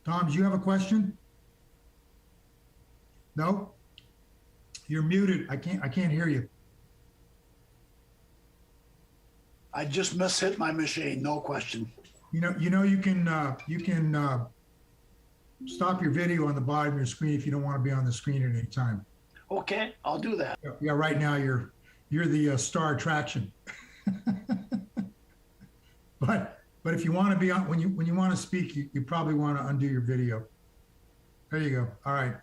Tom, do you have a question? No? You're muted. I can't hear you. I just mishit my machine, no question. You can stop your video on the bottom of your screen if you don't want to be on the screen at any time. Okay, I'll do that. Yeah, right now you're the star attraction. But if you want to be on when you want to speak, you probably want to undo your video. There you go. All right.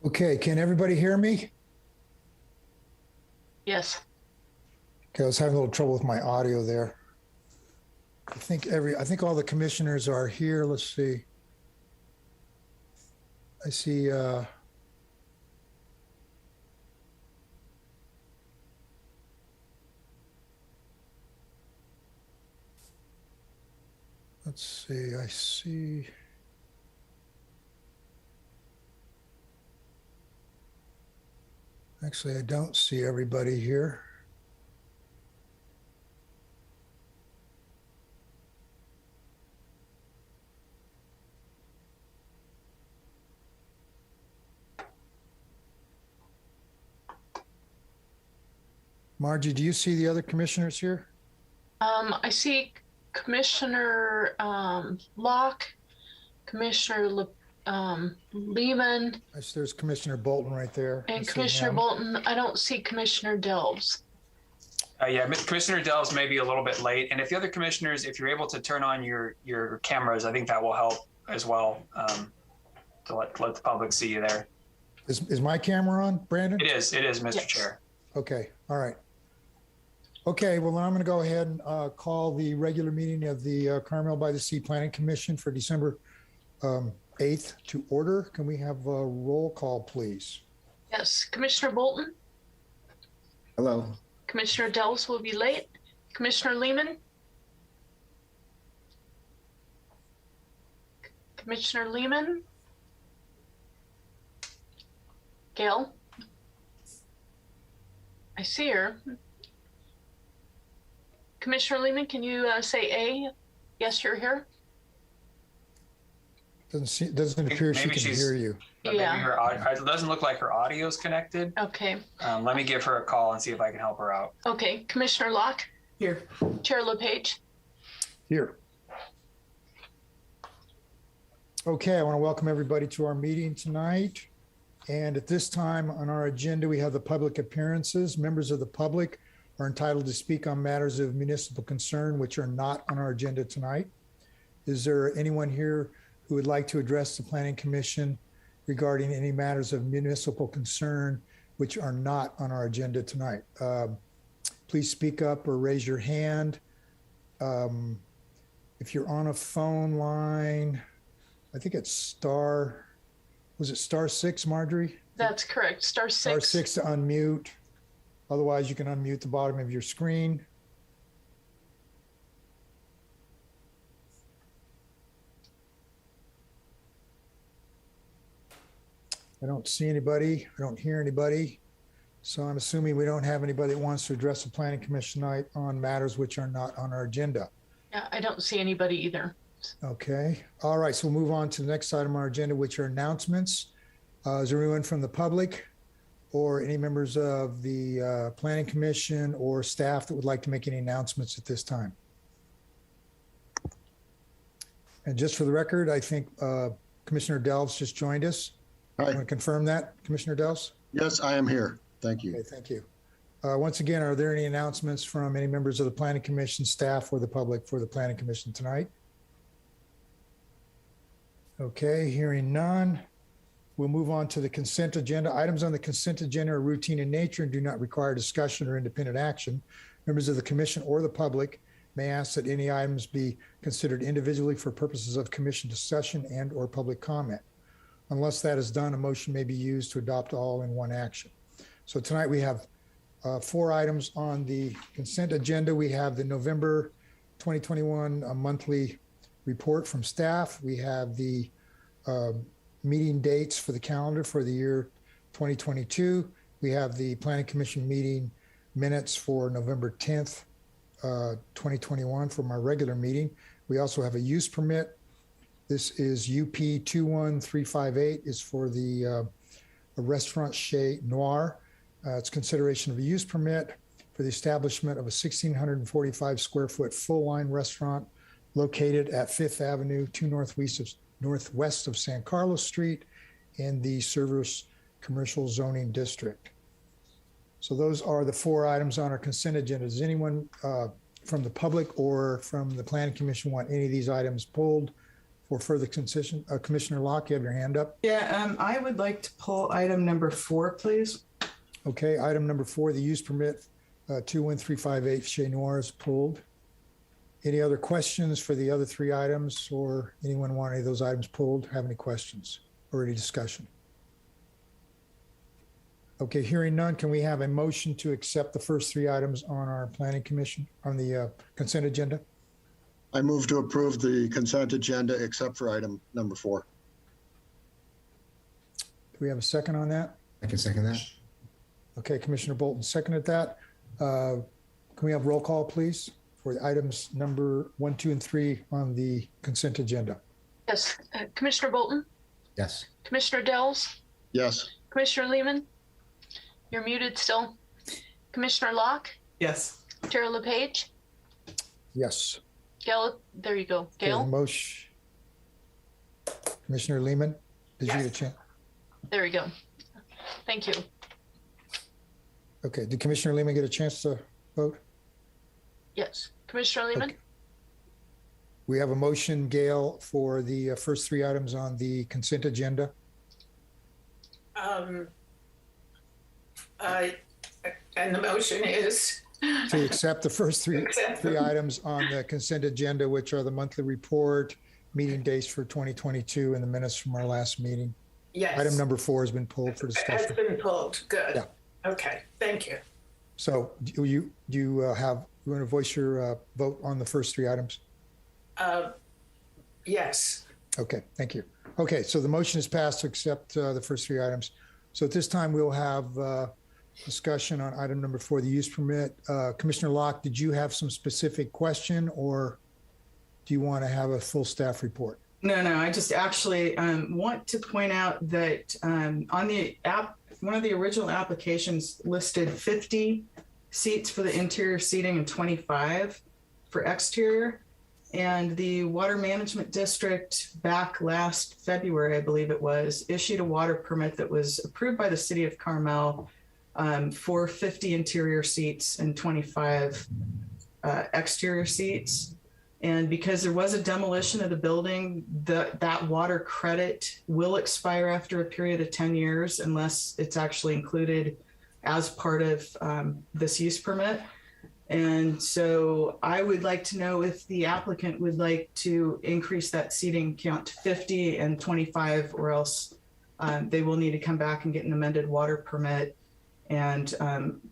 Okay, can everybody hear me? Yes. Okay, I was having a little trouble with my audio there. I think all the commissioners are here. Let's see. I see let's see, I see. Actually, I don't see everybody here. Margie, do you see the other commissioners here? I see Commissioner Locke, Commissioner Lehman, There's Commissioner Bolton right there. and Commissioner Bolton. I don't see Commissioner Delves. Yeah, Commissioner Delves may be a little bit late. And if the other commissioners, if you're able to turn on your cameras, I think that will help as well to let the public see you there. Is my camera on, Brandon? It is, Mr. Yes. Chair. Okay, all right. Okay, well, then I'm going to go ahead and call the regular meeting of the Carmel-by-the-Sea Planning Commission for December 8th to order. Can we have a roll call, please? Yes, Commissioner Bolton. Hello. Commissioner Delves will be late. Commissioner Lehman? Commissioner Lehman? Gail? I see her. Commissioner Lehman, can you say A? Yes, you're here. Doesn't appear she Maybe can she's- hear you. Maybe Yeah. her audio, it doesn't look like her audio is connected. Okay. Let me give her a call and see if I can help her out. Okay. Commissioner Locke? Here. Chair LePage? Here. Okay, I want to welcome everybody to our meeting tonight. And at this time on our agenda, we have the public appearances. Members of the public are entitled to speak on matters of municipal concern, which are not on our agenda tonight. Is there anyone here who would like to address the Planning Commission regarding any matters of municipal concern which are not on our agenda tonight? Please speak up or raise your hand. If you're on a phone line, I think it's star 6, Marjorie? That's correct. Star Star 6. 6 to unmute. Otherwise, you can unmute the bottom of your screen. I don't see anybody. I don't hear anybody. So I'm assuming we don't have anybody that wants to address the Planning Commission tonight on matters which are not on our agenda. Yeah, I don't see anybody either. Okay. All right. So we'll move on to the next item on our agenda, which are announcements. Is there anyone from the public or any members of the Planning Commission or staff that would like to make any announcements at this time? And just for the record, I think Commissioner Delves just joined us. Hi. Want to confirm that, Commissioner Delves? Yes, I am here. Thank you. Okay, thank you. Once again, are there any announcements from any members of the Planning Commission, staff, or the public for the Planning Commission tonight? Okay, hearing none. We'll move on to the consent agenda. Items on the consent agenda are routine in nature and do not require discussion or independent action. Members of the commission or the public may ask that any items be considered individually for purposes of commission discussion and or public comment. Unless that is done, a motion may be used to adopt all in one action. So tonight we have 4 items on the consent agenda. We have the November 2021 monthly report from staff. We have the meeting dates for the calendar for the year 2022. We have the Planning Commission meeting minutes for November 10th, 2021 from our regular meeting. We also have a use permit. This is UP 21358 is for the restaurant Chez Noir. It's consideration of a use permit for the establishment of a 1,645 square foot full line restaurant located at 5th Avenue, 2 northwest of San Carlos Street in the Service Commercial Zoning District. So those are the 4 items on our consent agenda. Does anyone from the public or from the Planning Commission want any of these items pulled for further consideration? Commissioner Locke, you have your hand up. Yeah, I would like to pull item number 4, please. Okay, item number 4, the use permit 21358 Chez Noir is pulled. Any other questions for the other 3 items, or anyone want any of those items pulled? Have any questions or any discussion? Okay, hearing none, can we have a motion to accept the first 3 items on our Planning Commission, on the consent agenda? I move to approve the consent agenda except for item number 4. Do we have a second on that? I can second that. Okay, Commissioner Bolton seconded that. Can we have roll call, please, for items number 1, 2, and 3 on the consent agenda? Yes. Commissioner Bolton? Yes. Commissioner Delves? Yes. Commissioner Lehman? You're muted still. Commissioner Locke? Yes. Chair LePage? Yes. Gail, there you go. Okay, Gail? motion. Commissioner Lehman, did you get a chance? There we go. Thank you. Okay, did Commissioner Lehman get a chance to vote? Yes. Commissioner Lehman? Okay. We have a motion, Gail, for the first 3 items on the consent agenda. And the motion is To accept the first three items on the consent agenda, which are the monthly report, meeting dates for 2022, and the minutes from our last meeting. yes. Item number 4 has been pulled for Has discussion. been pulled. Good. Yeah. Okay. Thank you. So do you have you want to voice your vote on the first three items? Yes. Okay, thank you. Okay, so the motion is passed to accept the first three items. So at this time, we'll have discussion on item number 4, the use permit. Commissioner Locke, did you have some specific question, or do you want to have a full staff report? No, I just actually want to point out that on the app, one of the original applications listed 50 seats for the interior seating and 25 for exterior. And the Water Management District back last February, I believe it was, issued a water permit that was approved by the city of Carmel for 50 interior seats and 25 exterior seats. And because there was a demolition of the building, that water credit will expire after a period of 10 years unless it's actually included as part of this use permit. And so I would like to know if the applicant would like to increase that seating count to 50 and 25, or else they will need to come back and get an amended water permit, and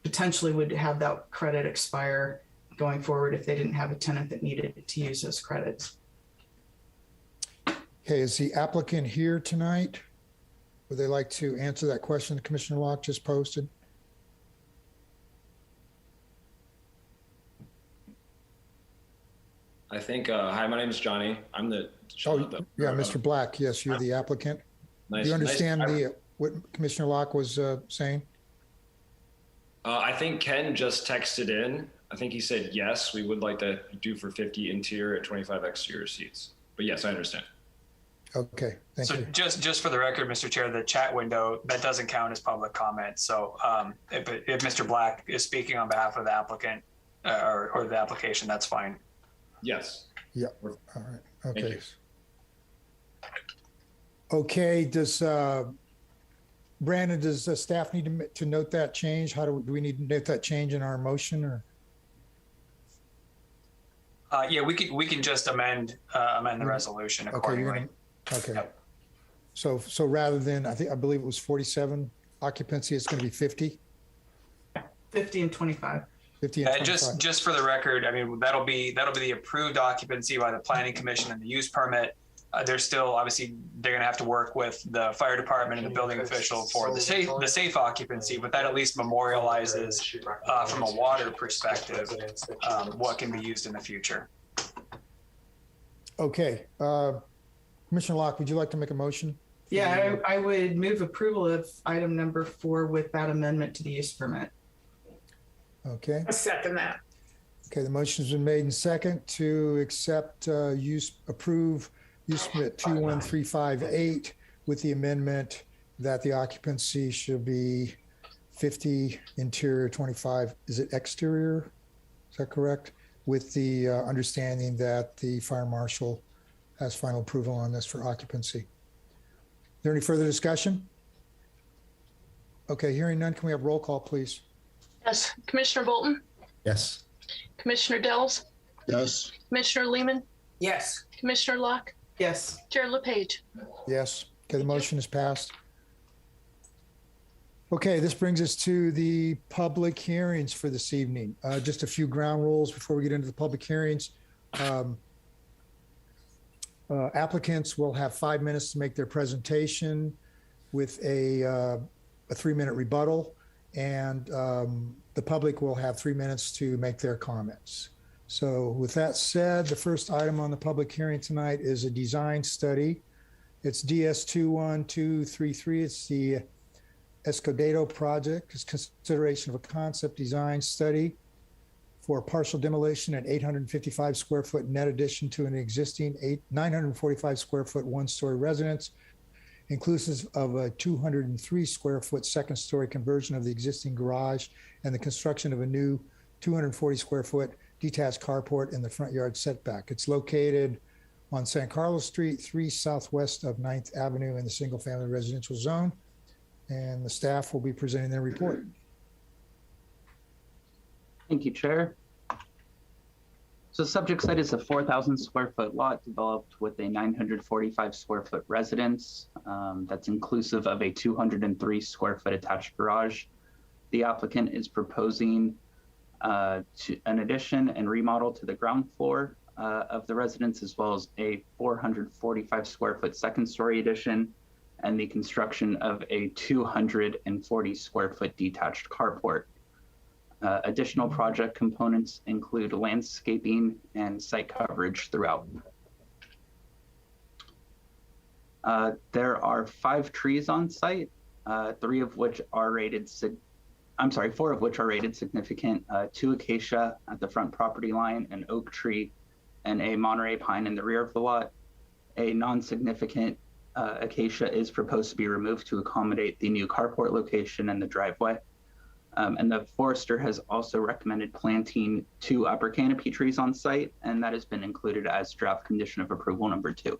potentially would have that credit expire going forward if they didn't have a tenant that needed to use those credits. Okay, is the applicant here tonight? Would they like to answer that question Commissioner Locke just posted? I think, hi, my name is Johnny. I'm the. Yeah, Mr. Black. Yes, you're the applicant. Nice. Do you understand what Commissioner Locke was saying? I think Ken just texted in. I think he said, yes, we would like to do for 50 interior at 25 exterior seats. But yes, I understand. Okay, thank you. Just for the record, Mr. Chair, the chat window, that doesn't count as public comment. So if Mr. Black is speaking on behalf of the applicant or the application, that's fine. Yes. Yeah, all right, okay. Thank you. Okay, does Brandon, does the staff need to note that change? How do we need to note that change in our motion, or? Yeah, we can just amend the resolution accordingly. Okay. Yep. So rather than, I believe it was 47 occupancy, it's going to be 50? 50 and 25. 50 and 25. Just for the record, I mean, that'll be the approved occupancy by the Planning Commission and the use permit. There's still, obviously, they're gonna have to work with the fire department and the building official for the safe occupancy, but that at least memorializes from a water perspective what can be used in the future. Okay, Commissioner Locke, would you like to make a motion? Yeah, I would move approval of item number 4 with that amendment to the use permit. Okay. I second that. Okay, the motion's been made and second to accept approve use permit 21358 with the amendment that the occupancy should be 50 interior, 25, is it exterior? Is that correct? With the understanding that the fire marshal has final approval on this for occupancy. Is there any further discussion? Okay, hearing none, can we have roll call, please? Yes. Commissioner Bolton, Yes. Commissioner Dells, Yes. Commissioner Lehman, Yes. Commissioner Locke, Yes. Chair LePage. Yes. Okay, the motion is passed. Okay, this brings us to the public hearings for this evening. Just a few ground rules before we get into the public hearings. Applicants will have 5 minutes to make their presentation with a 3-minute rebuttal, and the public will have 3 minutes to make their comments. So with that said, the first item on the public hearing tonight is a design study. It's DS 21233. It's the Escabada project. It's consideration of a concept design study for partial demolition and 855 square foot net addition to an existing 945 square foot one-story residence, inclusive of a 203 square foot second story conversion of the existing garage and the construction of a new 240 square foot detached carport in the front yard setback. It's located on San Carlos Street, 3 southwest of 9th Avenue in the single family residential zone. And the staff will be presenting their report. Thank you, Chair. So the subject site is a 4,000 square foot lot developed with a 945 square foot residence that's inclusive of a 203 square foot attached garage. The applicant is proposing to an addition and remodel to the ground floor of the residence, as well as a 445 square foot second story addition, and the construction of a 240 square foot detached carport. Additional project components include landscaping and site coverage throughout. There are 5 trees on site, 4 of which are rated significant, 2 acacia at the front property line, an oak tree, and a Monterey pine in the rear of the lot. A non-significant acacia is proposed to be removed to accommodate the new carport location and the driveway. And the forester has also recommended planting 2 upper canopy trees on site, and that has been included as draft condition of approval number 2.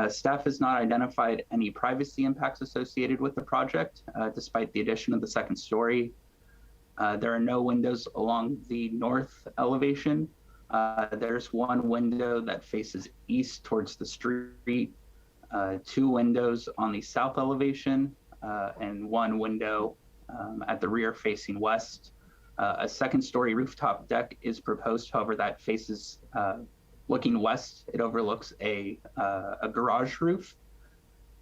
Staff has not identified any privacy impacts associated with the project, despite the addition of the second story. There are no windows along the north elevation. There's 1 window that faces east towards the street, 2 windows on the south elevation, and 1 window at the rear facing west. A second story rooftop deck is proposed, however, that faces looking west. It overlooks a garage roof.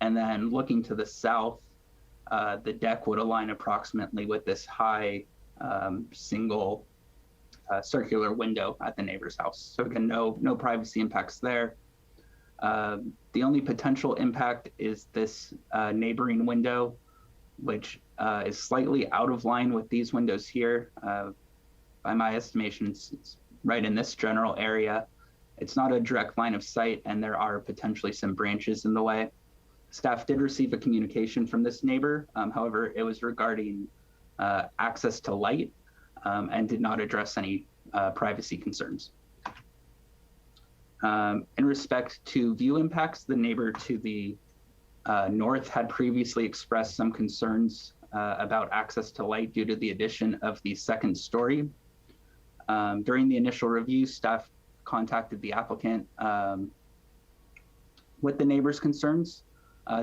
And then looking to the south, the deck would align approximately with this high single circular window at the neighbor's house. So again, no privacy impacts there. The only potential impact is this neighboring window, which is slightly out of line with these windows here. By my estimations, it's right in this general area. It's not a direct line of sight, and there are potentially some branches in the way. Staff did receive a communication from this neighbor. However, it was regarding access to light and did not address any privacy concerns. In respect to view impacts, the neighbor to the north had previously expressed some concerns about access to light due to the addition of the second story. During the initial review, staff contacted the applicant with the neighbor's concerns.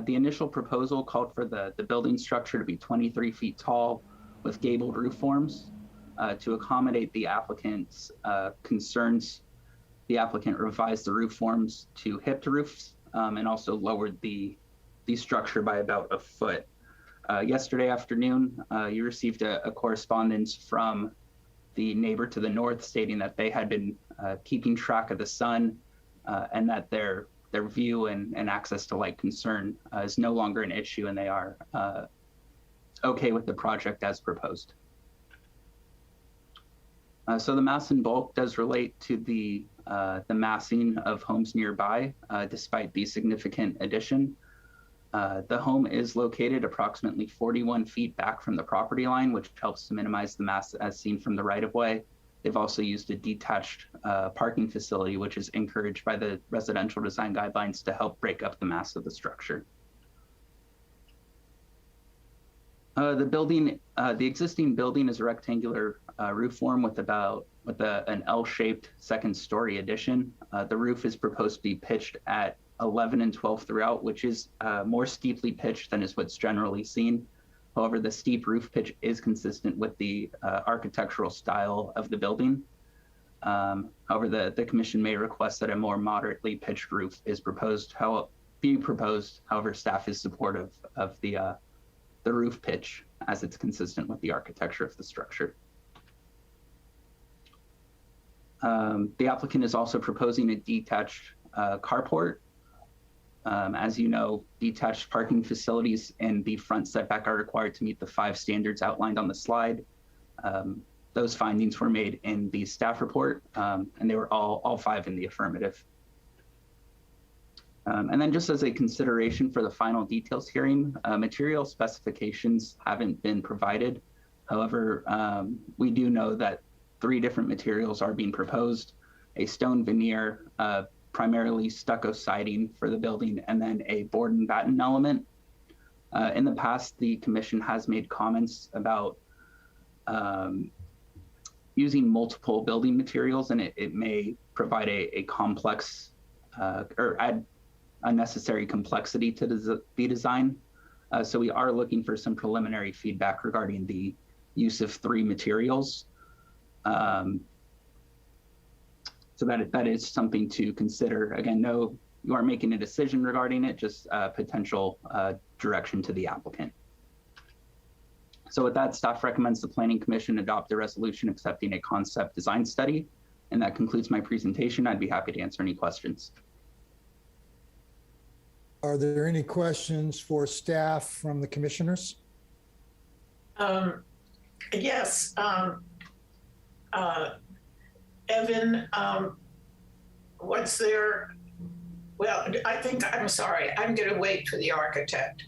The initial proposal called for the building structure to be 23 feet tall with gabled roof forms. To accommodate the applicant's concerns, the applicant revised the roof forms to hip to roofs and also lowered the structure by about a foot. Yesterday afternoon, you received a correspondence from the neighbor to the north stating that they had been keeping track of the sun and that their view and access to light concern is no longer an issue, and they are okay with the project as proposed. So the mass in bulk does relate to the massing of homes nearby, despite the significant addition. The home is located approximately 41 feet back from the property line, which helps to minimize the mass as seen from the right-of-way. They've also used a detached parking facility, which is encouraged by the residential design guidelines to help break up the mass of the structure. The existing building is a rectangular roof form with an L-shaped second story addition. The roof is proposed to be pitched at 11 and 12 throughout, which is more steeply pitched than is what's generally seen. However, the steep roof pitch is consistent with the architectural style of the building. However, the commission may request that a more moderately pitched roof is proposed. However, staff is supportive of the roof pitch as it's consistent with the architecture of the structure. The applicant is also proposing a detached carport. As you know, detached parking facilities in the front setback are required to meet the 5 standards outlined on the slide. Those findings were made in the staff report, and they were all 5 in the affirmative. And then just as a consideration for the final details hearing, material specifications haven't been provided. However, we do know that 3 different materials are being proposed: a stone veneer, primarily stucco siding for the building, and then a board and batten element. In the past, the commission has made comments about using multiple building materials, and it may provide a complex or add unnecessary complexity to the design. So we are looking for some preliminary feedback regarding the use of 3 materials. So that is something to consider. Again, no, you aren't making a decision regarding it, just potential direction to the applicant. So with that, staff recommends the Planning Commission adopt a resolution accepting a concept design study. And that concludes my presentation. I'd be happy to answer any questions. Are there any questions for staff from the commissioners? Yes. Evan, what's there? Well, I'm sorry. I'm going to wait for the architect.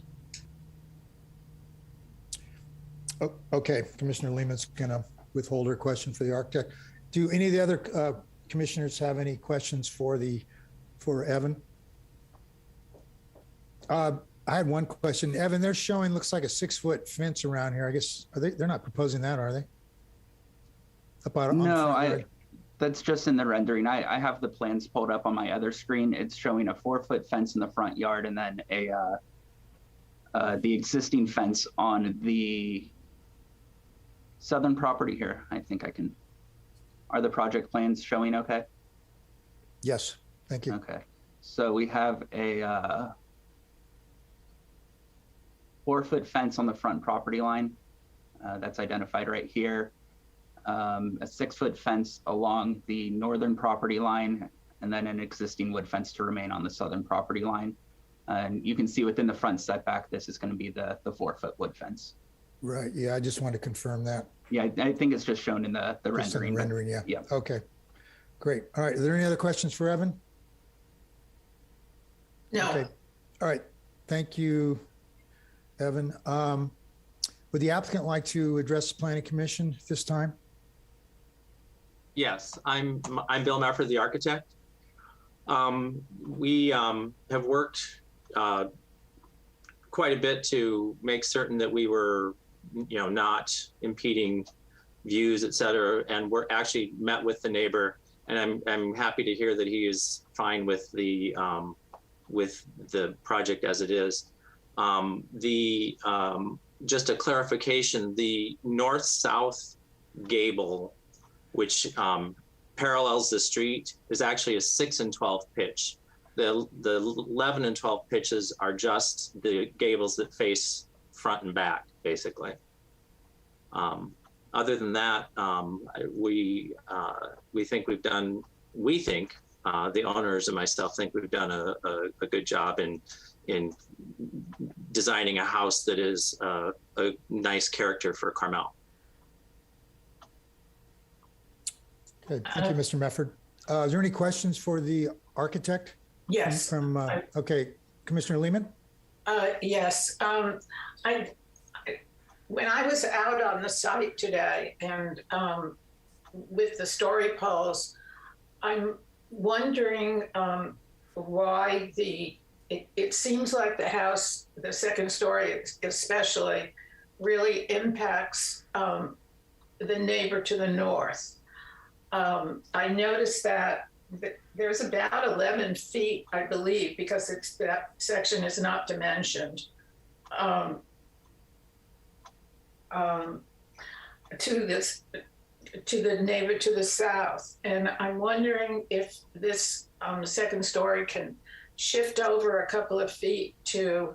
Oh, okay, Commissioner Lehman's gonna withhold her question for the architect. Do any of the other commissioners have any questions for Evan? I had one question. Evan, they're showing, looks like a 6-foot fence around here. I guess, they're not proposing that, are they? No, that's just in the rendering. I have the plans pulled up on my other screen. It's showing a 4-foot fence in the front yard and then the existing fence on the southern property here. I think I can. Are the project plans showing okay? Yes, thank you. Okay, so we have a 4-foot fence on the front property line. That's identified right here. A 6-foot fence along the northern property line, and then an existing wood fence to remain on the southern property line. And you can see within the front setback, this is going to be the 4-foot wood fence. Right, yeah, I just want to confirm that. Yeah, I think it's just shown in the Just in rendering. the rendering, yeah. Yeah. Okay, great. All right, are there any other questions for Evan? No. Okay, all right, thank you, Evan. Would the applicant like to address the Planning Commission at this time? Yes, I'm Bill Mefford, the architect. We have worked quite a bit to make certain that we were, not impeding views, et cetera. And we're actually met with the neighbor, and I'm happy to hear that he is fine with the project as it is. Just a clarification: the north-south gable, which parallels the street, is actually a 6 and 12 pitch. The 11 and 12 pitches are just the gables that face front and back, basically. Other than that, we think we've done. We think the owners and myself think we've done a good job in designing a house that is a nice character for Carmel. Okay, thank you, Mr. Mefford. Is there any questions for the architect? Yes. Okay, Commissioner Lehman? Yes. When I was out on the site today and with the story poles, I'm wondering why it seems like the house, the second story especially, really impacts the neighbor to the north. I noticed that there's about 11 feet, I believe, because that section is not dimensioned, to the neighbor to the south. And I'm wondering if this second story can shift over a couple of feet to,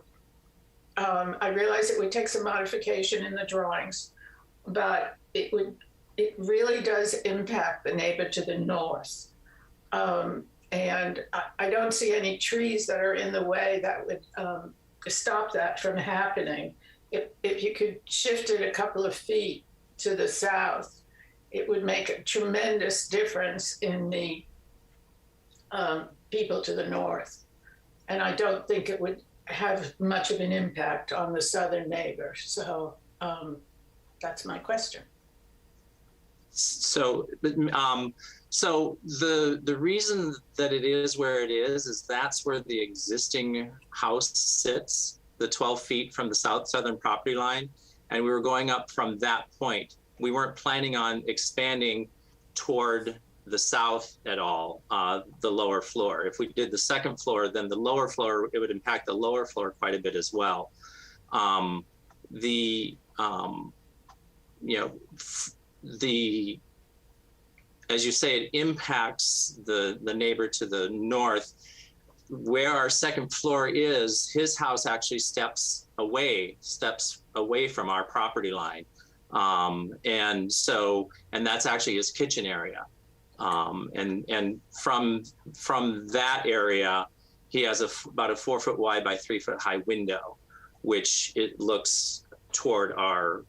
I realize it would take some modification in the drawings, but it really does impact the neighbor to the north. And I don't see any trees that are in the way that would stop that from happening. If you could shift it a couple of feet to the south, it would make a tremendous difference in the people to the north. And I don't think it would have much of an impact on the southern neighbor. So that's my question. So, so the reason that it is where it is that's where the existing house sits, the 12 feet from the southern property line, and we were going up from that point. We weren't planning on expanding toward the south at all, the lower floor. If we did the second floor, then the lower floor, it would impact the lower floor quite a bit as well. as you say, it impacts the neighbor to the north. Where our second floor is, his house actually steps away from our property line. And that's actually his kitchen area. And from that area, he has about a 4 foot wide by 3 foot high window, which it looks toward our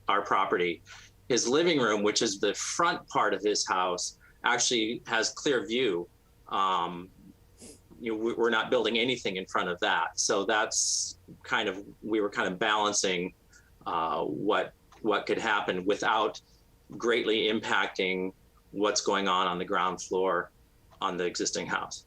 property. His living room, which is the front part of his house, actually has clear view. We're not building anything in front of that. So that's we were kind of balancing what could happen without greatly impacting what's going on the ground floor on the existing house.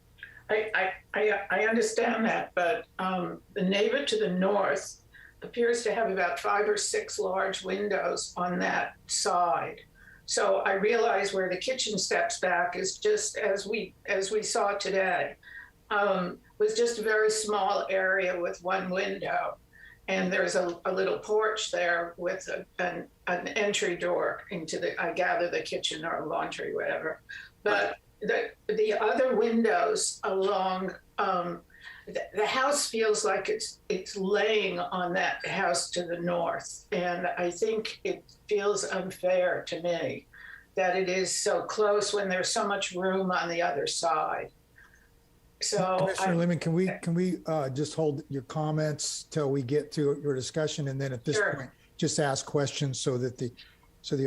I understand that, but the neighbor to the north appears to have about 5 or 6 large windows on that side. So I realize where the kitchen steps back is just as we saw today, was just a very small area with one window. And there's a little porch there with an entry door into I gather the kitchen or laundry, whatever. But the other windows along, the house feels like it's laying on that house to the north. And I think it feels unfair to me that it is so close when there's so much room on the other side. So Commissioner Lehman, can we just hold your comments till we get to your discussion, and then at this point just ask questions so that the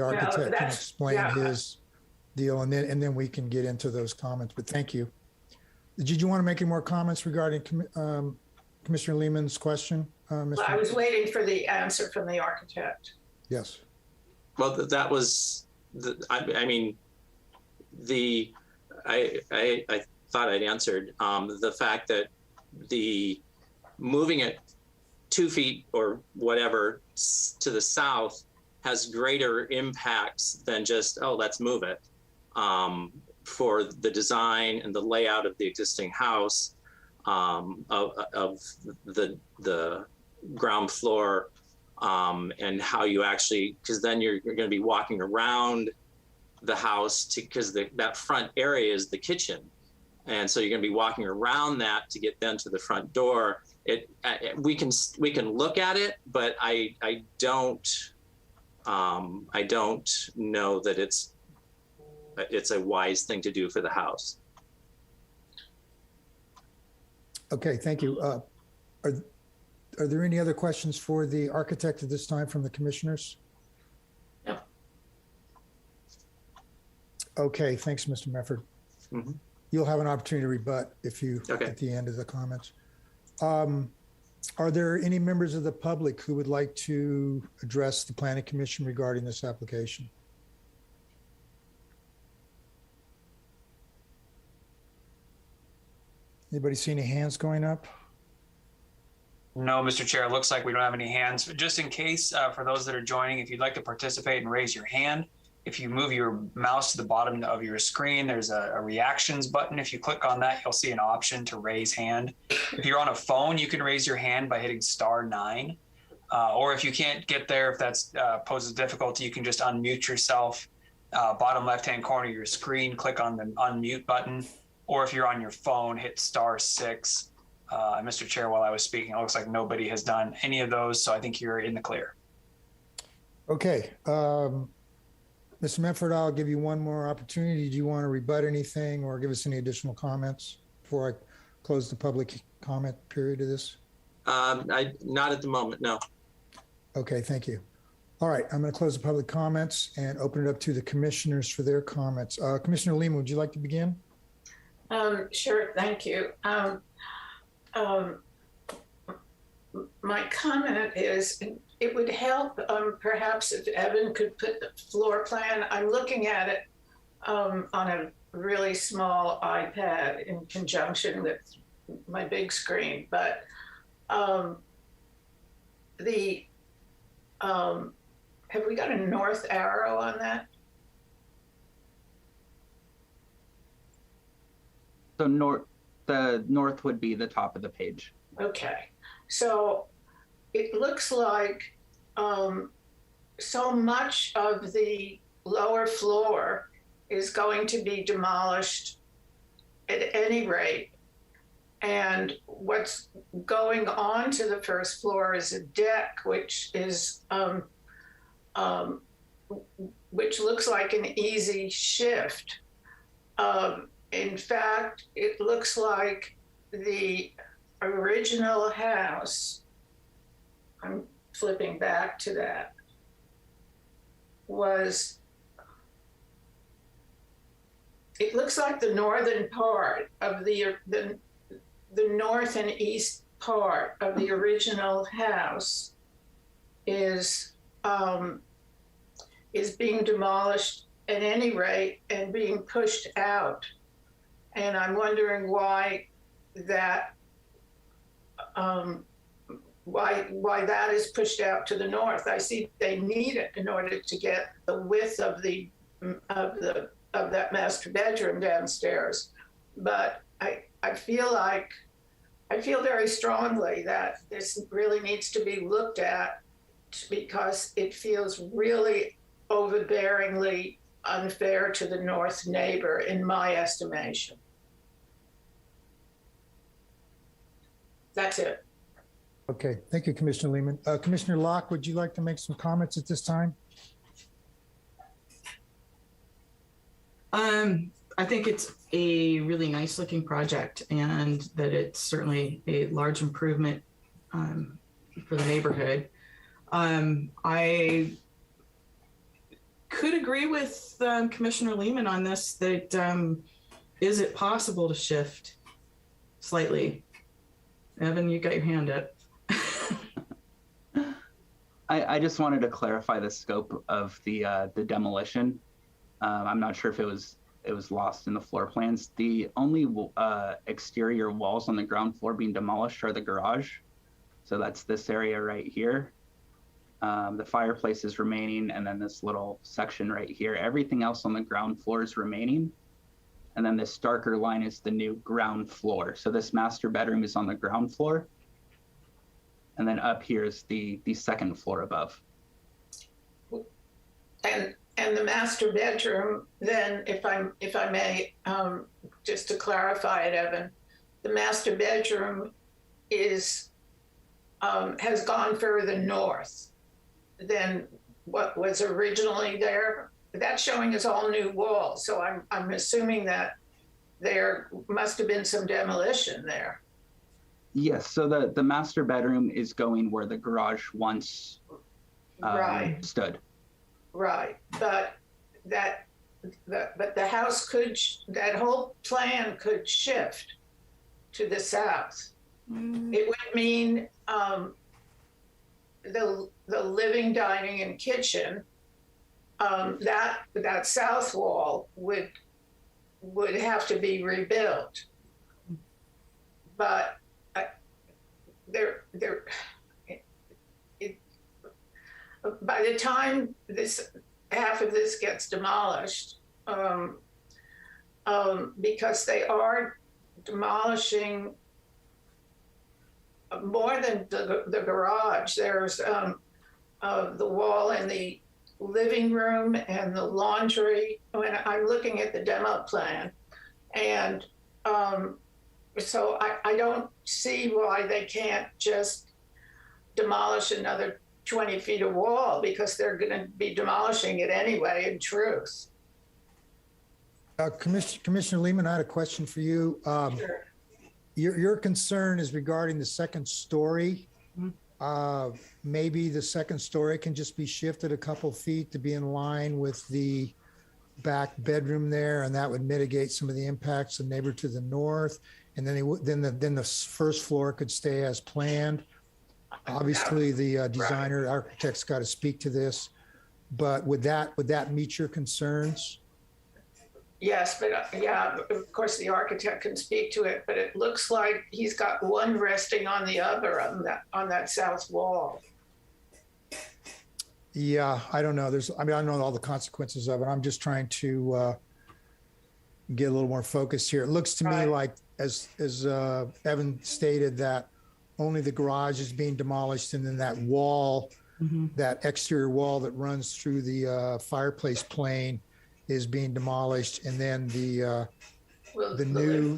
architect can explain his deal, and then we can get into those comments. But thank you. Did you want to make any more comments regarding Commissioner Lehman's question? Mr. I was waiting for the answer from the architect. Yes. Well, that was I thought I'd answered the fact that the moving it 2 feet or whatever to the south has greater impacts than just, let's move it, for the design and the layout of the existing house, of the ground floor, and how you actually, because then you're going to be walking around the house because that front area is the kitchen. And so you're going to be walking around that to get then to the front door. We can look at it, but I don't know that it's a wise thing to do for the house. Okay, thank you. Are there any other questions for the architect at this time from the commissioners? No. Okay, thanks, Mr. Mefford. Mm-hmm. You'll have an opportunity to rebut at the end of the comments. Are there any members of the public who would like to address the Planning Commission regarding this application? Anybody see any hands going up? No, Mr. Chair, it looks like we don't have any hands. Just in case, for those that are joining, if you'd like to participate and raise your hand, if you move your mouse to the bottom of your screen, there's a reactions button. If you click on that, you'll see an option to raise hand. If you're on a phone, you can raise your hand by hitting *9. Or if you can't get there, if that poses difficulty, you can just unmute yourself. Bottom left-hand corner of your screen, click on the unmute button. Or if you're on your phone, hit *6. Mr. Chair, while I was speaking, it looks like nobody has done any of those, so I think you're in the clear. Okay. Mr. Medford, I'll give you one more opportunity. Do you want to rebut anything or give us any additional comments before I close the public comment period of this? Not at the moment, no. Okay, thank you. All right, I'm going to close the public comments and open it up to the commissioners for their comments. Commissioner Lehman, would you like to begin? Sure, thank you. My comment is, it would help perhaps if Evan could put the floor plan. I'm looking at it on a really small iPad in conjunction with my big screen, but have we got a north arrow on that? So the north would be the top of the page. Okay, so it looks like so much of the lower floor is going to be demolished at any rate. And what's going on to the first floor is a deck, which looks like an easy shift. In fact, it looks like the original house, I'm flipping back to that, it looks like the northern part of the north and east part of the original house is being demolished at any rate and being pushed out. And I'm wondering why that that is pushed out to the north. I see they need it in order to get the width of that master bedroom downstairs. But I feel very strongly that this really needs to be looked at, because it feels really overbearingly unfair to the north neighbor, in my estimation. That's it. Okay, thank you, Commissioner Lehman. Commissioner Locke, would you like to make some comments at this time? I think it's a really nice looking project, and that it's certainly a large improvement for the neighborhood. I could agree with Commissioner Lehman on this, that is it possible to shift slightly? Evan, you got your hand up. I just wanted to clarify the scope of the demolition. I'm not sure if it was lost in the floor plans. The only exterior walls on the ground floor being demolished are the garage. So that's this area right here. The fireplace is remaining, and then this little section right here. Everything else on the ground floor is remaining. And then this darker line is the new ground floor. So this master bedroom is on the ground floor. And then up here is the second floor above. And the master bedroom, then, if I may, just to clarify it, Evan, the master bedroom has gone further north than what was originally there. That's showing us all new walls. So I'm assuming that there must have been some demolition there. Yes, so the master bedroom is going where the garage once stood. Right, but the house that whole plan could shift to the south. It would mean the living, dining, and kitchen, that south wall would have to be rebuilt. But by the time half of this gets demolished, because they are demolishing more than the garage. There's the wall in the living room and the laundry. When I'm looking at the demo plan, and so I don't see why they can't just demolish another 20 feet of wall, because they're going to be demolishing it anyway, in truth. Commissioner Lehman, I had a question for you. Sure. Your concern is regarding the second story. Maybe the second story can just be shifted a couple feet to be in line with the back bedroom there, and that would mitigate some of the impacts of the neighbor to the north. And then the first floor could stay as planned. Obviously, the designer, architect's got to speak to this, but would that meet your concerns? Yes, but yeah, of course the architect can speak to it, but it looks like he's got one resting on the other on that south wall. Yeah, I don't know. I don't know all the consequences of it. I'm just trying to get a little more focused here. It looks to me like, as Evan stated, that only the garage is being demolished, and then that wall that exterior wall that runs through the fireplace plane is being demolished, and then the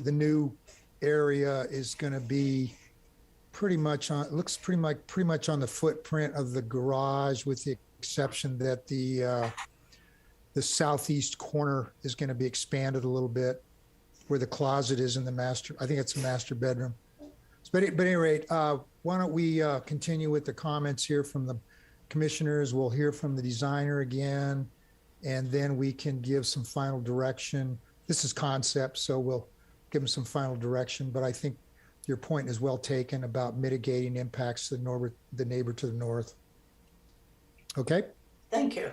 new area is going to be pretty much on. It looks pretty much on the footprint of the garage, with the exception that the southeast corner is going to be expanded a little bit, where the closet is in the master. I think it's a master bedroom. But at any rate, why don't we continue with the comments here from the commissioners? We'll hear from the designer again, and then we can give some final direction. This is concept, so we'll give them some final direction. But I think your point is well taken about mitigating impacts to the neighbor to the north. Okay? Thank you.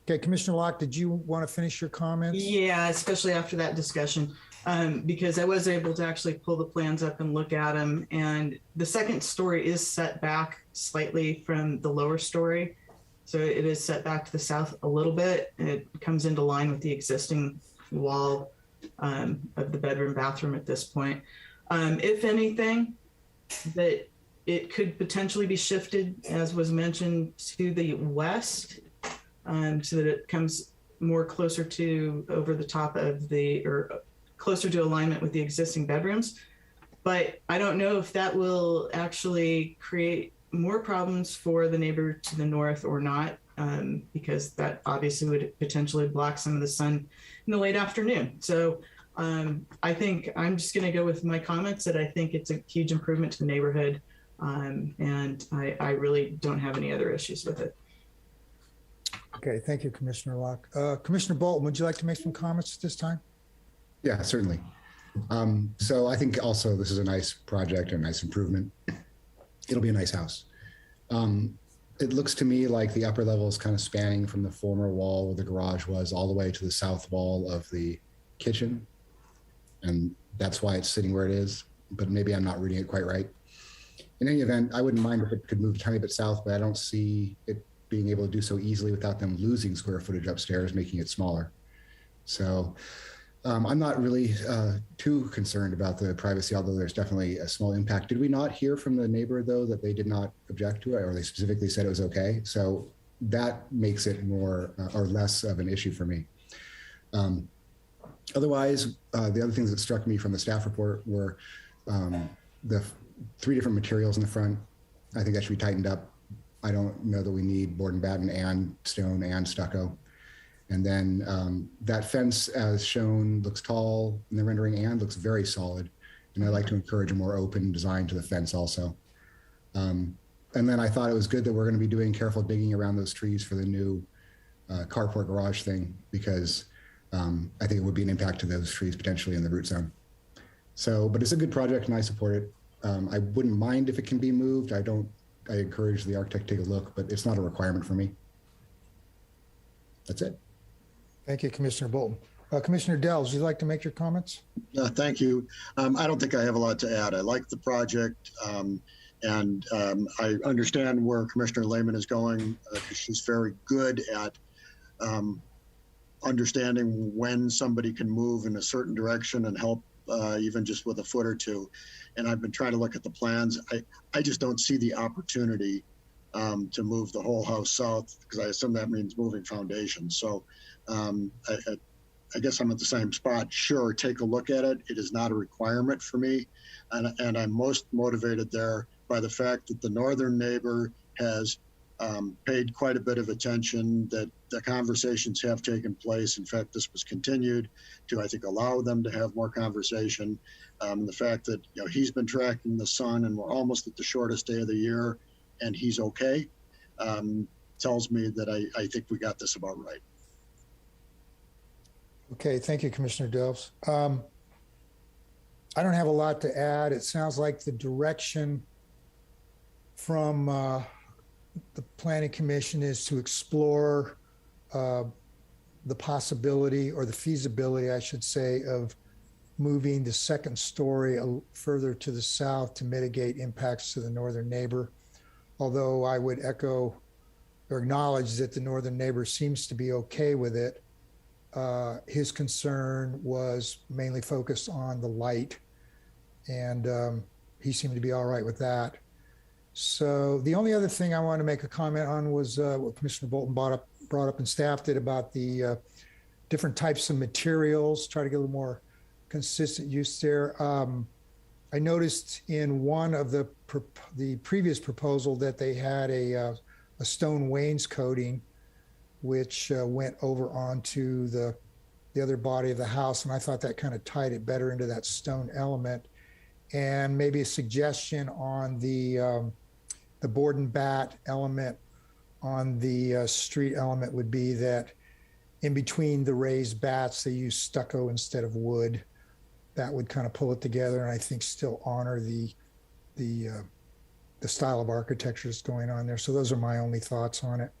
Okay, Commissioner Locke, did you want to finish your comments? Yeah, especially after that discussion, because I was able to actually pull the plans up and look at them. And the second story is set back slightly from the lower story. So it is set back to the south a little bit. It comes into line with the existing wall of the bedroom bathroom at this point. If anything, that it could potentially be shifted, as was mentioned, to the west, so that it comes more closer to over the top of or closer to alignment with the existing bedrooms. But I don't know if that will actually create more problems for the neighbor to the north or not, because that obviously would potentially block some of the sun in the late afternoon. So I think I'm just going to go with my comments that I think it's a huge improvement to the neighborhood, and I really don't have any other issues with it. Okay, thank you, Commissioner Locke. Commissioner Bolton, would you like to make some comments at this time? Yeah, certainly. So I think also this is a nice project, a nice improvement. It'll be a nice house. It looks to me like the upper level is kind of spanning from the former wall where the garage was all the way to the south wall of the kitchen. And that's why it's sitting where it is, but maybe I'm not reading it quite right. In any event, I wouldn't mind if it could move a tiny bit south, but I don't see it being able to do so easily without them losing square footage upstairs, making it smaller. So I'm not really too concerned about the privacy, although there's definitely a small impact. Did we not hear from the neighbor, though, that they did not object to it, or they specifically said it was okay? So that makes it more or less of an issue for me. Otherwise, the other things that struck me from the staff report were the 3 different materials in the front. I think that should be tightened up. I don't know that we need board and batten and stone and stucco. And then that fence, as shown, looks tall in the rendering and looks very solid. And I'd like to encourage a more open design to the fence also. And then I thought it was good that we're going to be doing careful digging around those trees for the new carport garage thing, because I think it would be an impact to those trees potentially in the root zone. So, but it's a good project and I support it. I wouldn't mind if it can be moved. I encourage the architect to take a look, but it's not a requirement for me. That's it. Thank you, Commissioner Bolton. Commissioner Dells, would you like to make your comments? Thank you. I don't think I have a lot to add. I like the project, and I understand where Commissioner Lehman is going. She's very good at understanding when somebody can move in a certain direction and help even just with a foot or two. And I've been trying to look at the plans. I just don't see the opportunity to move the whole house south, because I assume that means moving foundations. So I guess I'm at the same spot. Sure, take a look at it. It is not a requirement for me. And I'm most motivated there by the fact that the northern neighbor has paid quite a bit of attention, that the conversations have taken place. In fact, this was continued to, I think, allow them to have more conversation. The fact that, you know, he's been tracking the sun and we're almost at the shortest day of the year and he's okay, tells me that I think we got this about right. Okay, thank you, Commissioner Delves. I don't have a lot to add. It sounds like the direction from the Planning Commission is to explore the possibility, or the feasibility, I should say, of moving the second story further to the south to mitigate impacts to the northern neighbor. Although I would echo or acknowledge that the northern neighbor seems to be okay with it. His concern was mainly focused on the light, and he seemed to be all right with that. So the only other thing I wanted to make a comment on was what Commissioner Bolton brought up and staff did about the different types of materials, try to get a little more consistent use there. I noticed in one of the previous proposal that they had a stone wainscoting, which went over onto the other body of the house, and I thought that kind of tied it better into that stone element. And maybe a suggestion on the board and bat element on the street element would be that in between the raised bats, they use stucco instead of wood. That would kind of pull it together, and I think still honor the style of architecture that's going on there. So those are my only thoughts on it.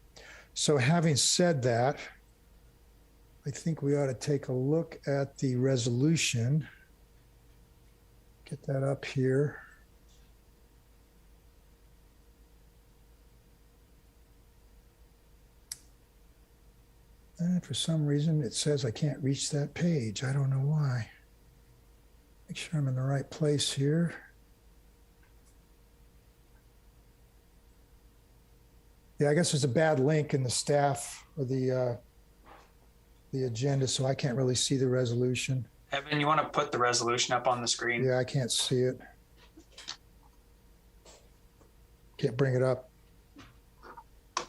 So having said that, I think we ought to take a look at the resolution. Get that up here. And for some reason, it says I can't reach that page. I don't know why. Make sure I'm in the right place here. Yeah, I guess there's a bad link in the staff or the agenda, so I can't really see the resolution. Evan, you want to put the resolution up on the screen? Yeah, I can't see it. Can't bring it up.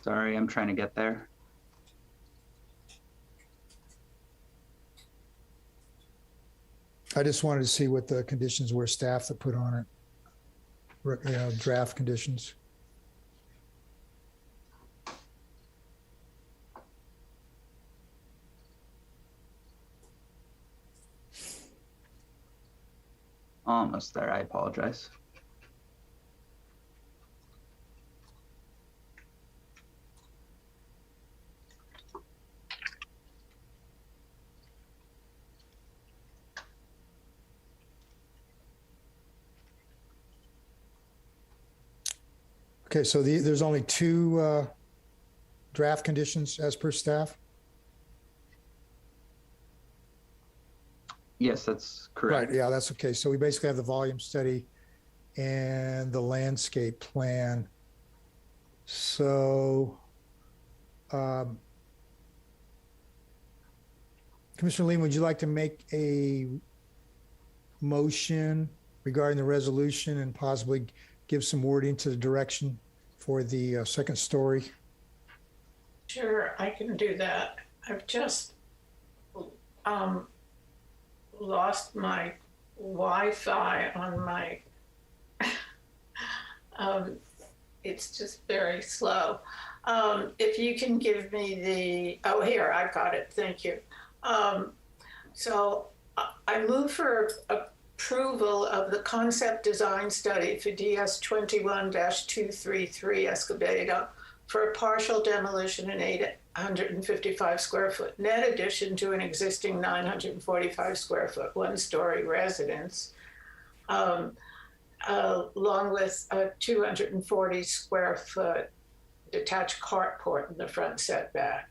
Sorry, I'm trying to get there. I just wanted to see what the conditions were, staff that put on it. You know, draft conditions. Almost there, I apologize. Okay, so there's only two draft conditions as per staff? Yes, that's correct. Right, yeah, that's okay. So we basically have the volume study and the landscape plan. So, Commissioner Lee, would you like to make a motion regarding the resolution and possibly give some wording to the direction for the second story? Sure, I can do that. I've just lost my Wi-Fi on my, it's just very slow. If you can give me oh, here, I've got it, thank you. So I move for approval of the concept design study for DS 21-233 Escabada for a partial demolition in 855 square foot net addition to an existing 945 square foot one-story residence, along with a 240 square foot detached carport in the front setback.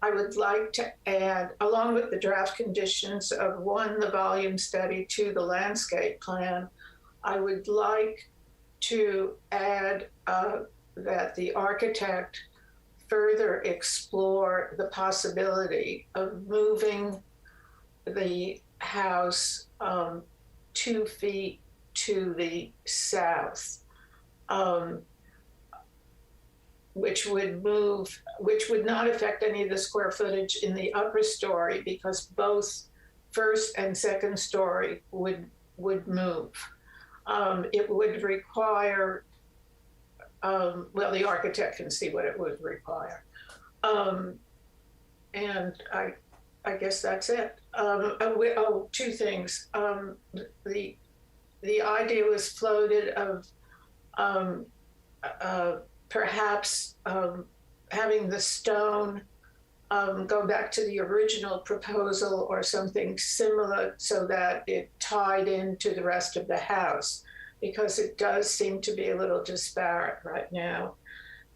I would like to add, along with the draft conditions of 1, the volume study, 2, the landscape plan, I would like to add that the architect further explore the possibility of moving the house 2 feet to the south, which would not affect any of the square footage in the upper story because both first and second story would move. It would require, well, the architect can see what it would require. And I guess that's it. 2 things. The idea was floated of perhaps having the stone go back to the original proposal or something similar so that it tied into the rest of the house, because it does seem to be a little disparate right now.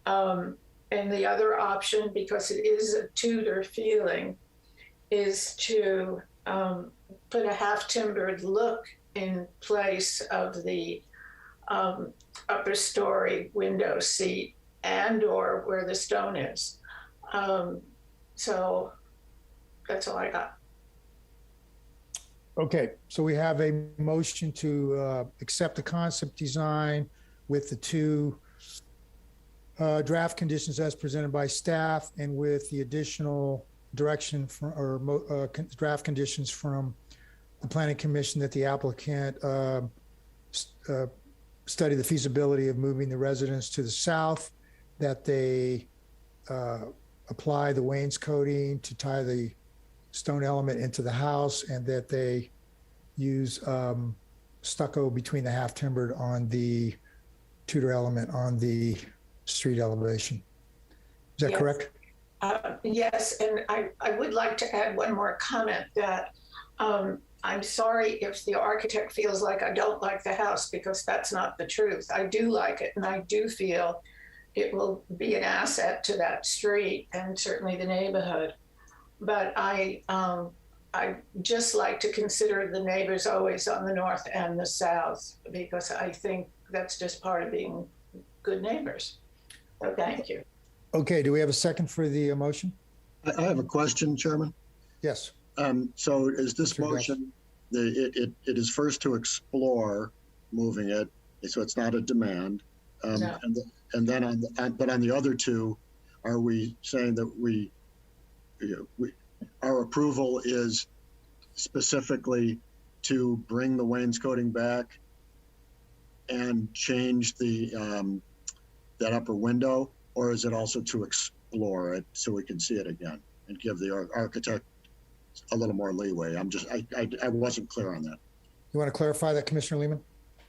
And the other option, because it is a Tudor feeling, is to put a half-timbered look in place of the upper story window seat and or where the stone is. So that's all I got. Okay, so we have a motion to accept the concept design with the two draft conditions as presented by staff and with the additional direction from, or draft conditions from the Planning Commission that the applicant study the feasibility of moving the residents to the south, that they apply the wainscoting to tie the stone element into the house, and that they use stucco between the half timbered on the Tudor element on the street elevation. Is that Yes. correct? Yes, and I would like to add one more comment that I'm sorry if the architect feels like I don't like the house, because that's not the truth. I do like it, and I do feel it will be an asset to that street and certainly the neighborhood. But I just like to consider the neighbors always on the north and the south, because I think that's just part of being good neighbors. So thank you. Okay, do we have a second for the motion? I have a question, Chairman. Yes. So is this Mr. motion, it is first to explore moving it, so it's not a demand. No. And then but on the other two, are we saying that our approval is specifically to bring the wainscoting back and change the that upper window, or is it also to explore it so we can see it again and give the architect a little more leeway? I wasn't clear on that. You want to clarify that, Commissioner Lehman?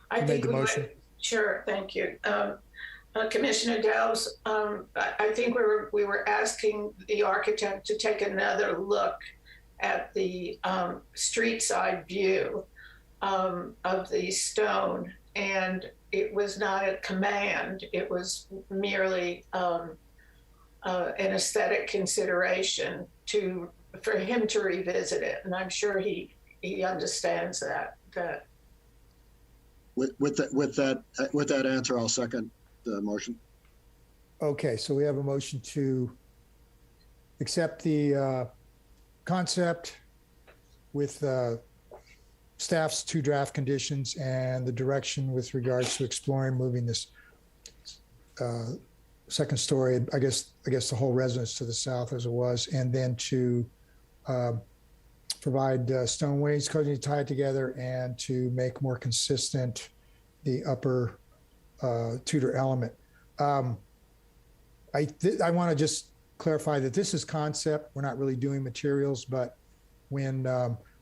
I made think the motion. Sure, thank you. Commissioner Delves, I think we were asking the architect to take another look at the street side view of the stone, and it was not a command. It was merely an aesthetic consideration for him to revisit it, and I'm sure he understands that. With that answer, I'll second the motion. Okay, so we have a motion to accept the concept with staff's two draft conditions and the direction with regards to exploring moving this second story, I guess the whole residence to the south as it was, and then to provide stone wainscoting to tie it together and to make more consistent the upper Tudor element. I want to just clarify that this is concept. We're not really doing materials, but when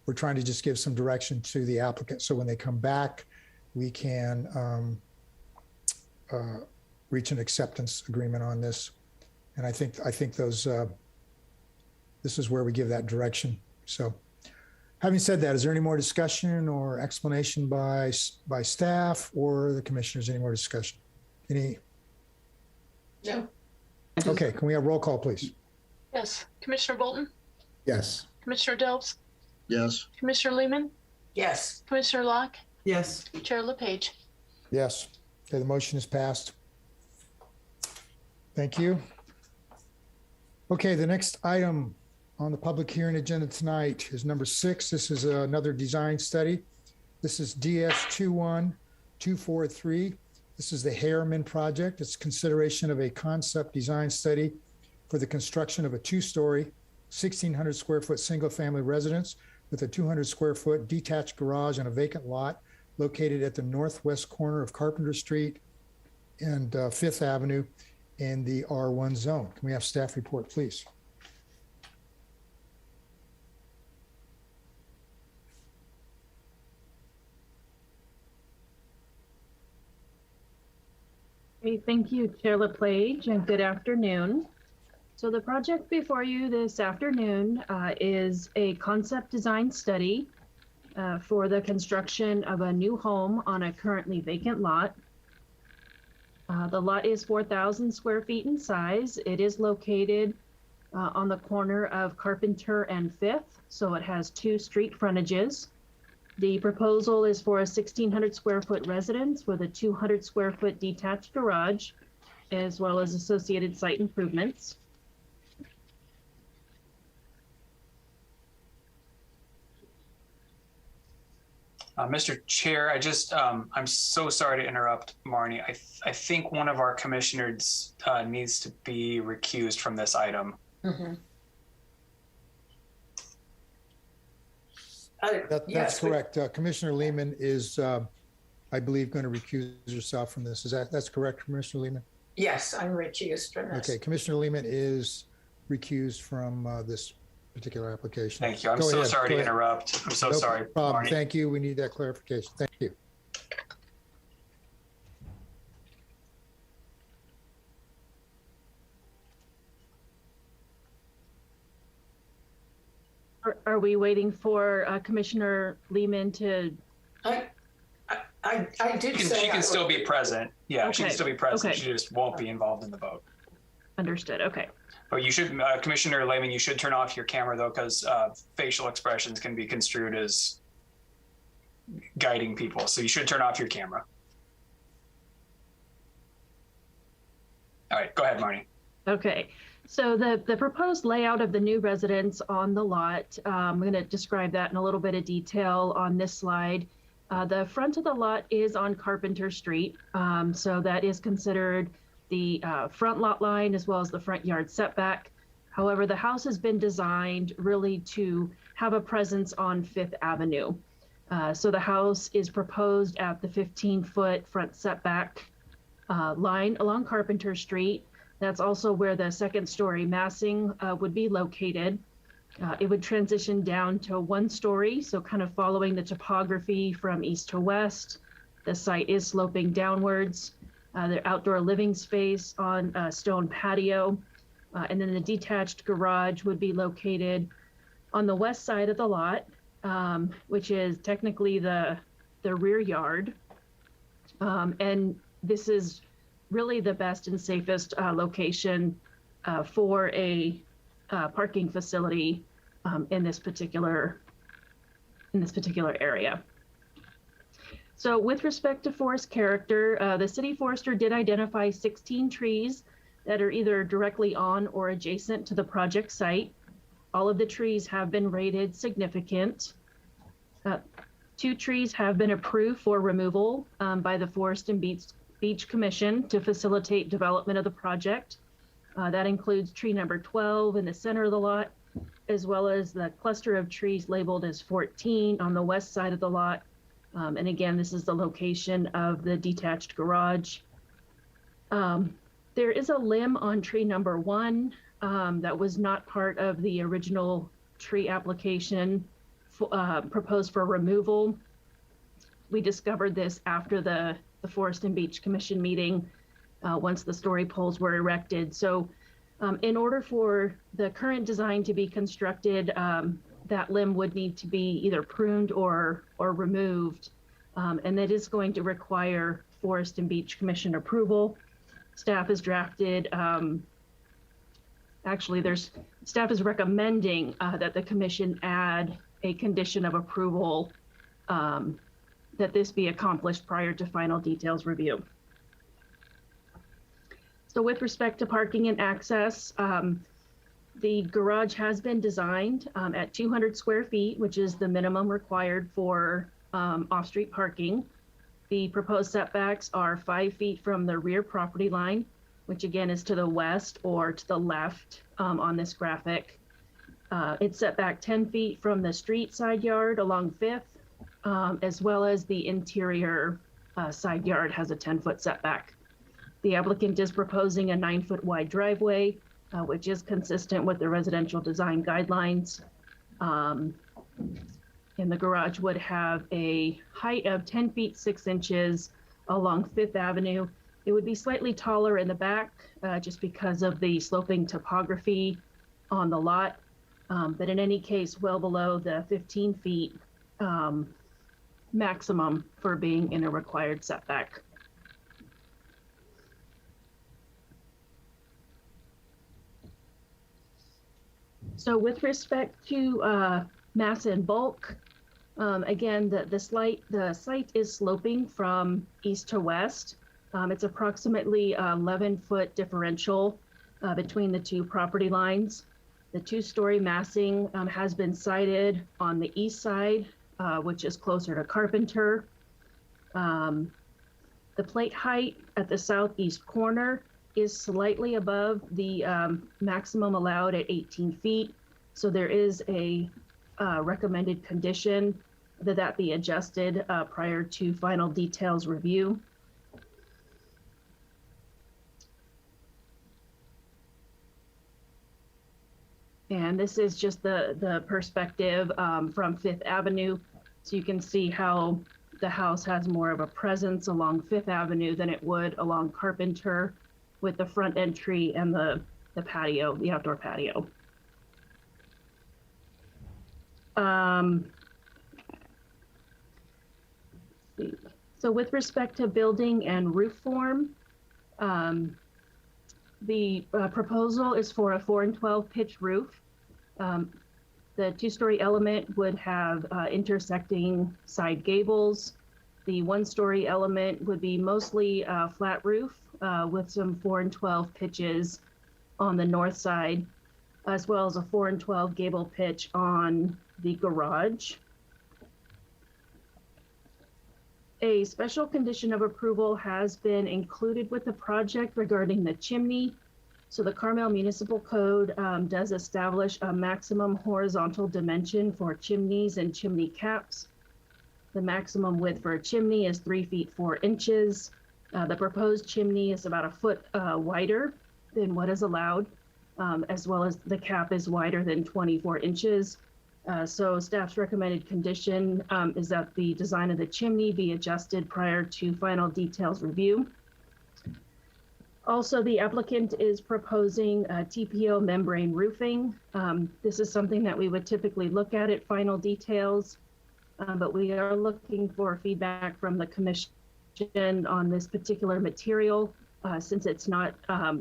we're trying to just give some direction to the applicant, so when they come back, we can reach an acceptance agreement on this. And I think those this is where we give that direction. So, having said that, is there any more discussion or explanation by staff or the commissioners? Any more discussion? Any? No. Okay, can we have roll call, please? Yes. Commissioner Bolton? Yes. Commissioner Delves? Yes. Commissioner Lehman? Yes. Commissioner Locke? Yes. Chair LePage? Yes. Okay, the motion is passed. Thank you. Okay, the next item on the public hearing agenda tonight is number 6. This is another design study. This is DS 21243. This is the Harriman project. It's consideration of a concept design study for the construction of a 2-story, 1,600 square foot single family residence with a 200 square foot detached garage and a vacant lot located at the northwest corner of Carpenter Street and 5th Avenue in the R1 zone. Can we have staff report, please? Thank you, Chair LePage, and good afternoon. So the project before you this afternoon is a concept design study for the construction of a new home on a currently vacant lot. The lot is 4,000 square feet in size. It is located on the corner of Carpenter and 5th, so it has 2 street frontages. The proposal is for a 1,600 square foot residence with a 200 square foot detached garage, as well as associated site improvements. Mr. Chair, I'm so sorry to interrupt, Marnie. I think one of our commissioners needs to be recused from this item. That's yes, correct. Commissioner Lehman is, I believe, going to recuse herself from this. That's correct, Commissioner Lehman? Yes, I'm recused from this. Okay, Commissioner Lehman is recused from this particular application. Thank you. I'm Go so ahead, sorry go to ahead. interrupt. I'm so No sorry, problem. Marnie. Thank you. We need that clarification. Thank you. Are we waiting for Commissioner Lehman to? I did say She can still be present. Yeah, she can Okay, still be present. okay. She just won't be involved in the vote. Understood. Okay. But you should, Commissioner Lehman, you should turn off your camera though, because facial expressions can be construed as guiding people. So you should turn off your camera. All right, go ahead, Marnie. Okay. So the proposed layout of the new residence on the lot, I'm going to describe that in a little bit of detail on this slide. The front of the lot is on Carpenter Street. So that is considered the front lot line as well as the front yard setback. However, the house has been designed really to have a presence on Fifth Avenue. So the house is proposed at the 15-foot front setback line along Carpenter Street. That's also where the second story massing would be located. It would transition down to 1 story, so kind of following the topography from east to west. The site is sloping downwards. The outdoor living space on a stone patio. And then the detached garage would be located on the west side of the lot, which is technically the rear yard. And this is really the best and safest location for a parking facility in this particular area. So with respect to forest character, the city forester did identify 16 trees that are either directly on or adjacent to the project site. All of the trees have been rated significant. 2 trees have been approved for removal by the Forest and Beach Commission to facilitate development of the project. That includes tree number 12 in the center of the lot, as well as the cluster of trees labeled as 14 on the west side of the lot. And again, this is the location of the detached garage. There is a limb on tree number 1 that was not part of the original tree application proposed for removal. We discovered this after the Forest and Beach Commission meeting once the story poles were erected. So in order for the current design to be constructed, that limb would need to be either pruned or removed. And that is going to require Forest and Beach Commission approval. Staff has drafted, staff is recommending that the commission add a condition of approval that this be accomplished prior to final details review. So with respect to parking and access, the garage has been designed at 200 square feet, which is the minimum required for off-street parking. The proposed setbacks are 5 feet from the rear property line, which again is to the west or to the left on this graphic. It's set back 10 feet from the street side yard along Fifth, as well as the interior side yard has a 10-foot setback. The applicant is proposing a 9-foot wide driveway, which is consistent with the residential design guidelines. And the garage would have a height of 10 feet 6 inches along Fifth Avenue. It would be slightly taller in the back just because of the sloping topography on the lot. But in any case, well below the 15 feet maximum for being in a required setback. So with respect to mass and bulk, Again, the site is sloping from east to west. It's approximately 11-foot differential between the two property lines. The two-story massing has been sited on the east side, which is closer to Carpenter. The plate height at the southeast corner is slightly above the maximum allowed at 18 feet. So there is a recommended condition that be adjusted prior to final details review. And this is just the perspective from Fifth Avenue. So you can see how the house has more of a presence along Fifth Avenue than it would along Carpenter, with the front entry and the patio, the outdoor patio. So with respect to building and roof form, the proposal is for a 4 and 12 pitch roof. The two-story element would have intersecting side gables. The one-story element would be mostly flat roof with some 4 and 12 pitches on the north side, as well as a 4 and 12 gable pitch on the garage. A special condition of approval has been included with the project regarding the chimney. So the Carmel Municipal Code does establish a maximum horizontal dimension for chimneys and chimney caps. The maximum width for a chimney is 3 feet 4 inches. The proposed chimney is about a foot wider than what is allowed, as well as the cap is wider than 24 inches. So staff's recommended condition is that the design of the chimney be adjusted prior to final details review. Also, the applicant is proposing TPO membrane roofing. This is something that we would typically look at final details, but we are looking for feedback from the commission on this particular material, since it's not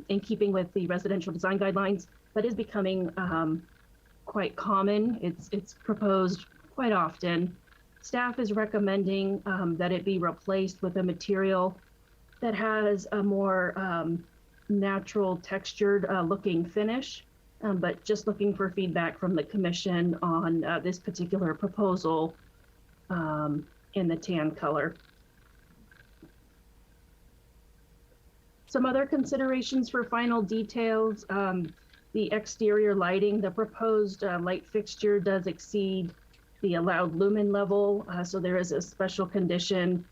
in keeping with the residential design guidelines, but is becoming quite common. It's proposed quite often. Staff is recommending that it be replaced with a material that has a more natural textured looking finish, but just looking for feedback from the commission on this particular proposal in the tan color. Some other considerations for final details. The exterior lighting, the proposed light fixture does exceed the allowed lumen level, so there is a special condition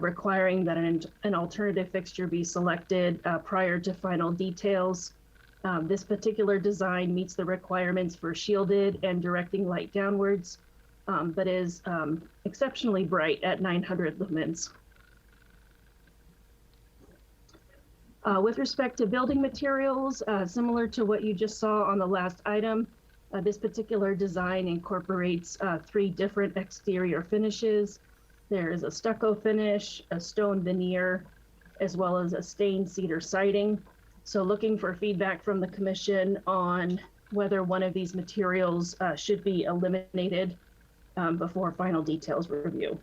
requiring that an alternative fixture be selected prior to final details. This particular design meets the requirements for shielded and directing light downwards, but is exceptionally bright at 900 lumens. With respect to building materials, similar to what you just saw on the last item, this particular design incorporates 3 different exterior finishes. There is a stucco finish, a stone veneer, as well as a stained cedar siding. So looking for feedback from the commission on whether one of these materials should be eliminated before final details review.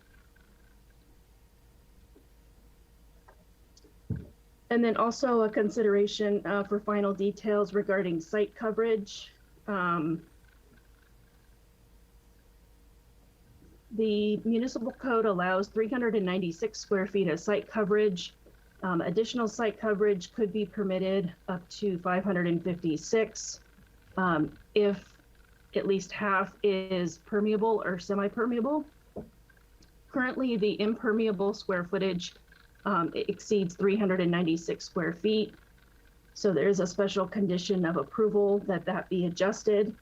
And then also a consideration for final details regarding site coverage. The municipal code allows 396 square feet of site coverage. Additional site coverage could be permitted up to 556 if at least half is permeable or semi-permeable. Currently, the impermeable square footage exceeds 396 square feet. So there's a special condition of approval that be adjusted.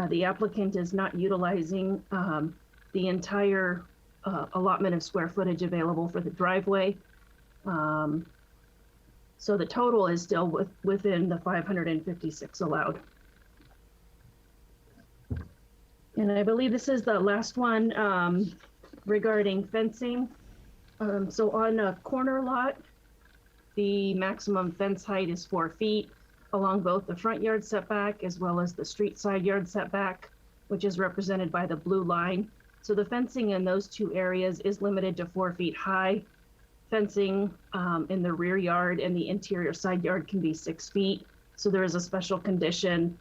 The applicant is not utilizing the entire allotment of square footage available for the driveway. So the total is still within the 556 allowed. And I believe this is the last one regarding fencing. So on a corner lot, the maximum fence height is 4 feet along both the front yard setback as well as the street side yard setback, which is represented by the blue line. So the fencing in those two areas is limited to 4 feet high. Fencing in the rear yard and the interior side yard can be 6 feet. So there is a special condition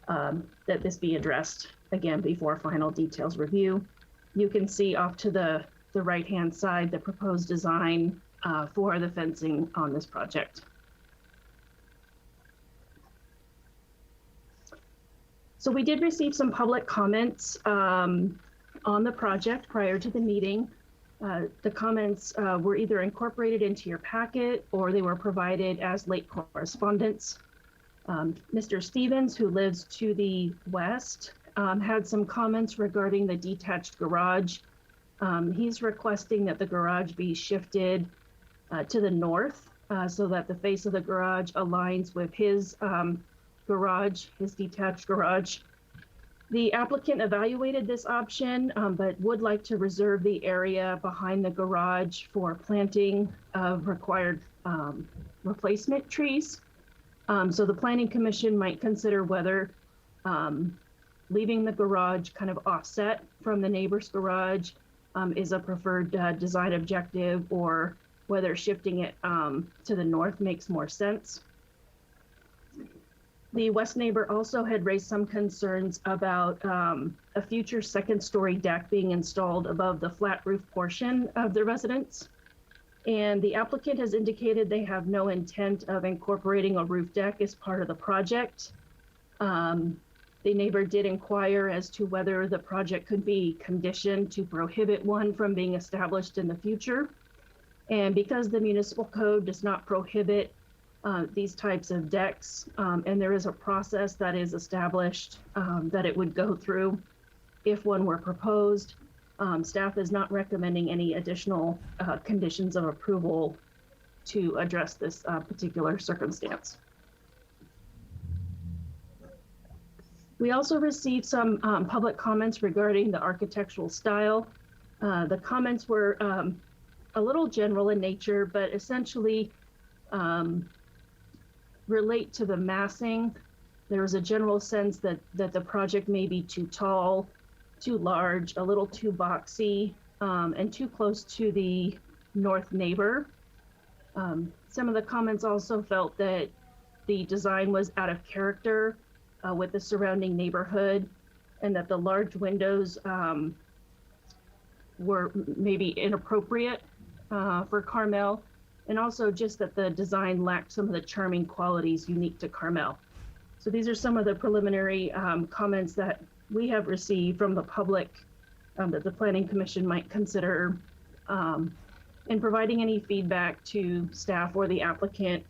that this be addressed again before final details review. You can see off to the right-hand side the proposed design for the fencing on this project. So we did receive some public comments on the project prior to the meeting. The comments were either incorporated into your packet or they were provided as late correspondence. Mr. Stevens, who lives to the west, had some comments regarding the detached garage. He's requesting that the garage be shifted to the north so that the face of the garage aligns with his garage, his detached garage. The applicant evaluated this option, but would like to reserve the area behind the garage for planting of required replacement trees. So the Planning Commission might consider whether leaving the garage kind of offset from the neighbor's garage is a preferred design objective, or whether shifting it to the north makes more sense. The west neighbor also had raised some concerns about a future second-story deck being installed above the flat roof portion of the residence. And the applicant has indicated they have no intent of incorporating a roof deck as part of the project. The neighbor did inquire as to whether the project could be conditioned to prohibit one from being established in the future. And because the municipal code does not prohibit these types of decks, and there is a process that is established that it would go through if one were proposed, staff is not recommending any additional conditions of approval to address this particular circumstance. We also received some public comments regarding the architectural style. The comments were a little general in nature, but essentially relate to the massing. There was a general sense that the project may be too tall, too large, a little too boxy, and too close to the north neighbor. Some of the comments also felt that the design was out of character with the surrounding neighborhood, and that the large windows were maybe inappropriate for Carmel, and also just that the design lacked some of the charming qualities unique to Carmel. So these are some of the preliminary comments that we have received from the public that the Planning Commission might consider in providing any feedback to staff or the applicant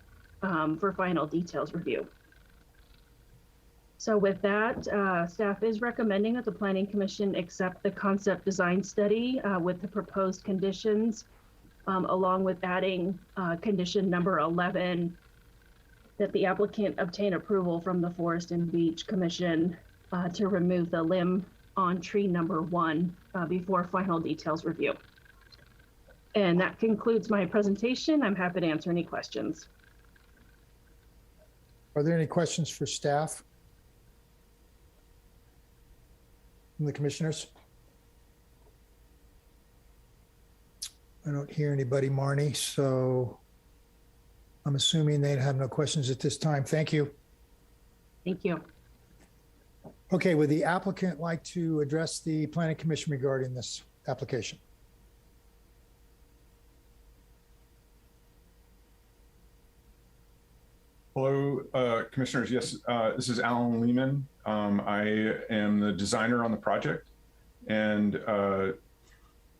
for final details review. So with that, staff is recommending that the Planning Commission accept the concept design study with the proposed conditions, along with adding condition number 11, that the applicant obtain approval from the Forest and Beach Commission to remove the limb on tree number 1 before final details review. And that concludes my presentation. I'm happy to answer any questions. Are there any questions for staff from the commissioners? I don't hear anybody, Marnie, so I'm assuming they'd have no questions at this time. Thank you. Thank you. Okay, would the applicant like to address the Planning Commission regarding this application? Hello, commissioners. Yes, this is Alan Lehman. I am the designer on the project, and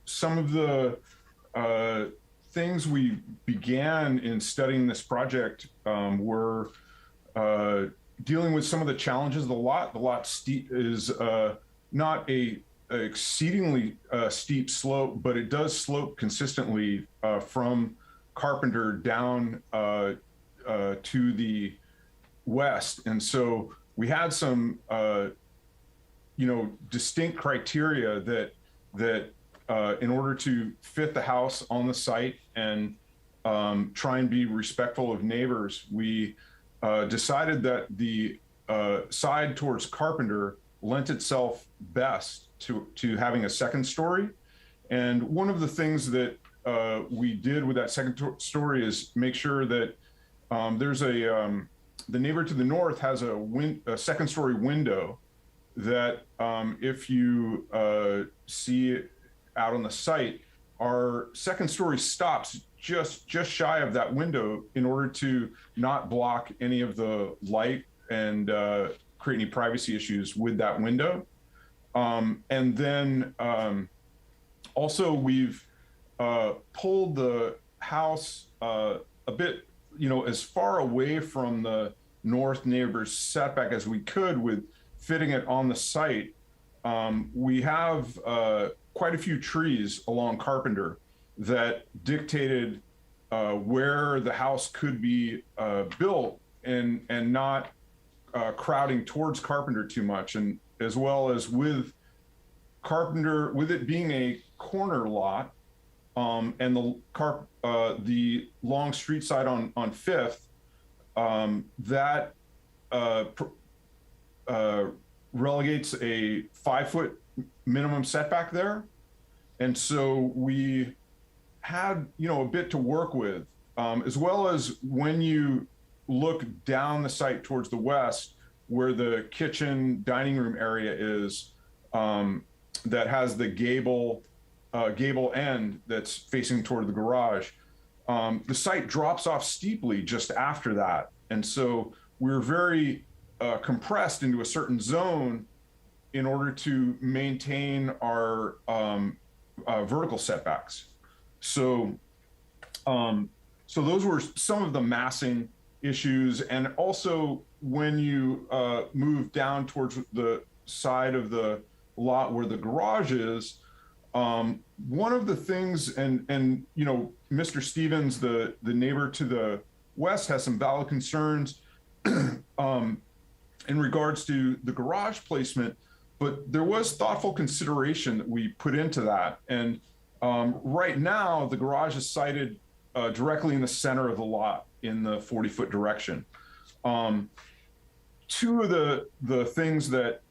some of the things we began in studying this project were dealing with some of the challenges of the lot. The lot is not a exceedingly steep slope, but it does slope consistently from Carpenter down to the west. And so we had some, distinct criteria that in order to fit the house on the site and try and be respectful of neighbors, we decided that the side towards Carpenter lent itself best to having a second story. And one of the things that we did with that second story is make sure that there's the neighbor to the north has a second story window that if you see it out on the site, our second story stops just shy of that window in order to not block any of the light and create any privacy issues with that window. And then also we've pulled the house a bit, as far away from the north neighbor's setback as we could with fitting it on the site. We have quite a few trees along Carpenter that dictated where the house could be built and not crowding towards Carpenter too much. And as well as with Carpenter, with it being a corner lot, and the long street side on Fifth, that relegates a 5-foot minimum setback there. And so we had, a bit to work with, as well as when you look down the site towards the west, where the kitchen dining room area is, that has the gable end that's facing toward the garage. The site drops off steeply just after that. And so we're very compressed into a certain zone in order to maintain our vertical setbacks. So those were some of the massing issues. And also when you move down towards the side of the lot where the garage is, one of the things, and Mr. Stevens, the neighbor to the west, has some valid concerns in regards to the garage placement, but there was thoughtful consideration that we put into that. And right now, the garage is sited directly in the center of the lot in the 40-foot direction. Two of the things that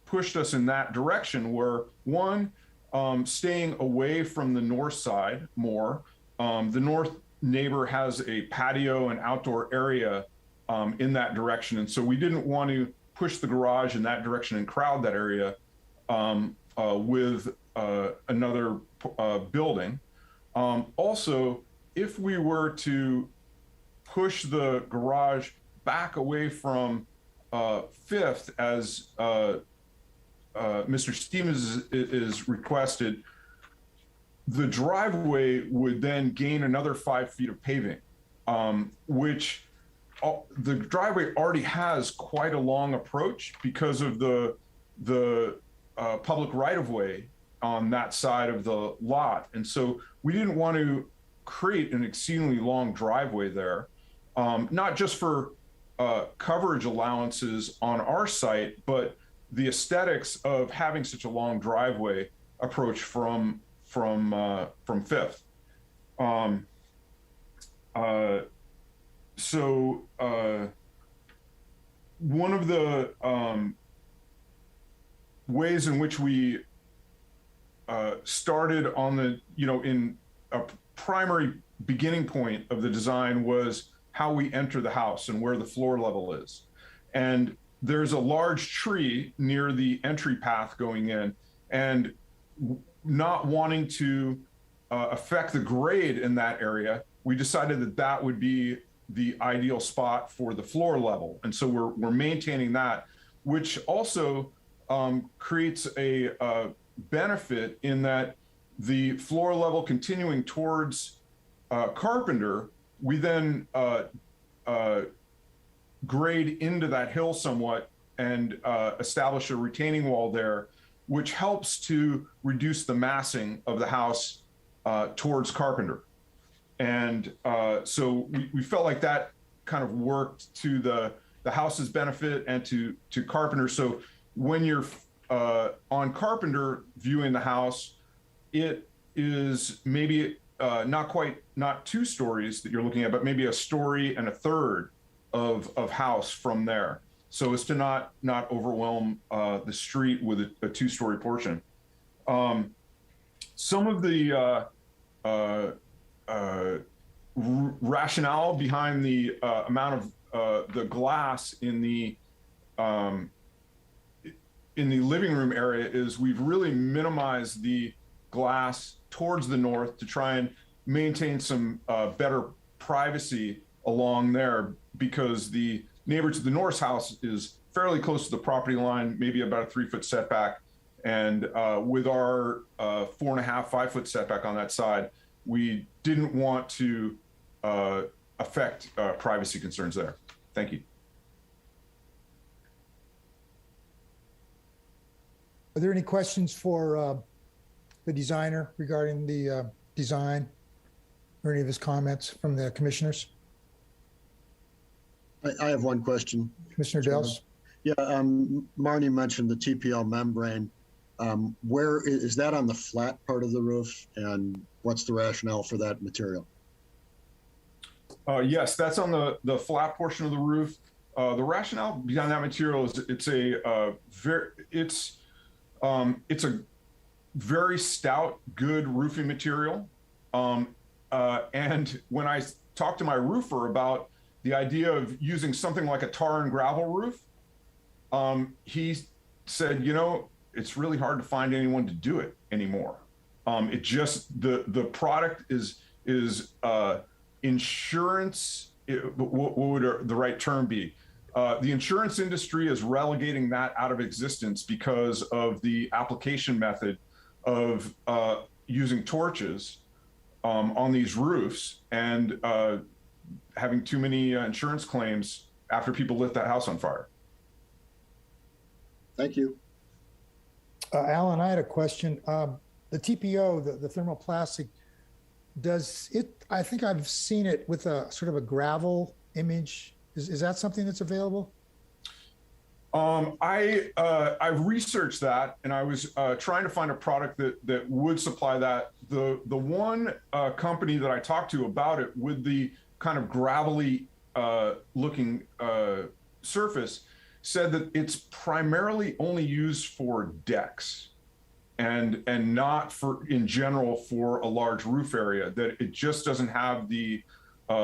pushed us in that direction were, one, staying away from the north side more. The north neighbor has a patio and outdoor area in that direction. And so we didn't want to push the garage in that direction and crowd that area with another building. Also, if we were to push the garage back away from Fifth, as Mr. Stevens is requested, the driveway would then gain another 5 feet of paving, which the driveway already has quite a long approach because of the public right-of-way on that side of the lot. And so we didn't want to create an exceedingly long driveway there, not just for coverage allowances on our site, but the aesthetics of having such a long driveway approach from Fifth. So one of the ways in which we started on the, in a primary beginning point of the design was how we enter the house and where the floor level is. And there's a large tree near the entry path going in, and not wanting to affect the grade in that area, we decided that that would be the ideal spot for the floor level. And so we're maintaining that, which also creates a benefit in that the floor level continuing towards Carpenter, we then grade into that hill somewhat and establish a retaining wall there, which helps to reduce the massing of the house towards Carpenter. And so we felt like that kind of worked to the house's benefit and to Carpenter. So when you're on Carpenter viewing the house, it is maybe not 2 stories that you're looking at, but maybe a story and a third of house from there. so as to not overwhelm the street with a two-story portion. Some of the rationale behind the amount of the glass in the living room area is we've really minimized the glass towards the north to try and maintain some better privacy along there, because the neighbor to the north's house is fairly close to the property line, maybe about a 3-foot setback. And with our 4.5, 5-foot setback on that side, we didn't want to affect privacy concerns there. Thank you. Are there any questions for the designer regarding the design or any of his comments from the commissioners? I have one question. Commissioner Dels? Yeah, Marnie mentioned the TPO membrane. Where is that on the flat part of the roof, and what's the rationale for that material? Yes, that's on the flat portion of the roof. The rationale behind that material is it's a very stout, good roofing material. And when I talked to my roofer about the idea of using something like a tar and gravel roof, he said, you know, it's really hard to find anyone to do it anymore. It just, the product is insurance. What would the right term be? The insurance industry is relegating that out of existence because of the application method of using torches on these roofs and having too many insurance claims after people lit that house on fire. Thank you. Alan, I had a question. The TPO, the thermoplastic, does it, I think I've seen it with a sort of a gravel image. Is that something that's available? I researched that, and I was trying to find a product that would supply that. The one company that I talked to about it with the kind of gravelly looking surface said that it's primarily only used for decks and not for, in general, for a large roof area, that it just doesn't have the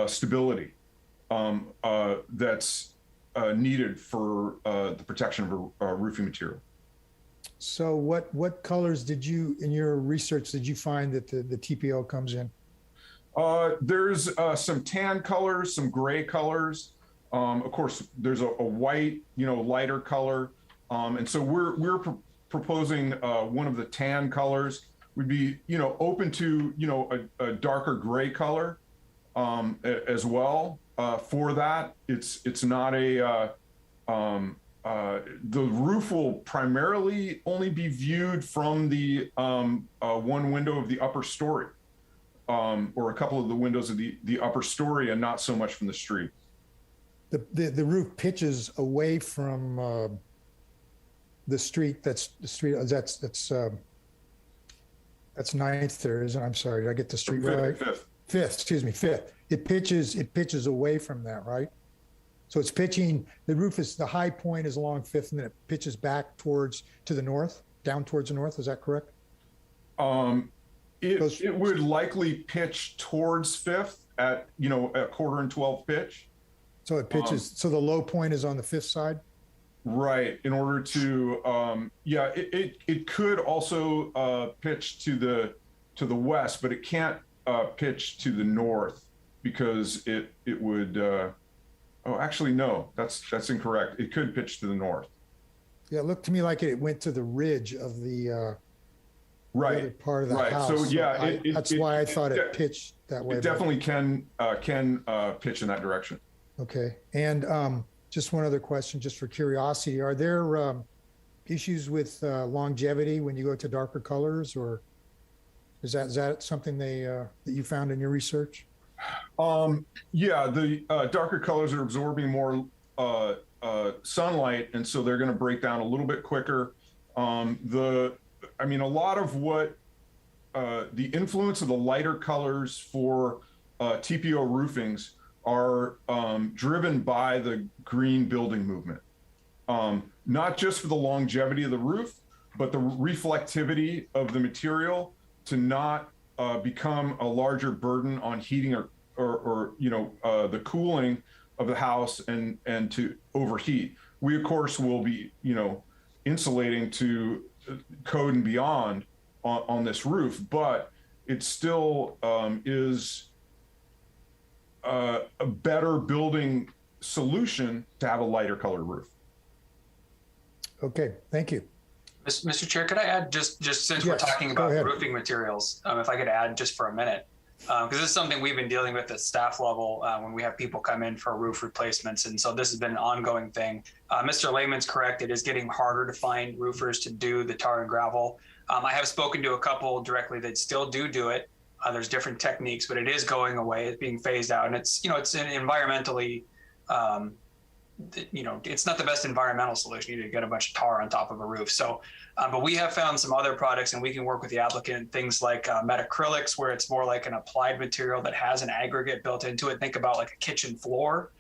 stability that's needed for the protection of a roofing material. So what colors did you, in your research, did you find that the TPO comes in? There's some tan colors, some gray colors. Of course, there's a white, lighter color. And so we're proposing one of the tan colors. We'd be, open to, a darker gray color as well. For that, it's not a, the roof will primarily only be viewed from the one window of the upper story, or a couple of the windows of the upper story, and not so much from the street. The roof pitches away from the street. That's 9th there, isn't it? I'm sorry, did I get the street right? Fifth, excuse me, 5th. It pitches away from that, right? So it's pitching, the roof is, the high point is along 5th, and then it pitches back to the north, down towards the north. Is that correct? It would likely pitch towards 5th at, a 1/4 pitch. So it pitches, so the low point is on the 5th side? Right, in order to, it could also pitch to the west, but it can't pitch to the north because it would, actually, no, that's incorrect. It could pitch to the north. Yeah, it looked to me like it went to the ridge of the other part of the house. So yeah, that's why I thought it pitched that way. It definitely can pitch in that direction. Okay, and just one other question, just for curiosity, are there issues with longevity when you go to darker colors, or is that something that you found in your research? Yeah, the darker colors are absorbing more sunlight, and so they're going to break down a little bit quicker. A lot of what the influence of the lighter colors for TPO roofings are driven by the green building movement. not just for the longevity of the roof, but the reflectivity of the material to not become a larger burden on heating or the cooling of the house and to overheat. We of course will be insulating to code and beyond on this roof, but it still is a better building solution to have a lighter colored roof. Okay, thank you. Mr. Chair, could I add just since we're Yes, talking go about ahead. roofing materials, if I could add just for a minute, because this is something we've been dealing with at staff level when we have people come in for roof replacements. And so this has been an ongoing thing. Mr. Lehman's correct. It is getting harder to find roofers to do the tar and gravel. I have spoken to a couple directly that still do it. There's different techniques, but it is going away. It's being phased out. And it's an environmentally, it's not the best environmental solution. You need to get a bunch of tar on top of a roof. So, but we have found some other products, and we can work with the applicant, things like metacrylics, where it's more like an applied material that has an aggregate built into it. Think about like a kitchen floor,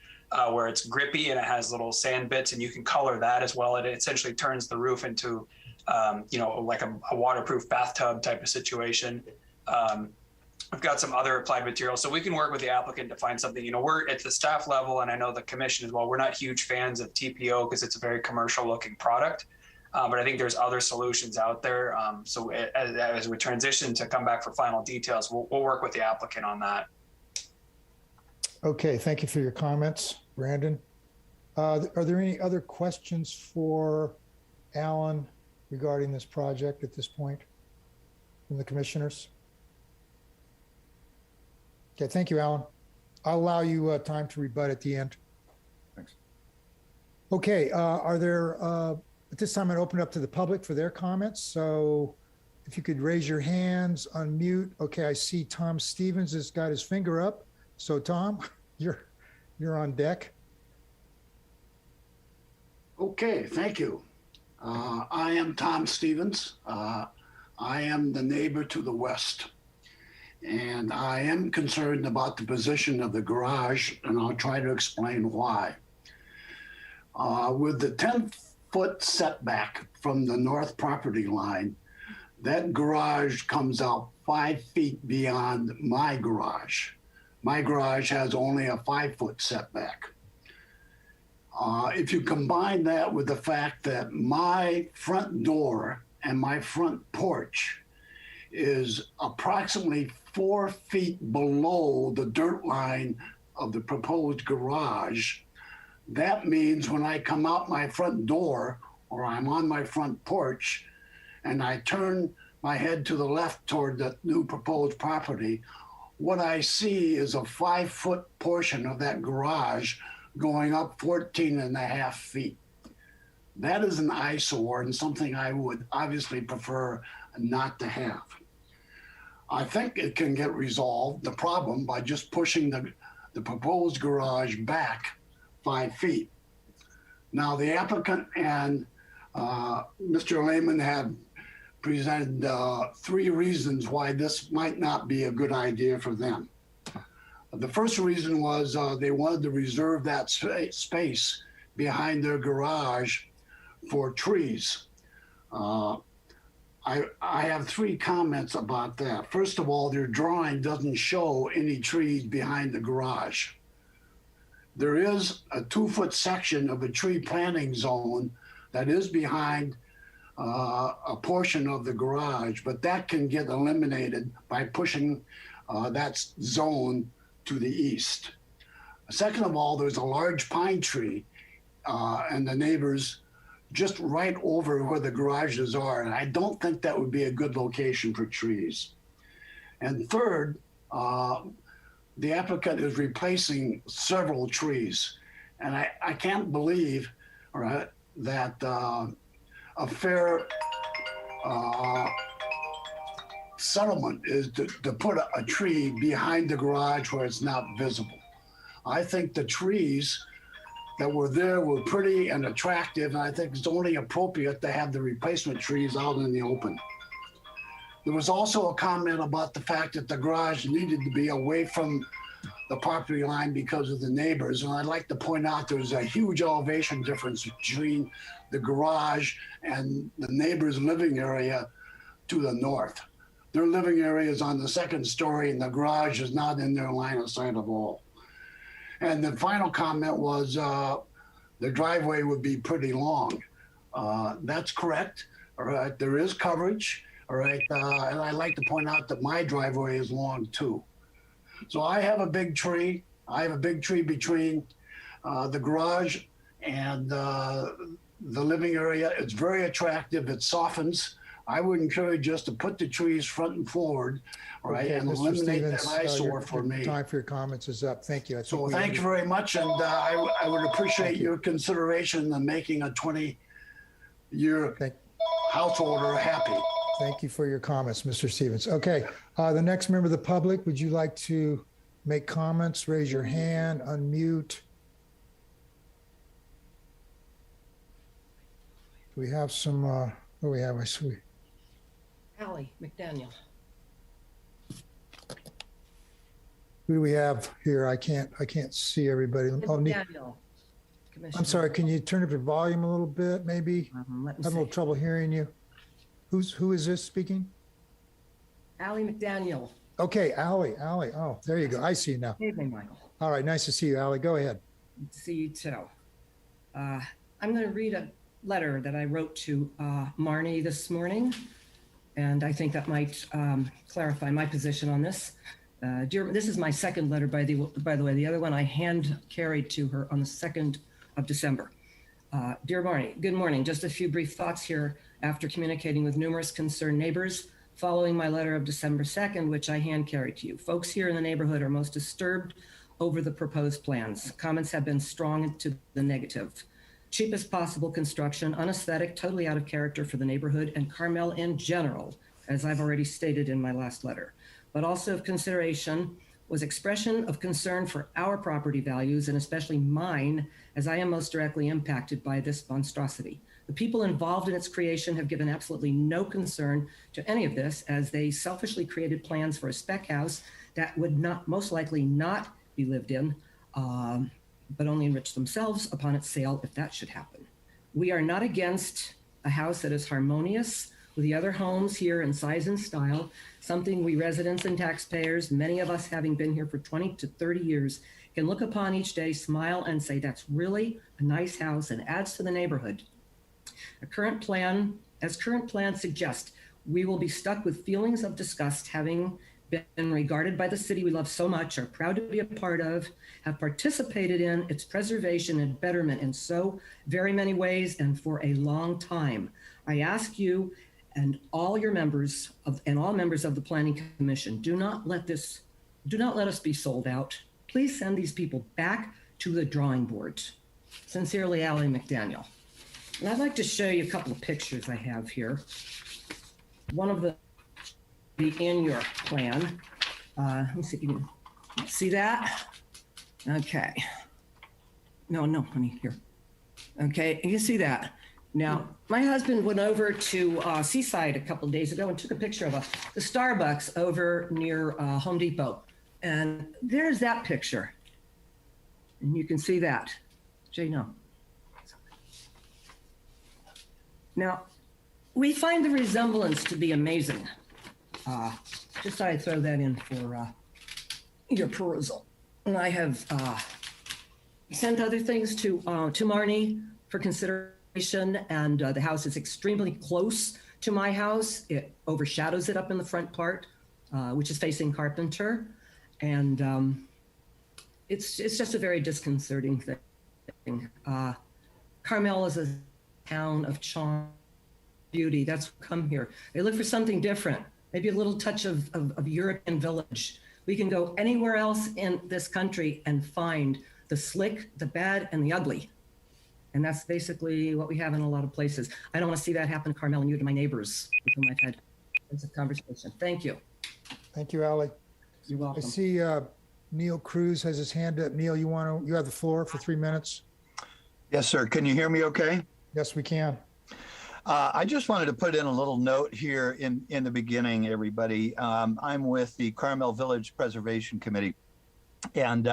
where it's grippy and it has little sand bits, and you can color that as well. It essentially turns the roof into, like a waterproof bathtub type of situation. We've got some other applied materials, so we can work with the applicant to find something. We're at the staff level, and I know the commission as well. We're not huge fans of TPO because it's a very commercial-looking product, but I think there's other solutions out there. So as we transition to come back for final details, we'll work with the applicant on that. Okay, thank you for your comments, Brandon. Are there any other questions for Alan regarding this project at this point from the commissioners? Okay, thank you, Alan. I'll allow you time to rebut at the end. Thanks. Okay, are there, at this time, I'm gonna open it up to the public for their comments. So if you could raise your hands, unmute. Okay, I see Tom Stevens has got his finger up. So Tom, you're on deck. Okay, thank you. I am Tom Stevens. I am the neighbor to the west. And I am concerned about the position of the garage, and I'll try to explain why. With the 10-foot setback from the north property line, that garage comes out 5 feet beyond my garage. My garage has only a 5-foot setback. If you combine that with the fact that my front door and my front porch is approximately 4 feet below the dirt line of the proposed garage, that means when I come out my front door or I'm on my front porch and I turn my head to the left toward the new proposed property, what I see is a 5-foot portion of that garage going up 14.5 feet. That is an eyesore and something I would obviously prefer not to have. I think it can get resolved, the problem, by just pushing the proposed garage back 5 feet. Now, the applicant and Mr. Lehman have presented 3 reasons why this might not be a good idea for them. The first reason was they wanted to reserve that space behind their garage for trees. I have 3 comments about that. First of all, their drawing doesn't show any trees behind the garage. There is a 2-foot section of a tree planting zone that is behind a portion of the garage, but that can get eliminated by pushing that zone to the east. Second of all, there's a large pine tree and the neighbors just right over where the garages are. And I don't think that would be a good location for trees. And third, the applicant is replacing several trees. And I can't believe that a fair settlement is to put a tree behind the garage where it's not visible. I think the trees that were there were pretty and attractive, and I think it's only appropriate to have the replacement trees out in the open. There was also a comment about the fact that the garage needed to be away from the property line because of the neighbors. And I'd like to point out there's a huge elevation difference between the garage and the neighbor's living area to the north. Their living area is on the second story and the garage is not in their line of sight at all. And the final comment was the driveway would be pretty long. That's correct. All right, there is coverage. All right, and I'd like to point out that my driveway is long too. So I have a big tree. I have a big tree between the garage and the living area. It's very attractive. It softens. I would encourage us to put the trees front and forward, all right, Okay, and Mr. eliminate Stevens, that eyesore your for me. time for your comments is up. Thank you. I think So we thank you very much, and I would appreciate Thank you. your consideration in making a 20-year householder happy. Thank you for your comments, Mr. Stevens. Okay, the next member of the public, would you like to make comments? Raise your hand, unmute. Do we have some, what do we have? I see. Allie McDaniel. Who do we have here? I can't see everybody. Oh, McDaniel. I'm sorry, can you turn up your volume a little bit, maybe? Let me I'm having a little see. trouble hearing you. Who is this speaking? Allie McDaniel. Okay, Allie. Oh, there you go. I see you now. Evening, Michael. All right, nice to see you, Allie. Go ahead. Good to see you too. I'm going to read a letter that I wrote to Marnie this morning, and I think that might clarify my position on this. This is my second letter, by the way. The other one I hand carried to her on the 2nd of December. Dear Marnie, good morning. Just a few brief thoughts here after communicating with numerous concerned neighbors following my letter of December 2nd, which I hand carried to you. Folks here in the neighborhood are most disturbed over the proposed plans. Comments have been strong to the negative. Cheapest possible construction, unaesthetic, totally out of character for the neighborhood and Carmel in general, as I've already stated in my last letter. But also of consideration was expression of concern for our property values and especially mine, as I am most directly impacted by this monstrosity. The people involved in its creation have given absolutely no concern to any of this, as they selfishly created plans for a spec house that would not most likely not be lived in, but only enrich themselves upon its sale if that should happen. We are not against a house that is harmonious with the other homes here in size and style, something we residents and taxpayers, many of us having been here for 20 to 30 years, can look upon each day, smile, and say, that's really a nice house and adds to the neighborhood. As current plan suggests, we will be stuck with feelings of disgust, having been regarded by the city we love so much, are proud to be a part of, have participated in its preservation and betterment in so very many ways and for a long time. I ask you and all your members and all members of the Planning Commission, do not let us be sold out. Please send these people back to the drawing board. Sincerely, Allie McDaniel. And I'd like to show you a couple of pictures I have here. One of the in your plan. Let me see if you can see that. Okay. No, honey, here. Okay, you can see that. Now, my husband went over to Seaside a couple of days ago and took a picture of the Starbucks over near Home Depot. And there's that picture. And you can see that. Jay, no. Now, we find the resemblance to be amazing. Just thought I'd throw that in for your perusal. And I have sent other things to Marnie for consideration, and the house is extremely close to my house. It overshadows it up in the front part, which is facing Carpenter. And it's just a very disconcerting thing. Carmel is a town of charm, beauty. That's what come here. They look for something different, maybe a little touch of European village. We can go anywhere else in this country and find the slick, the bad, and the ugly. And that's basically what we have in a lot of places. I don't want to see that happen to Carmel and you, to my neighbors with whom I've had a conversation. Thank you. Thank you, Allie. You're welcome. I see Neil Cruz has his hand up. Neil, you have the floor for 3 minutes. Yes, sir. Can you hear me okay? Yes, we can. I just wanted to put in a little note here in the beginning, everybody. I'm with the Carmel Village Preservation Committee. And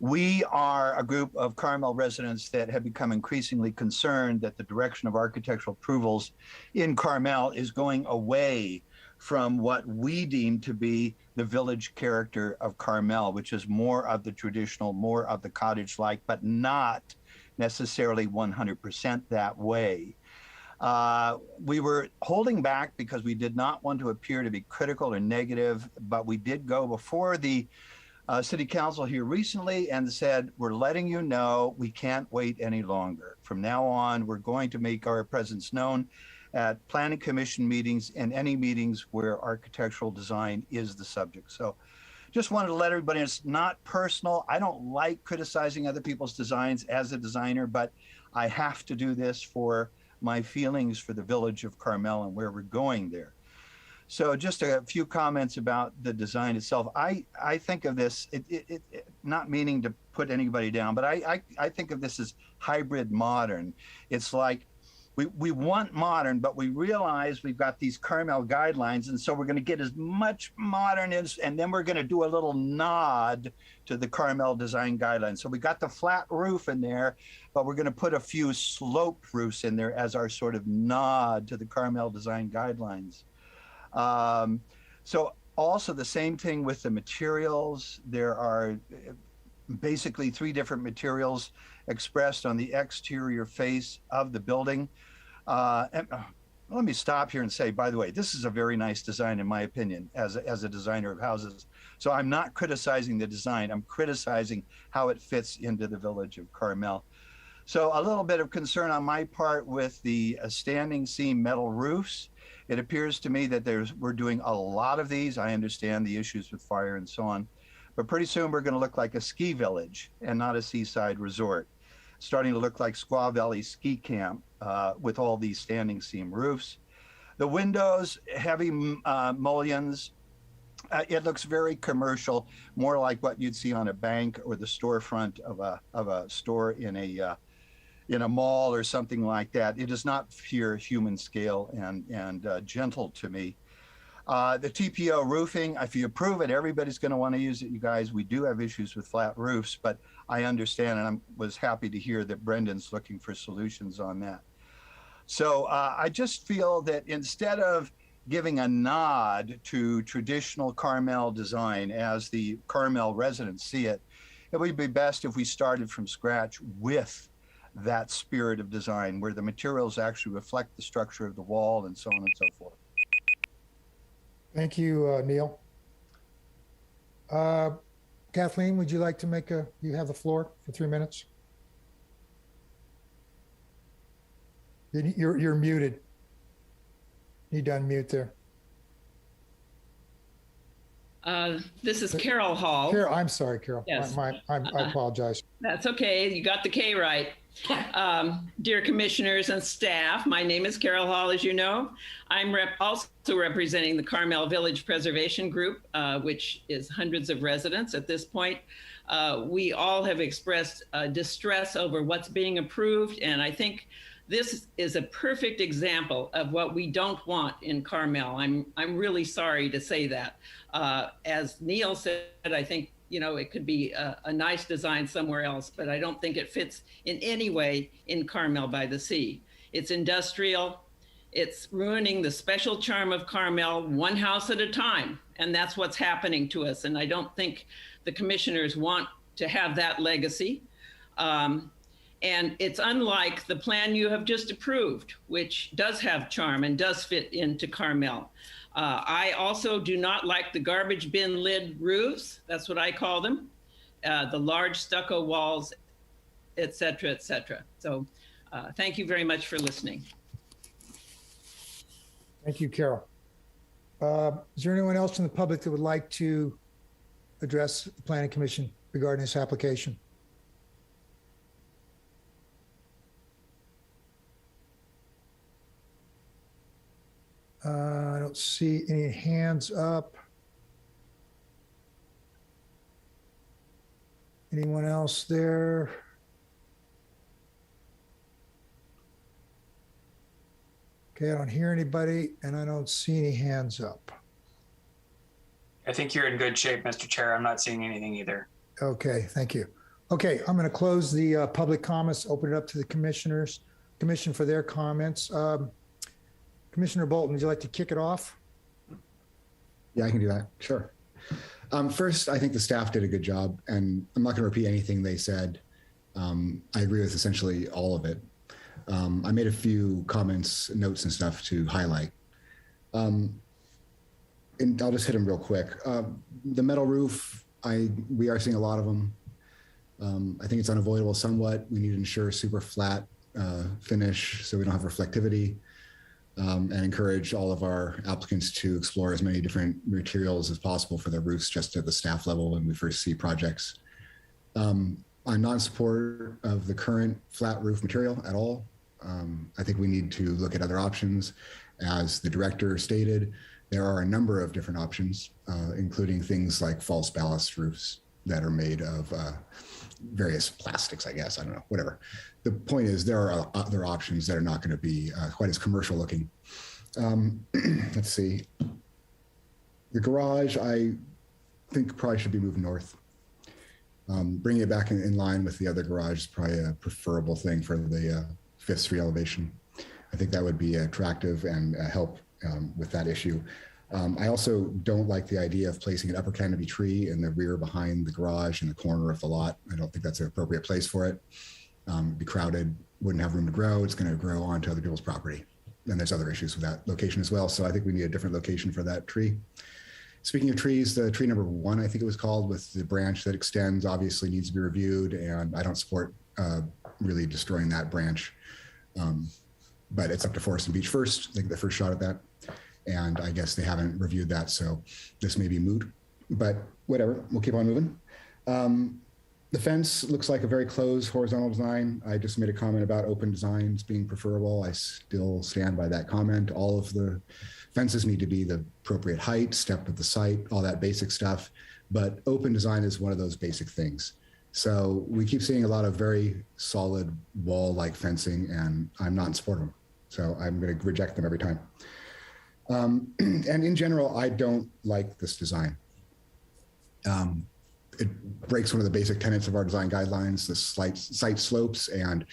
we are a group of Carmel residents that have become increasingly concerned that the direction of architectural approvals in Carmel is going away from what we deem to be the village character of Carmel, which is more of the traditional, more of the cottage-like, but not necessarily 100% that way. We were holding back because we did not want to appear to be critical or negative, but we did go before the city council here recently and said, we're letting you know we can't wait any longer. From now on, we're going to make our presence known at planning commission meetings and any meetings where architectural design is the subject. So just wanted to let everybody know it's not personal. I don't like criticizing other people's designs as a designer, but I have to do this for my feelings for the village of Carmel and where we're going there. So just a few comments about the design itself. I think of this, not meaning to put anybody down, but I think of this as hybrid modern. It's like we want modern, but we realize we've got these Carmel guidelines, and so we're going to get as much modern as, and then we're going to do a little nod to the Carmel design guidelines. So we got the flat roof in there, but we're going to put a few sloped roofs in there as our sort of nod to the Carmel design guidelines. So also the same thing with the materials. There are basically 3 different materials expressed on the exterior face of the building. And let me stop here and say, by the way, this is a very nice design in my opinion as a designer of houses. So I'm not criticizing the design, I'm criticizing how it fits into the village of Carmel. So a little bit of concern on my part with the standing seam metal roofs. It appears to me that we're doing a lot of these. I understand the issues with fire and so on, but pretty soon we're going to look like a ski village and not a seaside resort. Starting to look like Squaw Valley Ski Camp with all these standing seam roofs. The windows, heavy mullions. It looks very commercial, more like what you'd see on a bank or the storefront of a store in a mall or something like that. It is not pure human scale and gentle to me. The TPO roofing, if you approve it, everybody's going to want to use it, you guys. We do have issues with flat roofs, but I understand, and I was happy to hear that Brendan's looking for solutions on that. So I just feel that instead of giving a nod to traditional Carmel design as the Carmel residents see it, it would be best if we started from scratch with that spirit of design where the materials actually reflect the structure of the wall and so on and so forth. Thank you, Neil. Kathleen, would you like to you have the floor for 3 minutes? You're muted. Need to unmute there. This is Carol Hall. Carol, I'm sorry, Carol. Yes. I apologize. That's okay. You got the K right. Dear commissioners and staff, my name is Carol Hall, as you know. I'm also representing the Carmel Village Preservation Group, which is hundreds of residents at this point. We all have expressed distress over what's being approved, and I think this is a perfect example of what we don't want in Carmel. I'm really sorry to say that. As Neil said, I think it could be a nice design somewhere else, but I don't think it fits in any way in Carmel-by-the-Sea. It's industrial. It's ruining the special charm of Carmel one house at a time. And that's what's happening to us. And I don't think the commissioners want to have that legacy. And it's unlike the plan you have just approved, which does have charm and does fit into Carmel. I also do not like the garbage bin lid roofs. That's what I call them. The large stucco walls, et cetera, et cetera. So thank you very much for listening. Thank you, Carol. Is there anyone else in the public that would like to address the Planning Commission regarding this application? I don't see any hands up. Anyone else there? Okay, I don't hear anybody and I don't see any hands up. I think you're in good shape, Mr. Chair. I'm not seeing anything either. Okay, thank you. Okay, I'm going to close the public comments, open it up to the commission for their comments. Commissioner Bolton, would you like to kick it off? Yeah, I can do that. Sure. First, I think the staff did a good job, and I'm not going to repeat anything they said. I agree with essentially all of it. I made a few comments, notes, and stuff to highlight. And I'll just hit them real quick. The metal roof, we are seeing a lot of them. I think it's unavoidable somewhat. We need to ensure super flat finish so we don't have reflectivity, and encourage all of our applicants to explore as many different materials as possible for their roofs just at the staff level when we first see projects. I'm not in support of the current flat roof material at all. I think we need to look at other options. As the director stated, there are a number of different options, including things like false ballast roofs that are made of various plastics, I guess. I don't know, whatever. The point is there are other options that are not going to be quite as commercial looking. Let's see. The garage, I think probably should be moved north. Bringing it back in line with the other garage is probably a preferable thing for the 5th Street elevation. I think that would be attractive and help with that issue. I also don't like the idea of placing an upper canopy tree in the rear behind the garage in the corner of the lot. I don't think that's an appropriate place for it. It'd be crowded, wouldn't have room to grow. It's going to grow onto other people's property. And there's other issues with that location as well. So I think we need a different location for that tree. Speaking of trees, the tree number 1, I think it was called, with the branch that extends, obviously needs to be reviewed. And I don't support really destroying that branch. But it's up to Forest and Beach first. They get the first shot at that. And I guess they haven't reviewed that. So this may be moot, but whatever, we'll keep on moving. The fence looks like a very closed horizontal design. I just made a comment about open designs being preferable. I still stand by that comment. All of the fences need to be the appropriate height, step with the site, all that basic stuff. But open design is one of those basic things. So we keep seeing a lot of very solid wall-like fencing, and I'm not in support of them. So I'm going to reject them every time. And in general, I don't like this design. It breaks one of the basic tenets of our design guidelines, the site slopes, and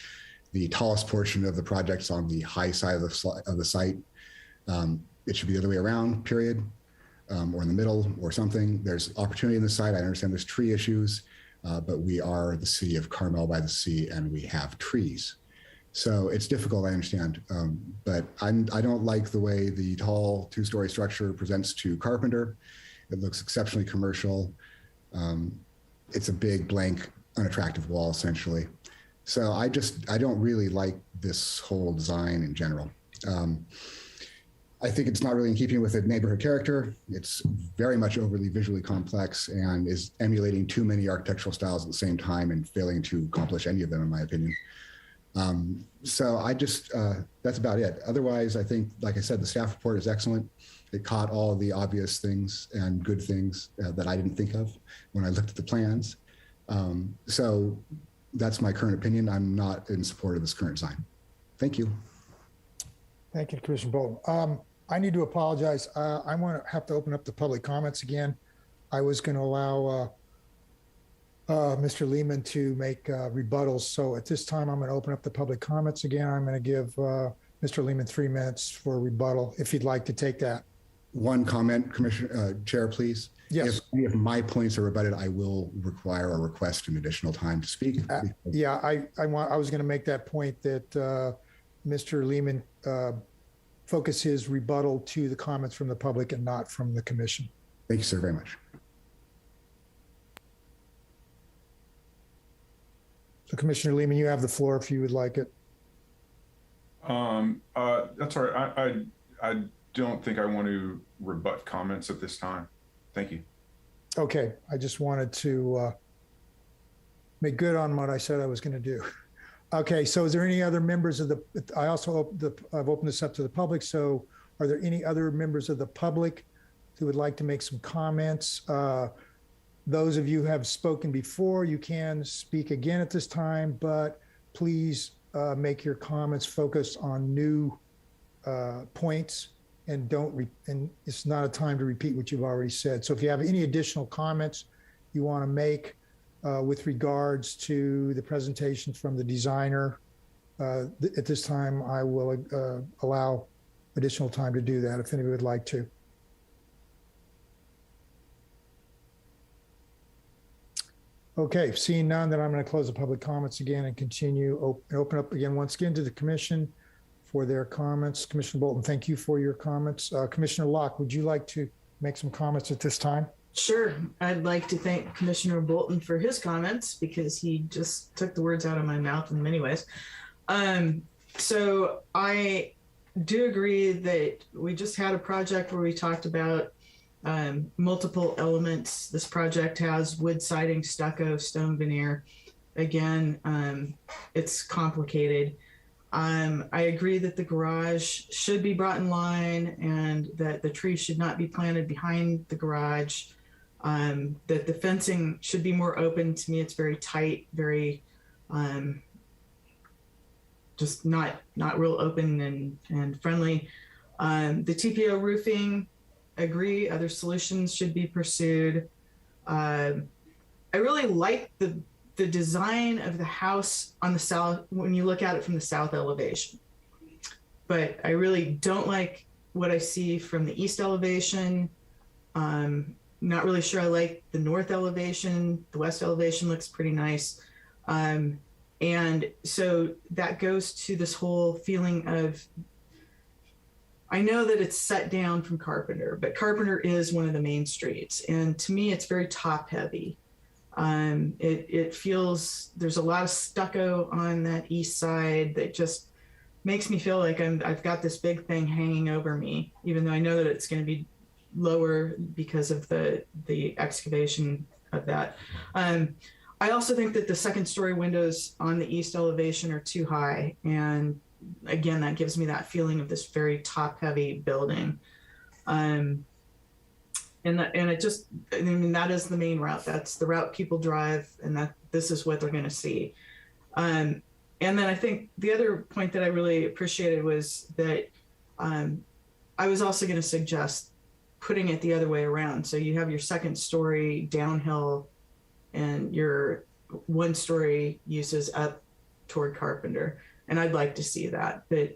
the tallest portion of the project's on the high side of the site. It should be the other way around, period, or in the middle or something. There's opportunity in the site. I understand there's tree issues, but we are the city of Carmel-by-the-Sea, and we have trees. So it's difficult, I understand, but I don't like the way the tall 2-story structure presents to Carpenter. It looks exceptionally commercial. It's a big, blank, unattractive wall, essentially. So I don't really like this whole design in general. I think it's not really in keeping with the neighborhood character. It's very much overly visually complex and is emulating too many architectural styles at the same time and failing to accomplish any of them, in my opinion. So that's about it. Otherwise, I think, like I said, the staff report is excellent. It caught all the obvious things and good things that I didn't think of when I looked at the plans. So that's my current opinion. I'm not in support of this current design. Thank you. Thank you, Commissioner Bolton. I need to apologize. I want to have to open up the public comments again. I was going to allow Mr. Lehman to make rebuttals. So at this time, I'm going to open up the public comments again. I'm going to give Mr. Lehman 3 minutes for rebuttal, if you'd like to take that. One comment, Commissioner Chair, please. Yes. If any of my points are rebutted, I will require or request an additional time to speak. Yeah, I was going to make that point that Mr. Lehman focus his rebuttal to the comments from the public and not from the commission. Thank you, sir, very much. So Commissioner Lehman, you have the floor if you would like it. That's all right. I don't think I want to rebut comments at this time. Thank you. Okay, I just wanted to make good on what I said I was going to do. Okay, so is there any other members of the, I've opened this up to the public, so are there any other members of the public who would like to make some comments? Those of you who have spoken before, you can speak again at this time, but please make your comments focused on new points and and it's not a time to repeat what you've already said. So if you have any additional comments you want to make, with regards to the presentation from the designer. At this time, I will allow additional time to do that if anybody would like to. Okay, seeing none, then I'm going to close the public comments again and continue open up again once again to the commission for their comments. Commissioner Bolton, thank you for your comments. Commissioner Locke, would you like to make some comments at this time? Sure. I'd like to thank Commissioner Bolton for his comments because he just took the words out of my mouth in many ways. So I do agree that we just had a project where we talked about multiple elements. This project has wood siding, stucco, stone veneer. Again, it's complicated. I agree that the garage should be brought in line and that the trees should not be planted behind the garage. That the fencing should be more open. To me, it's very tight, very just not real open and friendly. The TPO roofing, agree, other solutions should be pursued. I really like the design of the house on the south when you look at it from the south elevation, but I really don't like what I see from the east elevation. Not really sure I like the north elevation. The west elevation looks pretty nice. And so that goes to this whole feeling of, I know that it's set down from Carpenter, but Carpenter is one of the main streets. And to me, it's very top heavy. It feels, there's a lot of stucco on that east side that just makes me feel like I've got this big thing hanging over me, even though I know that it's going to be lower because of the excavation of that. I also think that the second story windows on the east elevation are too high. And again, that gives me that feeling of this very top heavy building. And it just, I mean, that is the main route. That's the route people drive, and that this is what they're going to see. And then I think the other point that I really appreciated was that I was also going to suggest putting it the other way around. So you have your second story downhill and your one story uses up toward Carpenter. And I'd like to see that. But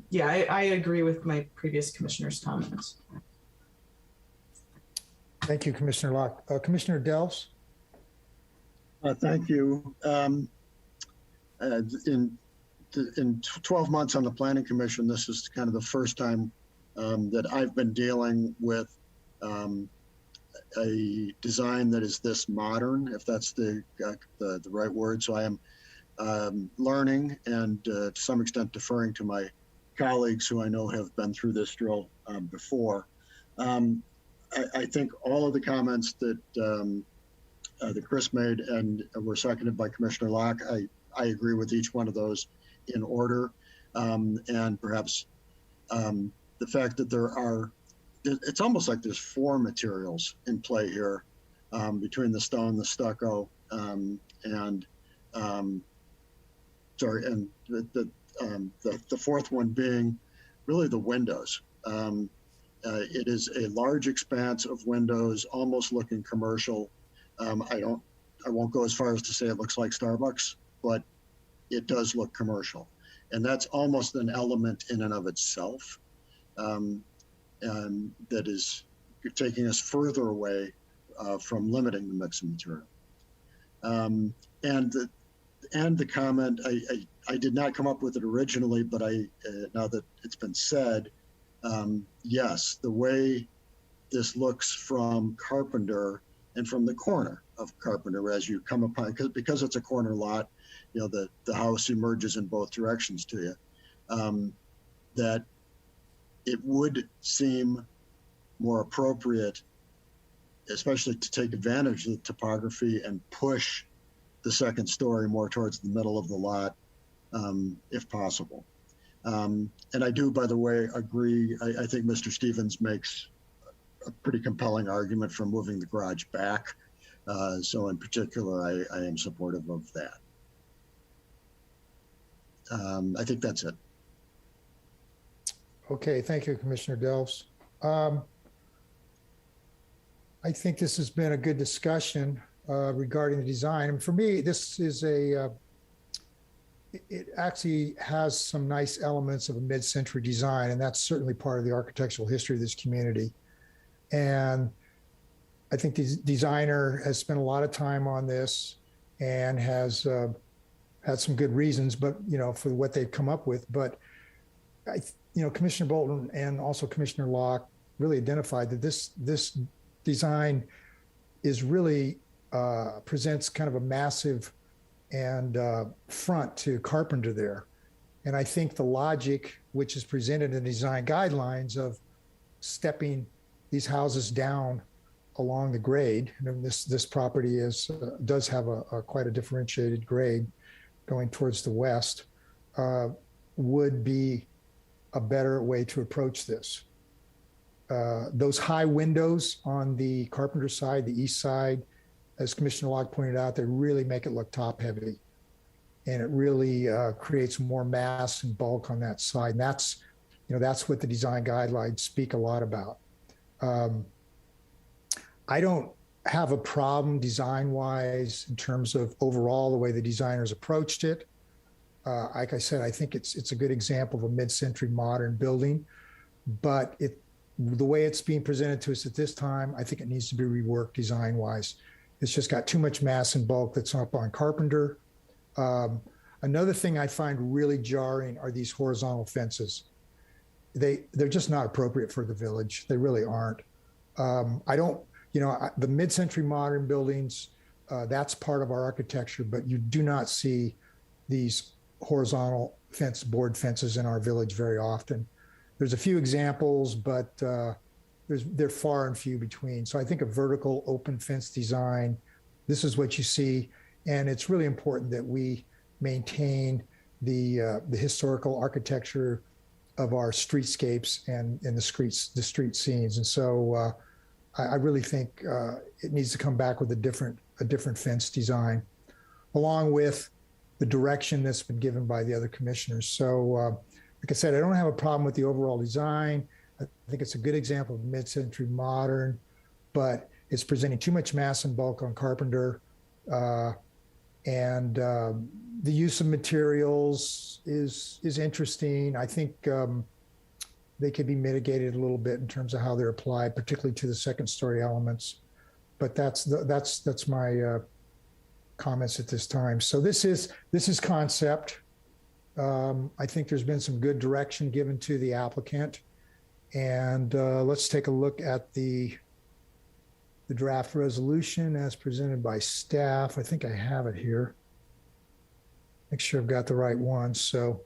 yeah, I agree with my previous commissioner's comments. Thank you, Commissioner Locke. Commissioner Delves? Thank you. In 12 months on the Planning Commission, this is kind of the first time that I've been dealing with a design that is this modern, if that's the right word. So I am learning and to some extent deferring to my colleagues who I know have been through this drill before. I think all of the comments that that Chris made and were seconded by Commissioner Locke, I agree with each one of those in order. And perhaps the fact that there are, it's almost like there's four materials in play here between the stone, the stucco, and the fourth one being really the windows. It is a large expanse of windows, almost looking commercial. I won't go as far as to say it looks like Starbucks, but it does look commercial. And that's almost an element in and of itself that is taking us further away from limiting the mix of material. And the comment, I did not come up with it originally, but now that it's been said, yes, the way this looks from Carpenter and from the corner of Carpenter as you come upon, because it's a corner lot, you know, the house emerges in both directions to you, that it would seem more appropriate, especially to take advantage of the topography and push the second story more towards the middle of the lot, if possible. And I do, by the way, agree. I think Mr. Stevens makes a pretty compelling argument for moving the garage back. So in particular, I am supportive of that. I think that's it. Okay, thank you, Commissioner Delves. I think this has been a good discussion. regarding the design. And for me, this is it actually has some nice elements of a mid-century design, and that's certainly part of the architectural history of this community. And I think the designer has spent a lot of time on this and has had some good reasons, but for what they've come up with. But Commissioner Bolton and also Commissioner Locke really identified that this design is really presents kind of a massive and front to Carpenter there. And I think the logic, which is presented in the design guidelines of stepping these houses down along the grade, and this property does have quite a differentiated grade going towards the west, would be a better way to approach this. Those high windows on the Carpenter side, the east side, as Commissioner Locke pointed out, they really make it look top heavy. And it really creates more mass and bulk on that side. And that's what the design guidelines speak a lot about. I don't have a problem design-wise in terms of overall the way the designers approached it. Like I said, I think it's a good example of a mid-century modern building, but the way it's being presented to us at this time, I think it needs to be reworked design-wise. It's just got too much mass and bulk that's up on Carpenter. Another thing I find really jarring are these horizontal fences. They're just not appropriate for the village. They really aren't. The mid-century modern buildings, that's part of our architecture, but you do not see these horizontal board fences in our village very often. There's a few examples, but they're far and few between. So I think a vertical open fence design, this is what you see. And it's really important that we maintain the historical architecture of our streetscapes and the street scenes. And so I really think it needs to come back with a different fence design, along with the direction that's been given by the other commissioners. So like I said, I don't have a problem with the overall design. I think it's a good example of mid-century modern, but it's presenting too much mass and bulk on Carpenter. And the use of materials is interesting. I think they could be mitigated a little bit in terms of how they're applied, particularly to the second story elements. But that's my comments at this time. So this is concept. I think there's been some good direction given to the applicant. And let's take a look at the draft resolution as presented by staff. I think I have it here. Make sure I've got the right one. So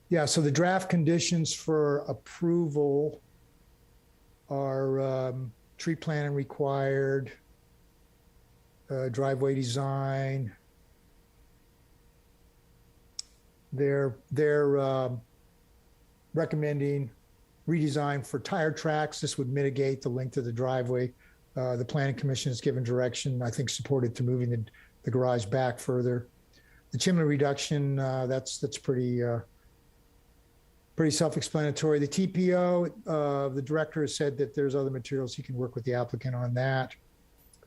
yeah, so the draft conditions for approval are tree planting required, driveway design. They're recommending redesign for tire tracks. This would mitigate the length of the driveway. The Planning Commission has given direction, I think, supported to moving the garage back further. The chimney reduction, that's pretty self-explanatory. The TPO, the director has said that there's other materials he can work with the applicant on that.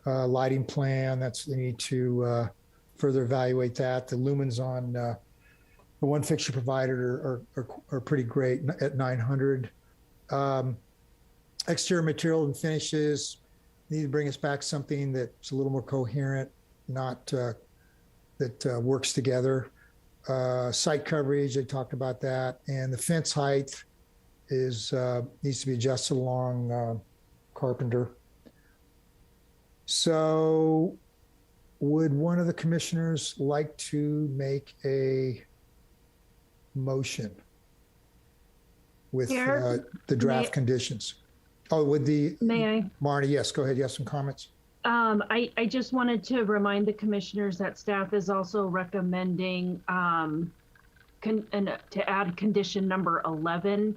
Lighting plan, they need to further evaluate that. The lumens on the one fixture provided are pretty great at 900. Exterior material and finishes need to bring us back something that's a little more coherent, not that works together. Site coverage, they talked about that, and the fence height needs to be adjusted along Carpenter. So, would one of the commissioners like to make a motion with the draft conditions? Oh, May I? Marnie, yes, go ahead. You have some comments? I just wanted to remind the commissioners that staff is also recommending to add condition number 11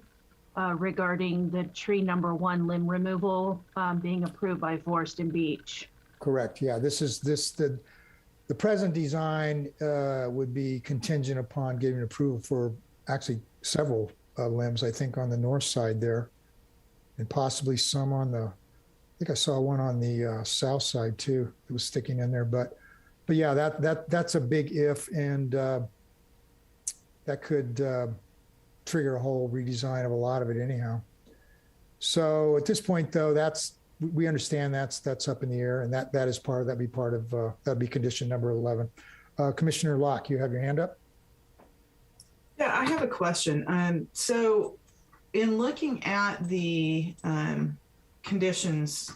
regarding the tree number 1 limb removal being approved by Forest and Beach. Correct. Yeah, the present design would be contingent upon getting approval for actually several limbs, I think, on the north side there, and possibly some on the think I saw one on the south side too. It was sticking in there, but yeah, that's a big if, and that could trigger a whole redesign of a lot of it anyhow. So at this point, though, we understand that's up in the air, and that'd be condition number 11. Commissioner Locke, you have your hand up. Yeah, I have a question. So in looking at the conditions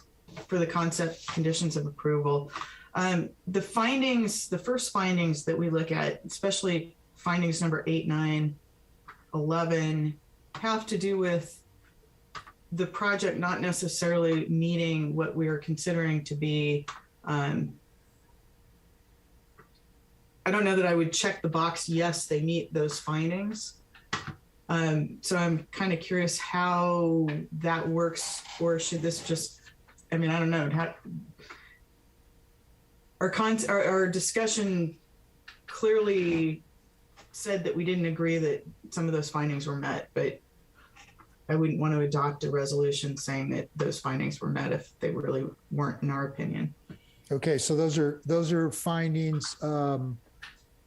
for the concept conditions of approval, the first findings that we look at, especially findings number 8, 9, 11, have to do with the project not necessarily meeting what we are considering to be, I don't know that I would check the box, yes, they meet those findings. So I'm kind of curious how that works, or should this just, I mean, I don't know. Our discussion clearly said that we didn't agree that some of those findings were met, but I wouldn't want to adopt a resolution saying that those findings were met if they really weren't, in our opinion. Okay, so those are findings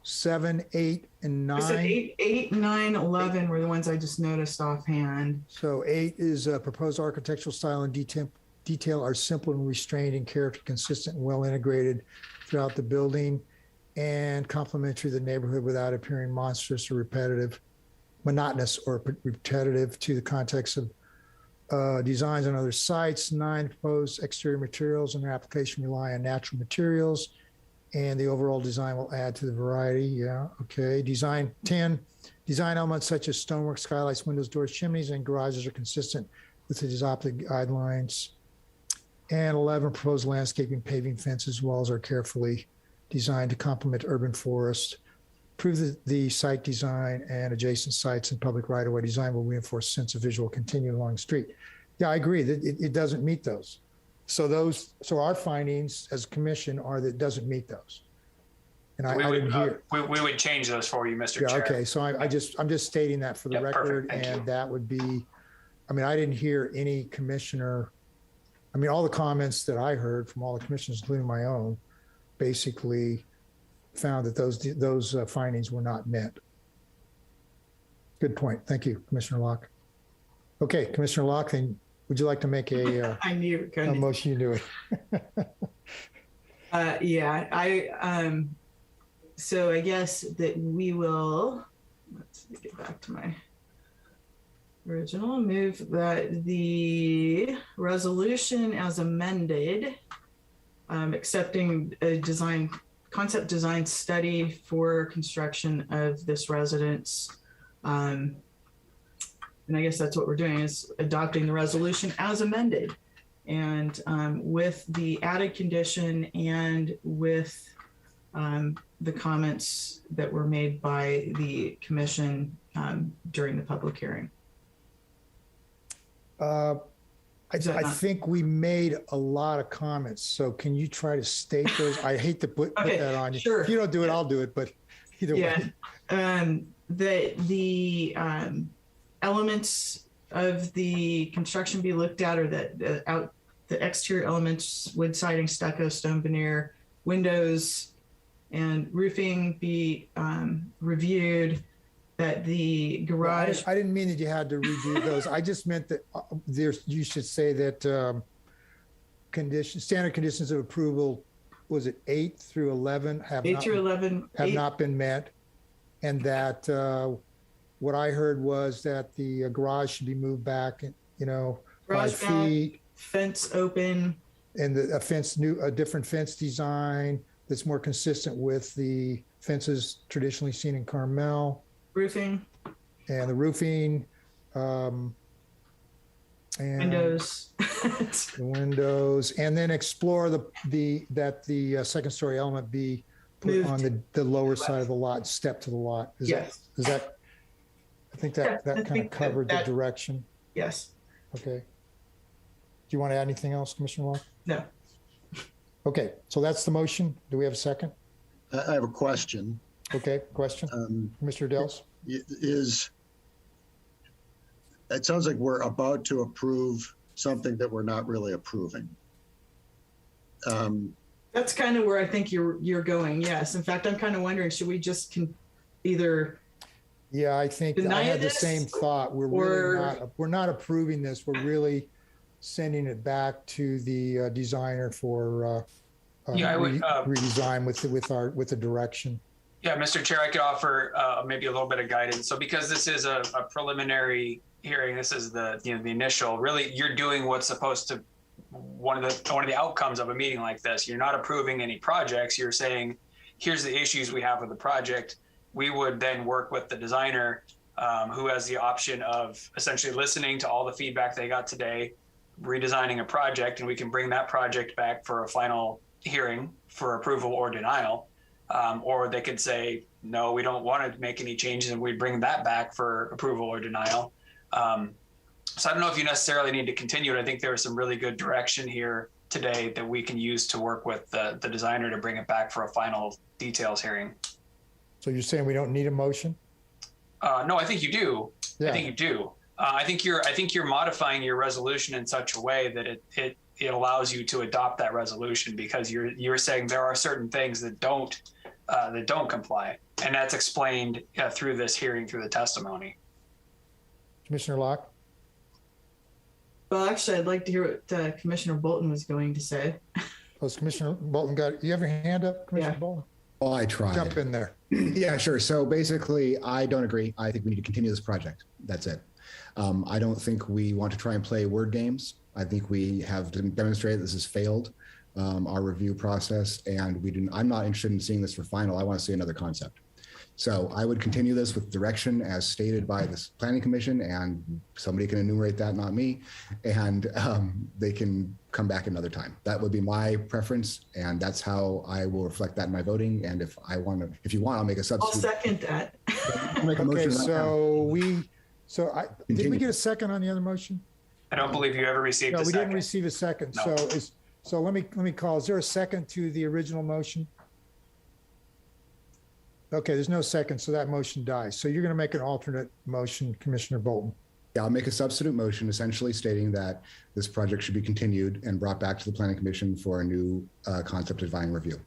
7, 8, and 9. I said 8, 9, 11 were the ones I just noticed offhand. So 8 is proposed architectural style and detail are simple and restrained in character, consistent and well integrated throughout the building, and complementary to the neighborhood without appearing monotonous or repetitive to the context of designs on other sites. 9, proposed exterior materials and their application rely on natural materials, and the overall design will add to the variety. Yeah, okay. 10, design elements such as stonework, skylights, windows, doors, chimneys, and garages are consistent with the adopted guidelines. And 11, proposed landscaping, paving, fences, walls are carefully designed to complement urban forest. Prove the site design and adjacent sites and public right-of-way design will reinforce sense of visual continuum along the street. Yeah, I agree that it doesn't meet those. So our findings as a commission are that it doesn't meet those. And I didn't hear. We would change those for you, Mr. Chair. Okay, so I'm just stating that for the record, and that would be, I mean, I didn't hear any commissioner, I mean, all the comments that I heard from all the commissioners, including my own, basically found that those findings were not met. Good point. Thank you, Commissioner Locke. Okay, Commissioner Locke, then would you like to make a I knew you were going a motion? You do it. Yeah, so I guess that we will, let's get back to my original, move that the resolution as amended, accepting a concept design study for construction of this residence. And I guess that's what we're doing, is adopting the resolution as amended. And with the added condition and with the comments that were made by the commission during the public hearing. I think we made a lot of comments. So can you try to state those? I hate to put that on you. Sure. If you don't do it, I'll do it, but either way. The elements of the construction be looked at, or that the exterior elements, wood siding, stucco, stone veneer, windows, and roofing be reviewed. That the garage. I didn't mean that you had to redo those. I just meant that you should say that standard conditions of approval, was it 8 through 11 have not been met, and that what I heard was that the garage should be moved back, 5 feet, fence open, and a different fence design that's more consistent with the fences traditionally seen in Carmel. Roofing. And the roofing. And windows. The windows, and then explore the second story element be put moved on the lower side of the lot, step to the lot. Yes. I think that kind of covered the direction. Yes. Okay. Do you want to add anything else, Commissioner Wall? No. Okay, so that's the motion. Do we have a second? I have a question. Okay, question. Mr. Dels? It sounds like we're about to approve something that we're not really approving. That's kind of where I think you're going. Yes. In fact, I'm kind of wondering, should we just either Yeah, I think I deny had the this, same thought. We're not approving this. We're really sending it back to the designer for Yeah, I would, redesign with the direction. Yeah, Mr. Chair, I could offer maybe a little bit of guidance. So because this is a preliminary hearing, this is the initial. Really, you're doing what's supposed to one of the outcomes of a meeting like this. You're not approving any projects. You're saying, here's the issues we have with the project. We would then work with the designer, who has the option of essentially listening to all the feedback they got today, redesigning a project, and we can bring that project back for a final hearing for approval or denial. Or they could say, no, we don't want to make any changes, and we bring that back for approval or denial. So I don't know if you necessarily need to continue it. I think there was some really good direction here today that we can use to work with the designer to bring it back for a final details hearing. So you're saying we don't need a motion? No, I think you do. Yeah. I think you do. I think you're modifying your resolution in such a way that it allows you to adopt that resolution, because you're saying there are certain things that don't comply, and that's explained through this hearing, through the testimony. Commissioner Locke? Well, actually, I'd like to hear what Commissioner Bolton was going to say. Oh, Commissioner Bolton you have your hand up, Commissioner Bolton? Oh, I tried. Jump in there. Yeah, sure. So basically, I don't agree. I think we need to continue this project. That's it. I don't think we want to try and play word games. I think we have demonstrated this has failed our review process, and I'm not interested in seeing this for final. I want to see another concept. So I would continue this with direction as stated by this planning commission, and somebody can enumerate that, not me, and they can come back another time. That would be my preference, and that's how I will reflect that in my voting. And if you want, I'll make a substitute. I'll second that. Make a Okay, motion did we get a second on the other motion? I don't believe you ever received No, a we second. didn't receive a second. No. So let me call. Is there a second to the original motion? Okay, there's no second, so that motion dies. So you're going to make an alternate motion, Commissioner Bolton. Yeah, I'll make a substitute motion essentially stating that this project should be continued and brought back to the planning commission for a new concept design review.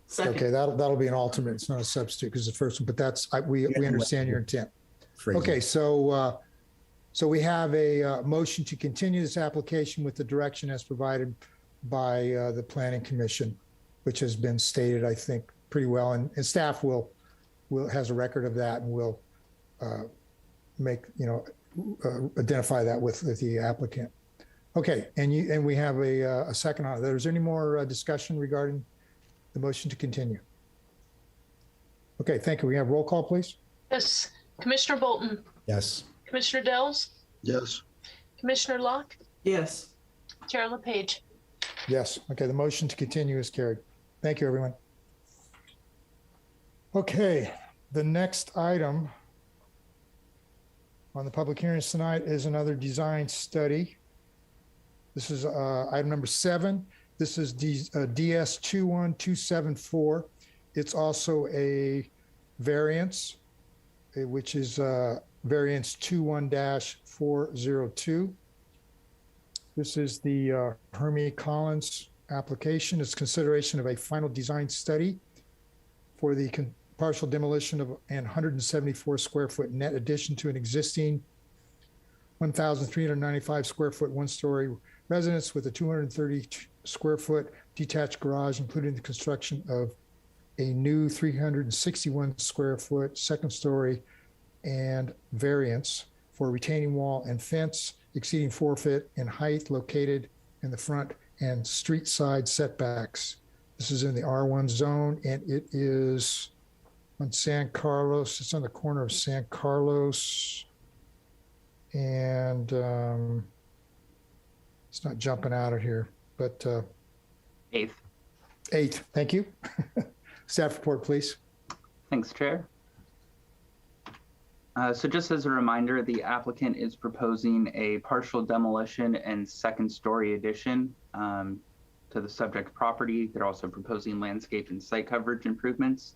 Second. Okay, that'll be an alternate. It's not a substitute because the first one, but we understand your intent. Phrasing. Okay, so we have a motion to continue this application with the direction as provided by the planning commission, which has been stated, I think, pretty well, and staff has a record of that, and will identify that with the applicant. Okay, and we have a second on that. Is there any more discussion regarding the motion to continue? Okay, thank you. We have roll call, please. Yes. Commissioner Bolton, Yes. Commissioner Dells, Yes. Commissioner Locke, Yes. Chair LePage. Yes. Okay, the motion to continue is carried. Thank you, everyone. Okay, the next item on the public hearings tonight is another design study. This is item number 7. This is DS 21274. It's also a variance, which is variance 21-402. This is the Hermie Collins application. It's consideration of a final design study for the partial demolition of an 174 square foot net addition to an existing 1,395 square foot one-story residence with a 230 square foot detached garage, including the construction of a new 361 square foot second story and variance for retaining wall and fence exceeding 4 feet in height, located in the front and street side setbacks. This is in the R1 zone, and it is on San Carlos. It's on the corner of San Carlos, and it's not jumping out of here, but 8th. 8th. Thank you. Staff report, please. Thanks, Chair. So just as a reminder, the applicant is proposing a partial demolition and second story addition to the subject property. They're also proposing landscape and site coverage improvements.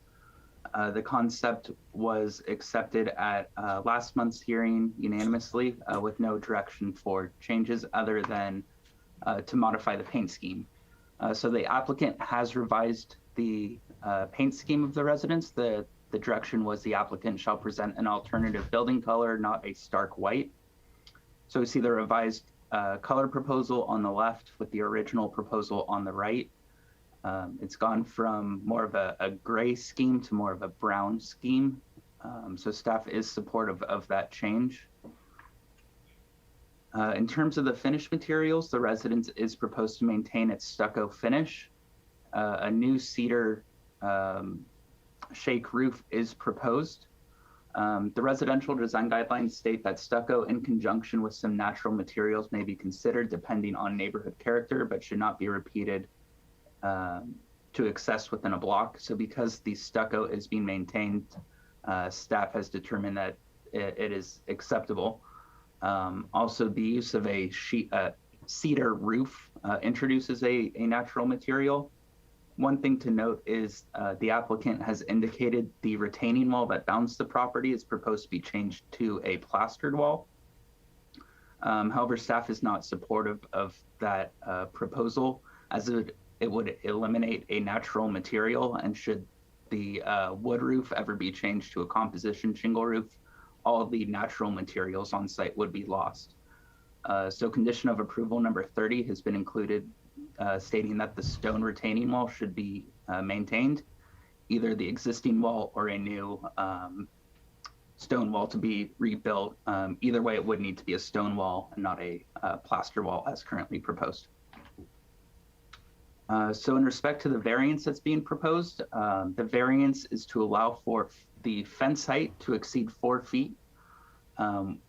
The concept was accepted at last month's hearing unanimously with no direction for changes other than to modify the paint scheme. So the applicant has revised the paint scheme of the residence. The direction was the applicant shall present an alternative building color, not a stark white. So we see the revised color proposal on the left with the original proposal on the right. It's gone from more of a gray scheme to more of a brown scheme. So staff is supportive of that change. In terms of the finished materials, the residence is proposed to maintain its stucco finish. A new cedar shake roof is proposed. The residential design guidelines state that stucco in conjunction with some natural materials may be considered depending on neighborhood character, but should not be repeated to excess within a block. So because the stucco is being maintained, staff has determined that it is acceptable. Also, the use of a cedar roof introduces a natural material. One thing to note is the applicant has indicated the retaining wall that bounds the property is proposed to be changed to a plastered wall. However, staff is not supportive of that proposal, as it would eliminate a natural material, and should the wood roof ever be changed to a composition shingle roof, all the natural materials on site would be lost. So condition of approval number 30 has been included, stating that the stone retaining wall should be maintained, either the existing wall or a new stone wall to be rebuilt. Either way, it would need to be a stone wall and not a plaster wall as currently proposed. So in respect to the variance that's being proposed, the variance is to allow for the fence height to exceed 4 feet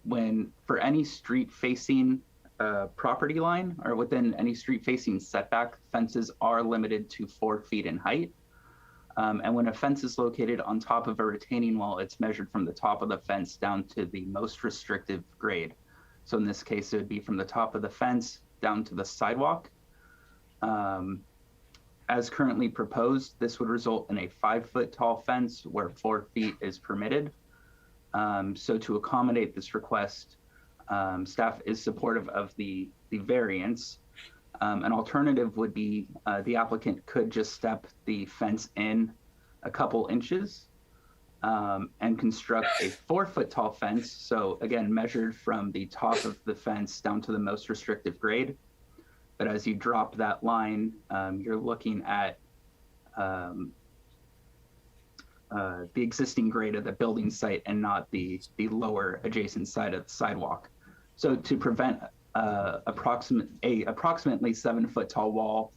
when for any street facing property line or within any street facing setback, fences are limited to 4 feet in height. And when a fence is located on top of a retaining wall, it's measured from the top of the fence down to the most restrictive grade. So in this case, it would be from the top of the fence down to the sidewalk. As currently proposed, this would result in a 5-foot tall fence where 4 feet is permitted. So to accommodate this request, staff is supportive of the variance. An alternative would be the applicant could just step the fence in a couple inches and construct a 4-foot tall fence. So again, measured from the top of the fence down to the most restrictive grade. But as you drop that line, you're looking at the existing grade of the building site and not the lower adjacent side of the sidewalk. So to prevent approximately 7-foot tall wall,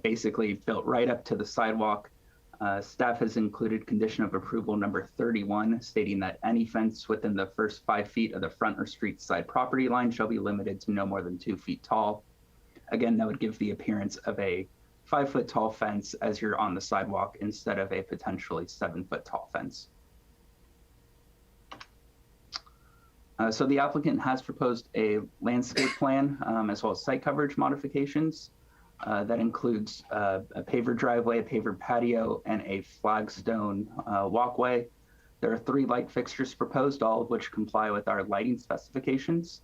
basically built right up to the sidewalk, staff has included condition of approval number 31, stating that any fence within the first 5 feet of the front or street side property line shall be limited to no more than 2 feet tall. Again, that would give the appearance of a 5-foot tall fence as you're on the sidewalk instead of a potentially 7-foot tall fence. So the applicant has proposed a landscape plan as well as site coverage modifications. That includes a paver driveway, a paver patio, and a flagstone walkway. There are 3 light fixtures proposed, all of which comply with our lighting specifications.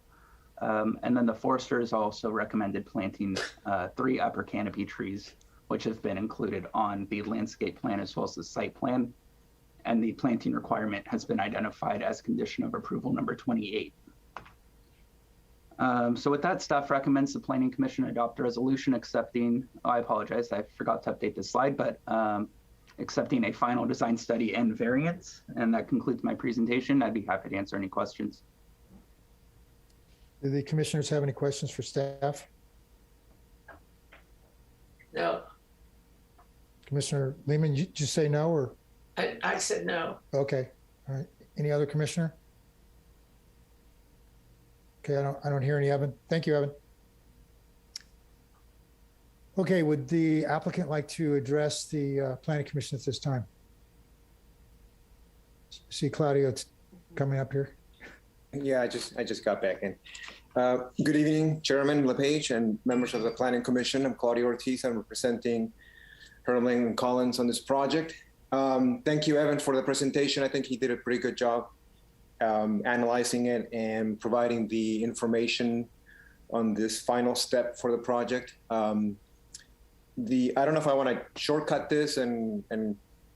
And then the forester has also recommended planting 3 upper canopy trees, which have been included on the landscape plan as well as the site plan. And the planting requirement has been identified as condition of approval number 28. So with that, staff recommends the Planning Commission adopt a resolution accepting, I apologize, I forgot to update this slide, but accepting a final design study and variance. And that concludes my presentation. I'd be happy to answer any questions. Do the commissioners have any questions for staff? No, Commissioner Lehman, did you say no or? I said no. Okay, all right. Any other commissioner? Okay, I don't hear any, Evan. Thank you, Evan. Okay, would the applicant like to address the Planning Commission at this time? See Claudio, it's coming up here. Yeah, I just got back in. Good evening, Chairman LePage and members of the Planning Commission. I'm Claudio Ortiz. I'm representing Herling and Collins on this project. Thank you, Evan, for the presentation. I think he did a pretty good job analyzing it and providing the information on this final step for the project. I don't know if I want to shortcut this and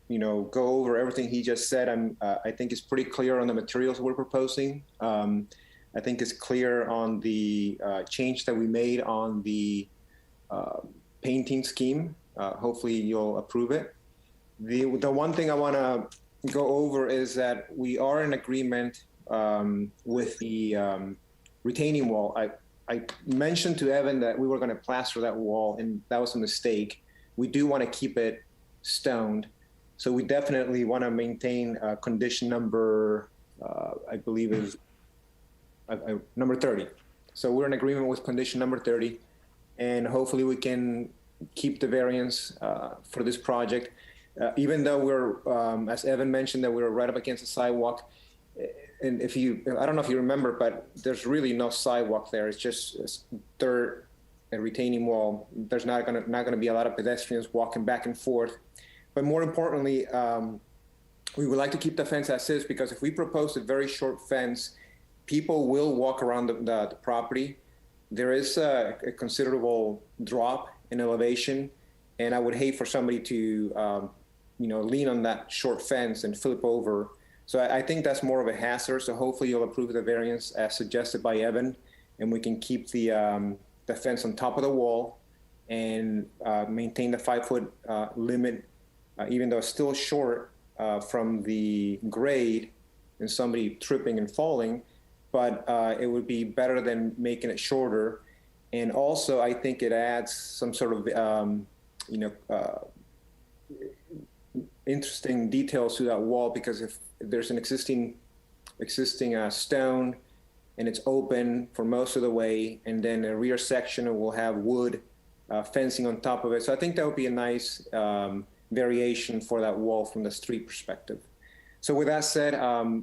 go over everything he just said. I think it's pretty clear on the materials we're proposing. I think it's clear on the change that we made on the painting scheme. Hopefully you'll approve it. The one thing I want to go over is that we are in agreement with the retaining wall. I mentioned to Evan that we were going to plaster that wall, and that was a mistake. We do want to keep it stoned. So we definitely want to maintain condition number, I believe is number 30. So we're in agreement with condition number 30, and hopefully we can keep the variance for this project. Even though we're, as Evan mentioned, that we're right up against the sidewalk. And I don't know if you remember, but there's really no sidewalk there. It's just dirt and retaining wall. There's not gonna be a lot of pedestrians walking back and forth. But more importantly, we would like to keep the fence as is, because if we propose a very short fence, people will walk around the property. There is a considerable drop in elevation, and I would hate for somebody to lean on that short fence and flip over. So I think that's more of a hazard. So hopefully you'll approve the variance as suggested by Evan, and we can keep the fence on top of the wall and maintain the 5-foot limit, even though it's still short from the grade and somebody tripping and falling, but it would be better than making it shorter. And also I think it adds some sort of, interesting details to that wall, because if there's an existing stone and it's open for most of the way, and then a rear section will have wood fencing on top of it. So I think that would be a nice variation for that wall from the street perspective. So with that said,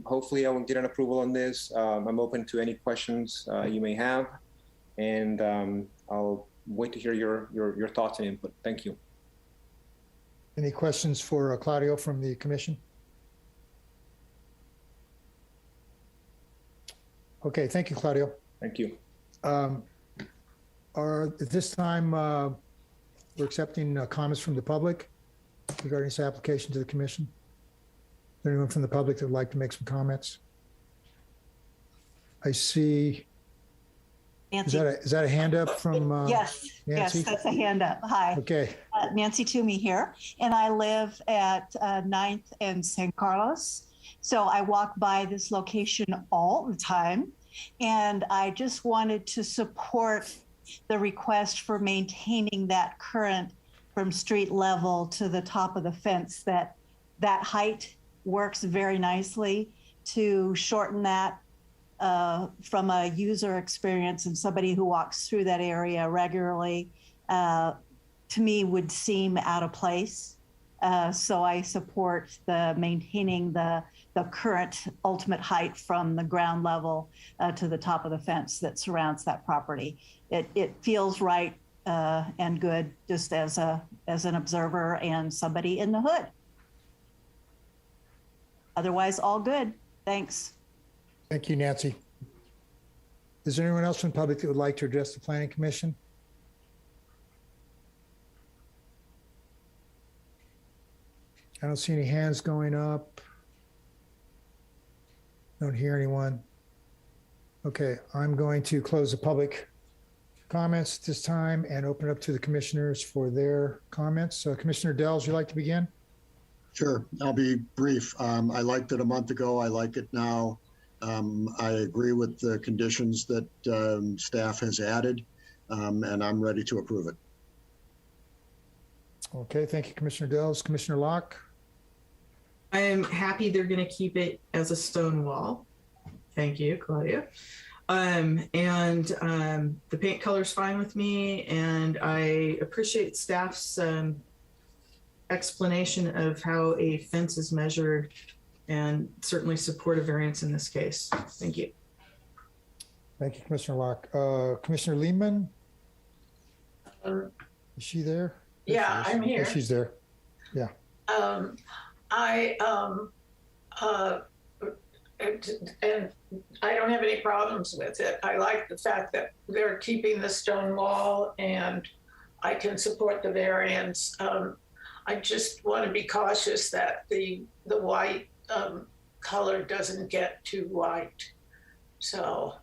hopefully I will get an approval on this. I'm open to any questions you may have, and I'll wait to hear your thoughts and input. Thank you. Any questions for Claudio from the commission? Okay, thank you, Claudio. Thank you. At this time, we're accepting comments from the public regarding this application to the commission. Is there anyone from the public that would like to make some comments? I see. Nancy. Is that a hand up from yes, Nancy? Yes, that's a hand up. Hi. Okay. Nancy Toomey here, and I live at 9th and San Carlos. So I walk by this location all the time, and I just wanted to support the request for maintaining that current from street level to the top of the fence. That height works very nicely to shorten that from a user experience, and somebody who walks through that area regularly, to me would seem out of place. So I support maintaining the current ultimate height from the ground level to the top of the fence that surrounds that property. It feels right and good just as an observer and somebody in the hood. Otherwise, all good. Thanks. Thank you, Nancy. Is there anyone else from the public that would like to address the Planning Commission? I don't see any hands going up. Don't hear anyone. Okay, I'm going to close the public comments at this time and open it up to the commissioners for their comments. Commissioner Dells, would you like to begin? Sure, I'll be brief. I liked it a month ago. I like it now. I agree with the conditions that staff has added, and I'm ready to approve it. Okay, thank you, Commissioner Dells. Commissioner Locke? I am happy they're going to keep it as a stone wall. Thank you, Claudia. The paint color's fine with me, and I appreciate staff's explanation of how a fence is measured, and certainly support a variance in this case. Thank you. Thank you, Commissioner Locke. Commissioner Lehman? Is she there? Yeah, I'm here. Yeah, she's there. Yeah. And I don't have any problems with it. I like the fact that they're keeping the stone wall, and I can support the variance. I just want to be cautious that the white color doesn't get too white. So,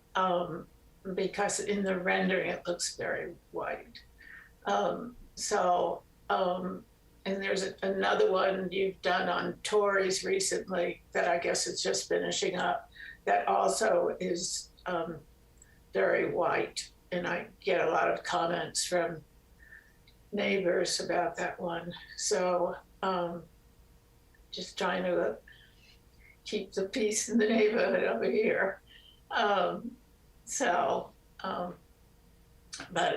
because in the rendering, it looks very white. And there's another one you've done on Tories recently that I guess it's just finishing up that also is very white. And I get a lot of comments from neighbors about that one. So just trying to keep the peace in the neighborhood over here. But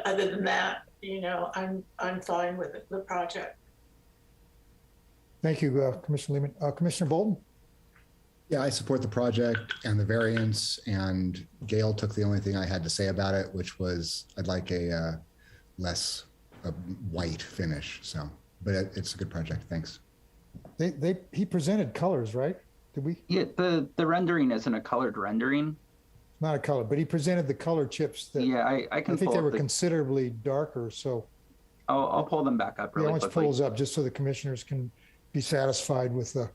other than that, you know, I'm fine with the project. Thank you, Commissioner Lehman. Commissioner Bolton? Yeah, I support the project and the variance, and Gail took the only thing I had to say about it, which was I'd like a less white finish. So, but it's a good project. Thanks. He presented colors, right? Did we? Yeah, the rendering isn't a colored rendering. Not a color, but he presented the color chips that. Yeah, I can. I think they were considerably darker. So. I'll pull them back up really quickly. Let's pull those up just so the commissioners can be satisfied with the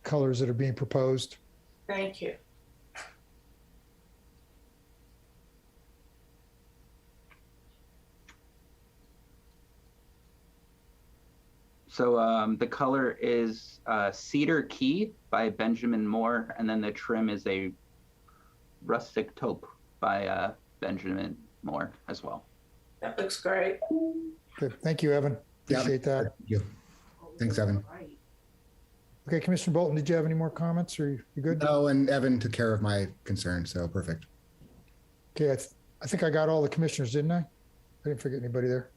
colors that are being proposed. Thank you. So the color is Cedar Key by Benjamin Moore, and then the trim is a Rustic Taupe by Benjamin Moore as well. That looks great. Good. Thank you, Evan. Appreciate that. Thank you. Thanks, Evan. Okay, Commissioner Bolton, did you have any more comments, or you good? No, and Evan took care of my concern, so perfect. Okay, I think I got all the commissioners, didn't I? I didn't forget anybody there.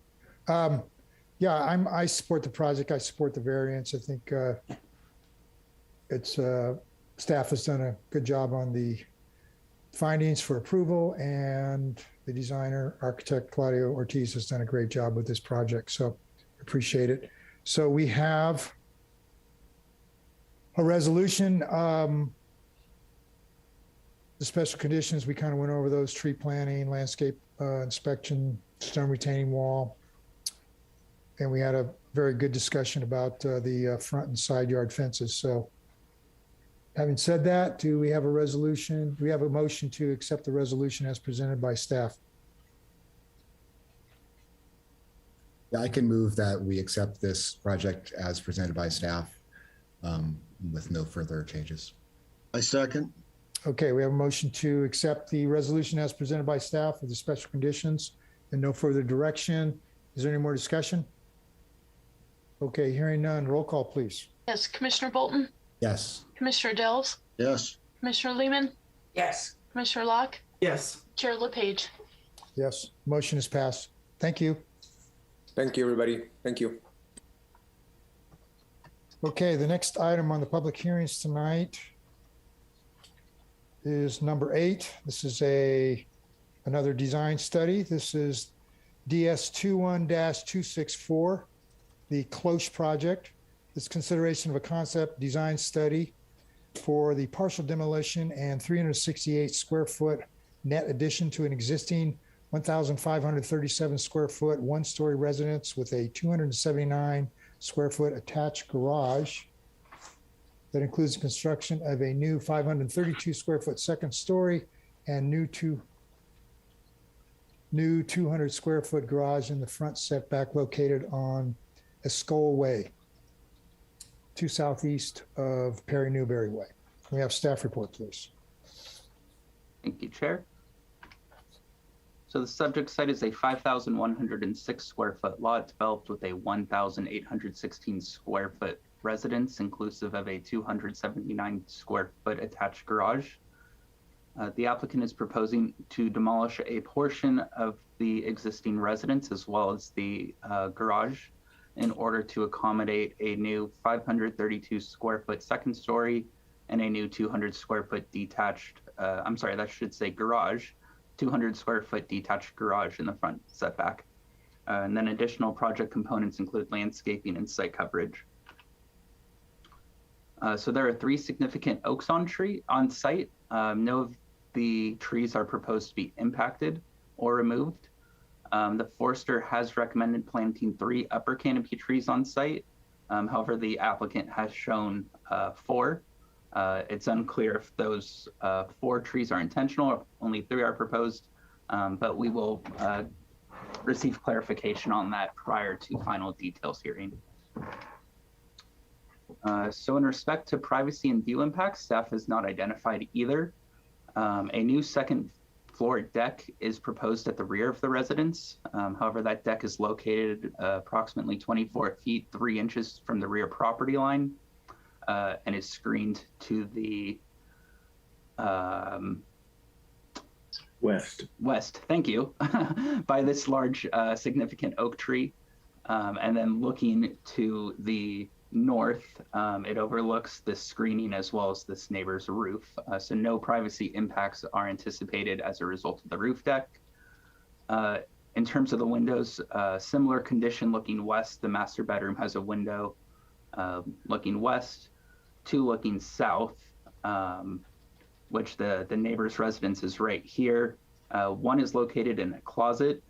Yeah, I support the project. I support the variance. I think staff has done a good job on the findings for approval, and the designer, architect Claudio Ortiz, has done a great job with this project. So appreciate it. So we have a resolution. The special conditions, we kind of went over those: tree planting, landscape inspection, stone retaining wall. And we had a very good discussion about the front and side yard fences. So having said that, do we have a resolution? Do we have a motion to accept the resolution as presented by staff? Yeah, I can move that we accept this project as presented by staff with no further changes. I second. Okay, we have a motion to accept the resolution as presented by staff with the special conditions and no further direction. Is there any more discussion? Okay, hearing none, roll call, please. Yes, Commissioner Bolton, Yes. Commissioner Dells, Yes. Commissioner Lehman, Yes. Commissioner Locke, Yes. Chair LePage. Yes, motion is passed. Thank you. Thank you, everybody. Thank you. Okay, the next item on the public hearings tonight is number 8. This is another design study. This is DS 21-264, the Cloche project. This consideration of a concept design study for the partial demolition and 368 square foot net addition to an existing 1,537 square foot one-story residence with a 279 square foot attached garage that includes the construction of a new 532 square foot second story and new 200 square foot garage in the front setback located on Escabada Way, 2 southeast of Perry Newberry Way. Can we have staff report, please? Thank you, Chair. So the subject site is a 5,106 square foot lot developed with a 1,816 square foot residence, inclusive of a 279 square foot attached garage. The applicant is proposing to demolish a portion of the existing residence as well as the garage in order to accommodate a new 532 square foot second story and a new 200 square foot detached, I'm sorry, that should say garage, 200 square foot detached garage in the front setback. And then additional project components include landscaping and site coverage. So there are 3 significant oaks on site. No of the trees are proposed to be impacted or removed. The forester has recommended planting 3 upper canopy trees on site. However, the applicant has shown 4. It's unclear if those 4 trees are intentional or only 3 are proposed, but we will receive clarification on that prior to final details hearing. So in respect to privacy and view impacts, staff has not identified either. A new second floor deck is proposed at the rear of the residence. However, that deck is located approximately 24 feet 3 inches from the rear property line and is screened to the west, thank you, by this large significant oak tree. And then looking to the north, it overlooks this screening as well as this neighbor's roof. So no privacy impacts are anticipated as a result of the roof deck. In terms of the windows, similar condition looking west. The master bedroom has a window looking west, 2 looking south, which the neighbor's residence is right here. 1 is located in a closet,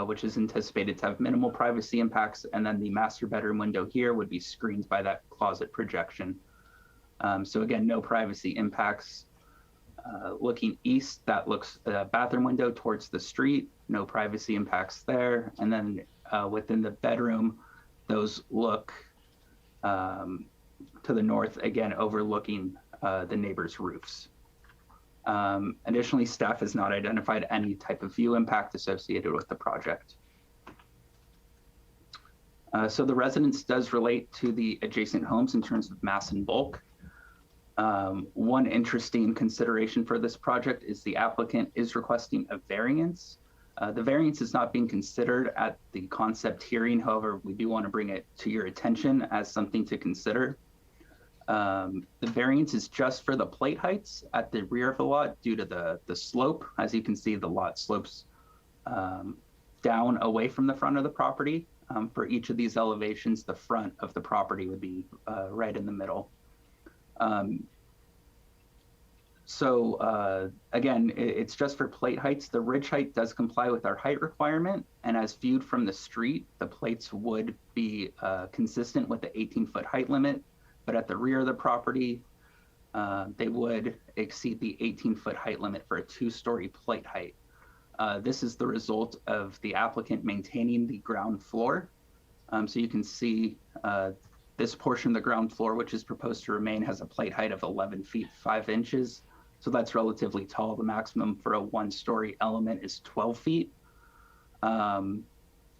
which is anticipated to have minimal privacy impacts, and then the master bedroom window here would be screened by that closet projection. So again, no privacy impacts. Looking east, that looks a bathroom window towards the street, no privacy impacts there. And then within the bedroom, those look to the north, again, overlooking the neighbor's roofs. Additionally, staff has not identified any type of view impact associated with the project. So the residence does relate to the adjacent homes in terms of mass and bulk. One interesting consideration for this project is the applicant is requesting a variance. The variance is not being considered at the concept hearing. However, we do want to bring it to your attention as something to consider. The variance is just for the plate heights at the rear of the lot due to the slope. As you can see, the lot slopes down away from the front of the property. For each of these elevations, the front of the property would be right in the middle. Again, it's just for plate heights. The ridge height does comply with our height requirement, and as viewed from the street, the plates would be consistent with the 18-foot height limit. But at the rear of the property, they would exceed the 18-foot height limit for a 2-story plate height. This is the result of the applicant maintaining the ground floor. So you can see this portion of the ground floor, which is proposed to remain, has a plate height of 11 feet 5 inches. So that's relatively tall. The maximum for a 1-story element is 12 feet. And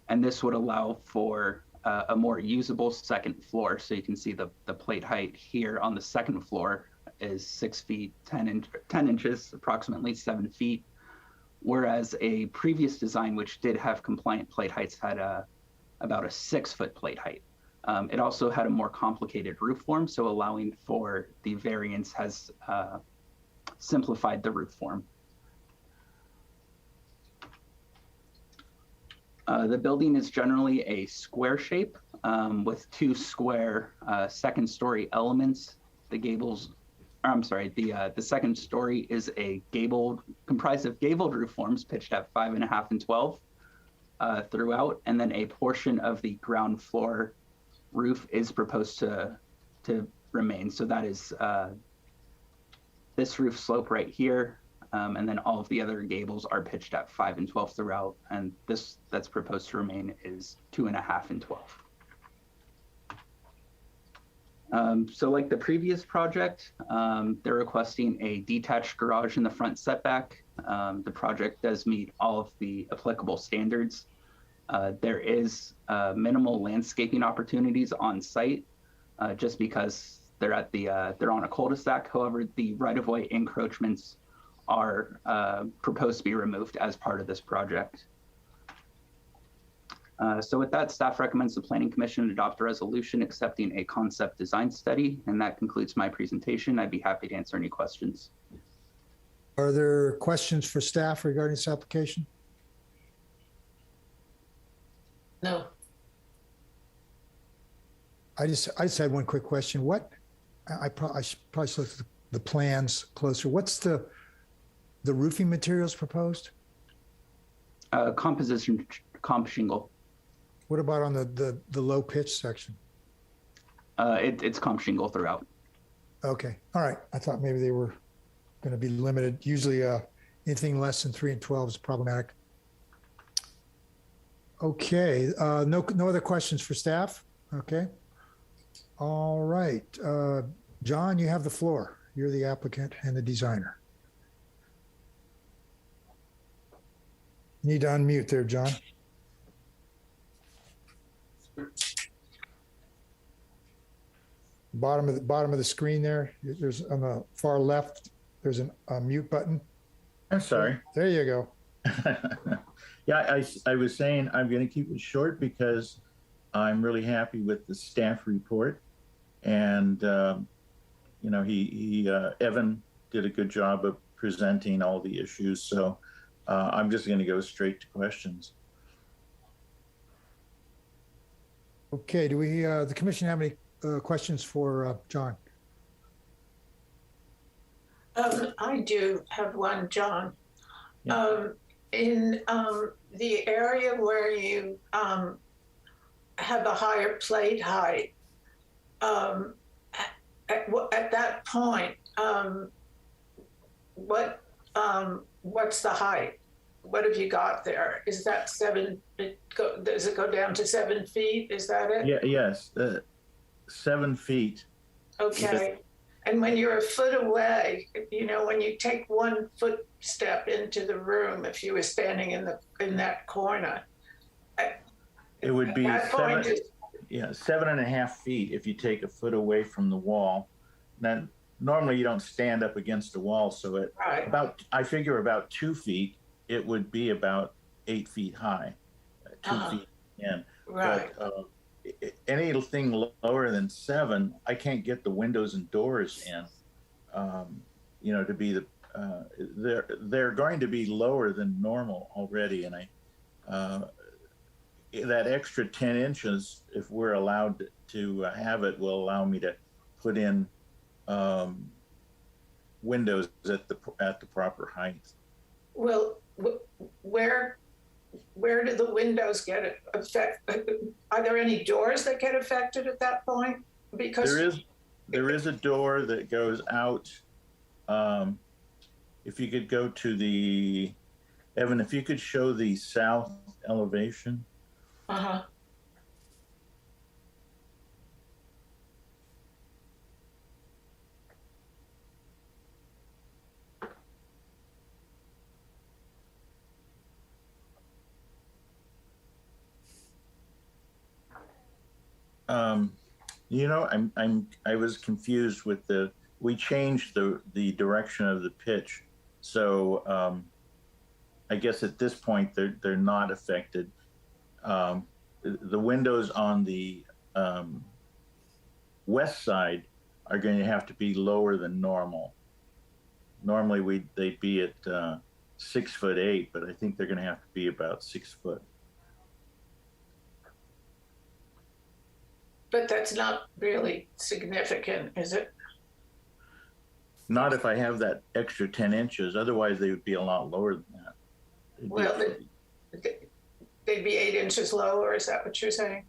this would allow for a more usable second floor. So you can see the plate height here on the second floor is 6 feet 10 inches, approximately 7 feet. Whereas a previous design, which did have compliant plate heights, had about a 6-foot plate height. It also had a more complicated roof form, so allowing for the variance has simplified the roof form. The building is generally a square shape with 2 square second-story elements. The second story is comprised of gabled roof forms pitched at 5.5 and 12 throughout, and then a portion of the ground floor roof is proposed to remain. So that is this roof slope right here. And then all of the other gables are pitched at 5 and 12 throughout, and this that's proposed to remain is 2.5 and 12. So like the previous project, they're requesting a detached garage in the front setback. The project does meet all of the applicable standards. There is minimal landscaping opportunities on site, just because they're on a cul-de-sac. However, the right-of-way encroachments are proposed to be removed as part of this project. So with that, staff recommends the Planning Commission adopt a resolution accepting a concept design study, and that concludes my presentation. I'd be happy to answer any questions. Are there questions for staff regarding this application? No. I just had one quick question. I should probably look at the plans closer. What's the roofing materials proposed? Composition comp shingle. What about on the low pitch section? It's comp shingle throughout. Okay, all right. I thought maybe they were going to be limited. Usually anything less than 3 and 12 is problematic. Okay, no other questions for staff? Okay. All right, John, you have the floor. You're the applicant and the designer. You need to unmute there, John. Bottom of the screen there. There's on the far left. There's a mute button. I'm sorry. There you go. Yeah, I was saying I'm going to keep it short because I'm really happy with the staff report, and you know, Evan did a good job of presenting all the issues. So I'm just going to go straight to questions. Okay. Do we the commission have any questions for John? I do have one, John. Yeah. In the area where you have a higher plate height, at that point, what's the height? What have you got there? Is that does it go down to 7 feet? Is that it? Yeah. Yes. 7 feet. Okay. And when you're a foot away, you know, when you take 1 footstep into the room, if you were standing in that corner, it would be 7.5 feet if you take a foot away from the wall. Now, normally you don't stand up against the wall, so I figure about 2 feet, it would be about 8 feet high, 2 feet in. Right. But, anything lower than 7, I can't get the windows and doors in. You know, to be they're going to be lower than normal already, and that extra 10 inches, if we're allowed to have it, will allow me to put in windows at the proper height. Well, where do the windows get affected? Are there any doors that get affected at that point? Because there is a door that goes out. If you could go to Evan, if you could show the south elevation. Uh-huh. You know, I was confused with we changed the direction of the pitch. So I guess at this point they're not affected. The windows on the west side are going to have to be lower than normal. Normally they'd be at 6'8", but I think they're going to have to be about 6 foot. But that's not really significant, is it? Not if I have that extra 10 inches. Otherwise, they would be a lot lower than that. They'd be 8 inches lower. Is that what you're saying?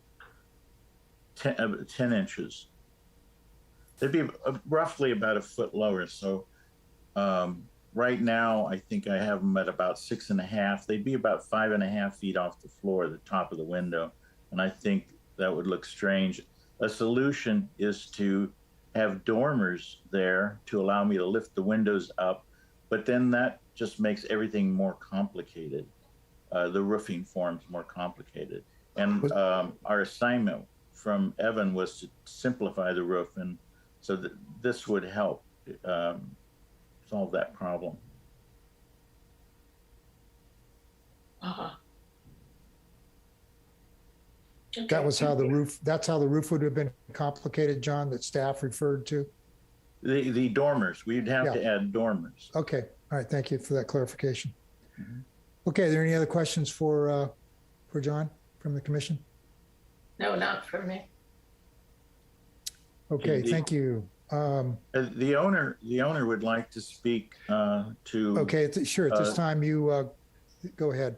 10 inches. They'd be roughly about a foot lower. So right now, I think I have them at about 6.5. They'd be about 5.5 feet off the floor, the top of the window. And I think that would look strange. A solution is to have dormers there to allow me to lift the windows up, but then that just makes everything more complicated. The roofing forms more complicated. And our assignment from Evan was to simplify the roof, and so this would help solve that problem. Uh-huh. Okay. That's how the roof would have been complicated, John, that staff referred to? The dormers, we'd have to add dormers. Okay, all right, thank you for that clarification. Mm-hmm. Okay, are there any other questions for John from the commission? No, not for me. Okay, thank you. The owner would like to speak to. Okay, sure, at this time you go ahead.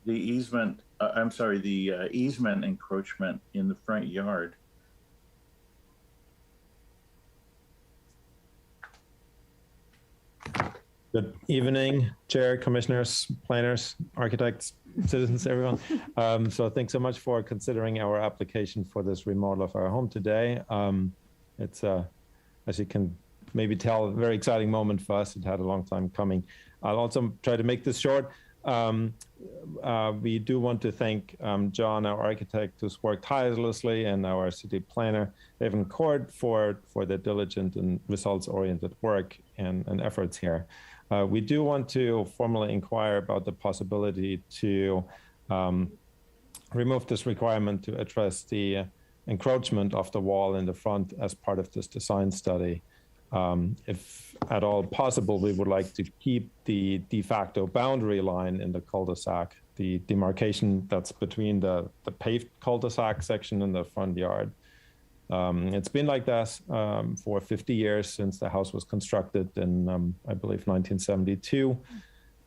the easement, I'm sorry, the easement encroachment in the front yard. Good evening, Chair, Commissioners, planners, architects, citizens, everyone. So thanks so much for considering our application for this remodel of our home today. It's, as you can maybe tell, a very exciting moment for us. It had a long time coming. I'll also try to make this short. We do want to thank John, our architect, who's worked tirelessly, and our city planner, Evan Cord, for their diligent and results-oriented work and efforts here. We do want to formally inquire about the possibility to remove this requirement to address the encroachment of the wall in the front as part of this design study. If at all possible, we would like to keep the de facto boundary line in the cul-de-sac, the demarcation that's between the paved cul-de-sac section and the front yard. It's been like this for 50 years since the house was constructed in, I believe, 1972.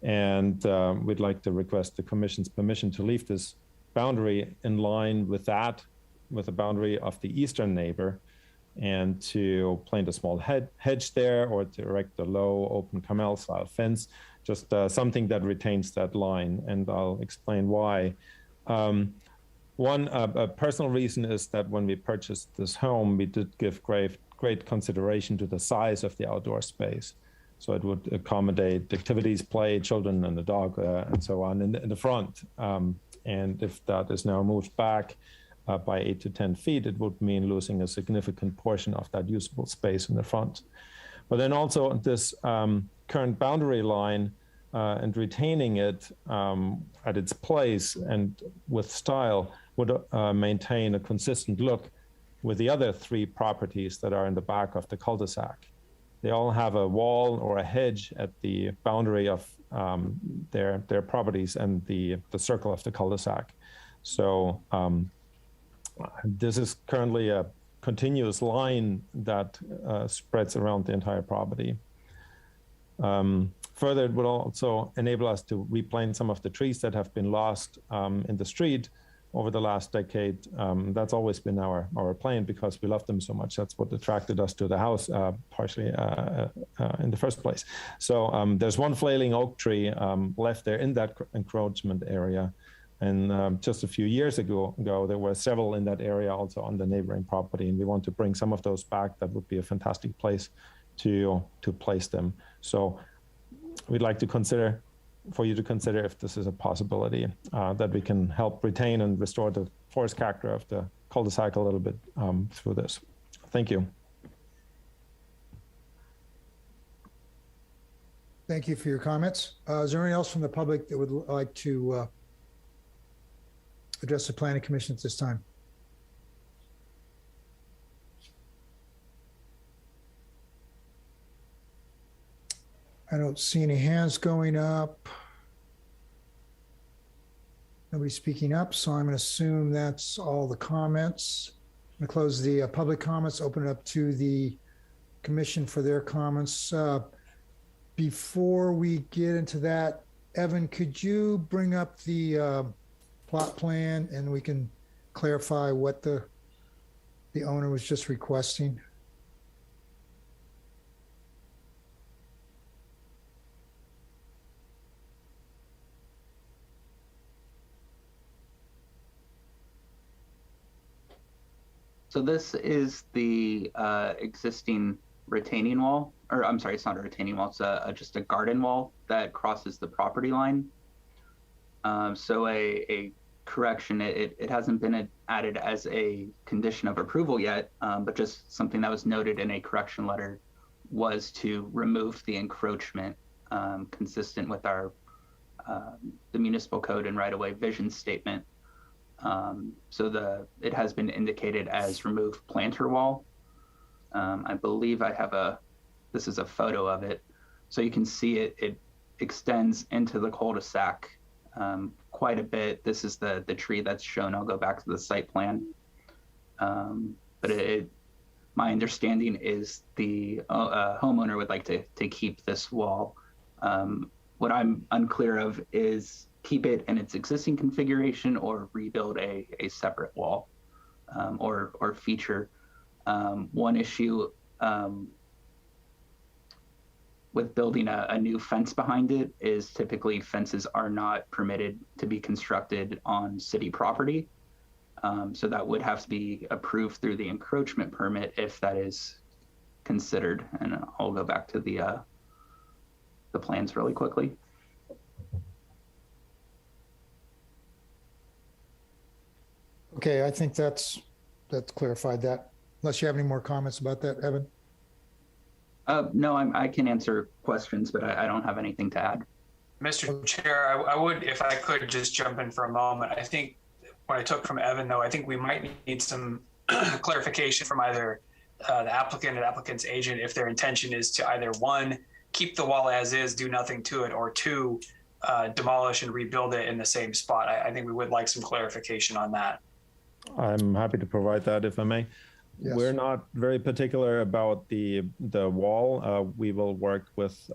And we'd like to request the Commission's permission to leave this boundary in line with that, with the boundary of the eastern neighbor, and to plant a small hedge there, or to erect a low open Carmel-style fence, just something that retains that line. And I'll explain why. One personal reason is that when we purchased this home, we did give great consideration to the size of the outdoor space. So it would accommodate activities, play, children and the dog, and so on in the front. And if that is now moved back by 8 to 10 feet, it would mean losing a significant portion of that usable space in the front. But then also this current boundary line and retaining it at its place and with style would maintain a consistent look with the other 3 properties that are in the back of the cul-de-sac. They all have a wall or a hedge at the boundary of their properties and the circle of the cul-de-sac. So this is currently a continuous line that spreads around the entire property. Further, it would also enable us to replant some of the trees that have been lost in the street over the last decade. That's always been our plan because we love them so much. That's what attracted us to the house, partially in the first place. So there's one flailing oak tree left there in that encroachment area. And just a few years ago, there were several in that area also on the neighboring property. And we want to bring some of those back. That would be a fantastic place to place them. So we'd like to consider, for you to consider if this is a possibility, that we can help retain and restore the forest character of the cul-de-sac a little bit through this. Thank you. Thank you for your comments. Is there anyone else from the public that would like to address the Planning Commission at this time? I don't see any hands going up. Nobody's speaking up, so I'm going to assume that's all the comments. I'm going to close the public comments, open it up to the commission for their comments. Before we get into that, Evan, could you bring up the plot plan and we can clarify what the owner was just requesting? So this is the existing retaining wall, or I'm sorry, it's not a retaining wall, it's just a garden wall that crosses the property line. So a correction, it hasn't been added as a condition of approval yet, but just something that was noted in a correction letter was to remove the encroachment consistent with our the municipal code and right-of-way vision statement. So it has been indicated as remove planter wall. I believe I have this is a photo of it. So you can see it extends into the cul-de-sac quite a bit. This is the tree that's shown. I'll go back to the site plan. But my understanding is the homeowner would like to keep this wall. What I'm unclear of is, keep it in its existing configuration or rebuild a separate wall or feature. One issue with building a new fence behind it is typically fences are not permitted to be constructed on city property. So that would have to be approved through the encroachment permit if that is considered. And I'll go back to the plans really quickly. Okay, I think that's clarified that. Unless you have any more comments about that, Evan? No, I can answer questions, but I don't have anything to add. Mr. Chair, I would, if I could just jump in for a moment. I think what I took from Evan, though, I think we might need some clarification from either the applicant or the applicant's agent if their intention is to either, one, keep the wall as is, do nothing to it, or two, demolish and rebuild it in the same spot. I think we would like some clarification on that. I'm happy to provide that if I may. Yes. We're not very particular about the wall. We will work with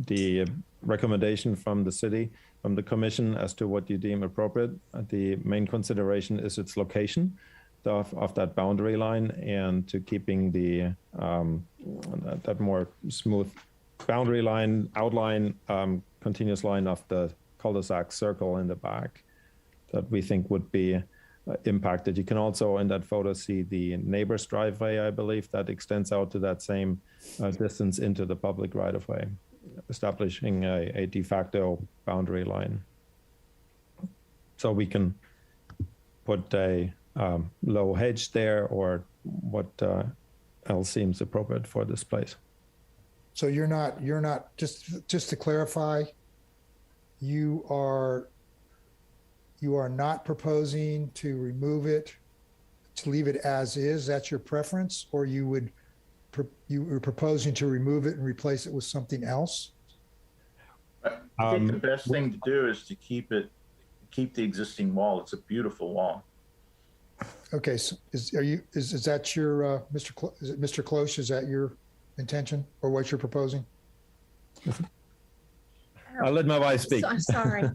the recommendation from the city, from the commission as to what you deem appropriate. The main consideration is its location of that boundary line and to keeping the that more smooth boundary line, outline, continuous line of the cul-de-sac circle in the back that we think would be impacted. You can also in that photo see the neighbor's driveway, I believe, that extends out to that same distance into the public right-of-way, establishing a de facto boundary line. So we can put a low hedge there or what else seems appropriate for this place. So you're not, just to clarify, you are not proposing to remove it, to leave it as is? That's your preference? Or you were proposing to remove it and replace it with something else? I think the best thing to do is to keep the existing wall. It's a beautiful wall. Okay, so is that your, Mr. Cloche, is that your intention or what you're proposing? I'll let my wife speak. Sorry.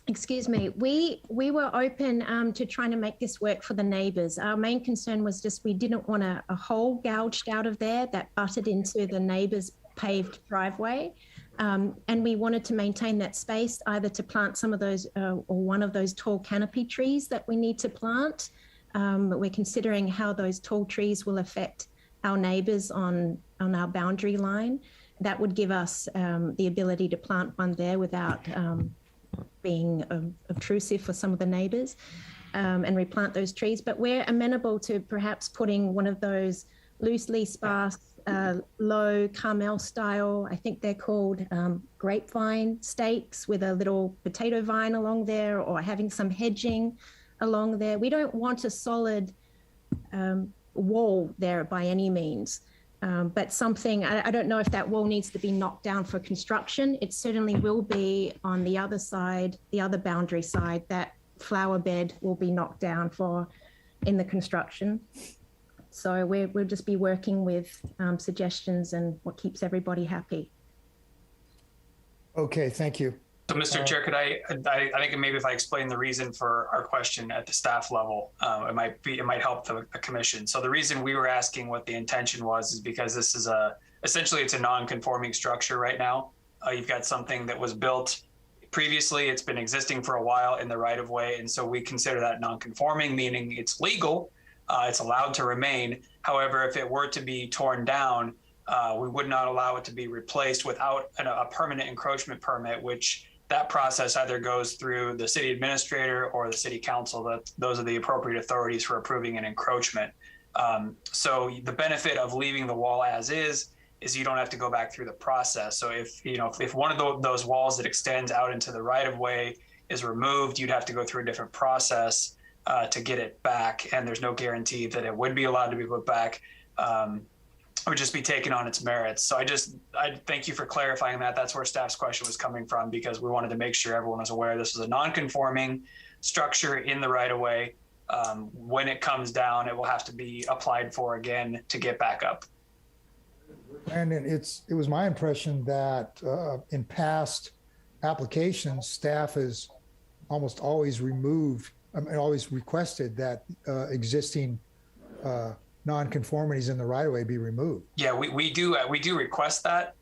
Excuse me. We were open to trying to make this work for the neighbors. Our main concern was just we didn't want a hole gouged out of there that butted into the neighbor's paved driveway. And we wanted to maintain that space either to plant some of those or one of those tall canopy trees that we need to plant. But we're considering how those tall trees will affect our neighbors on our boundary line. That would give us the ability to plant one there without being obtrusive for some of the neighbors and replant those trees. But we're amenable to perhaps putting one of those loosely sparse, low Carmel style, I think they're called grapevine stakes with a little potato vine along there, or having some hedging along there. We don't want a solid wall there by any means. But something, I don't know if that wall needs to be knocked down for construction. It certainly will be on the other side, the other boundary side, that flower bed will be knocked down for in the construction. So we'll just be working with suggestions and what keeps everybody happy. Okay, thank you. So, Mr. Chair, could I think maybe if I explain the reason for our question at the staff level, it might help the commission. So the reason we were asking what the intention was is because this is essentially it's a non-conforming structure right now. You've got something that was built previously, it's been existing for a while in the right of way, and so we consider that non-conforming, meaning it's legal, it's allowed to remain. However, if it were to be torn down, we would not allow it to be replaced without a permanent encroachment permit, which that process either goes through the city administrator or the city council. Those are the appropriate authorities for approving an encroachment. So the benefit of leaving the wall as is you don't have to go back through the process. So if one of those walls that extends out into the right of way is removed, you'd have to go through a different process to get it back. And there's no guarantee that it would be allowed to be put back. It would just be taken on its merits. So I thank you for clarifying that. That's where staff's question was coming from, because we wanted to make sure everyone was aware this was a non-conforming structure in the right of way. When it comes down, it will have to be applied for again to get back up. And it was my impression that in past applications, staff has almost always always requested that existing nonconformities in the right of way be removed. Yeah, we do request that.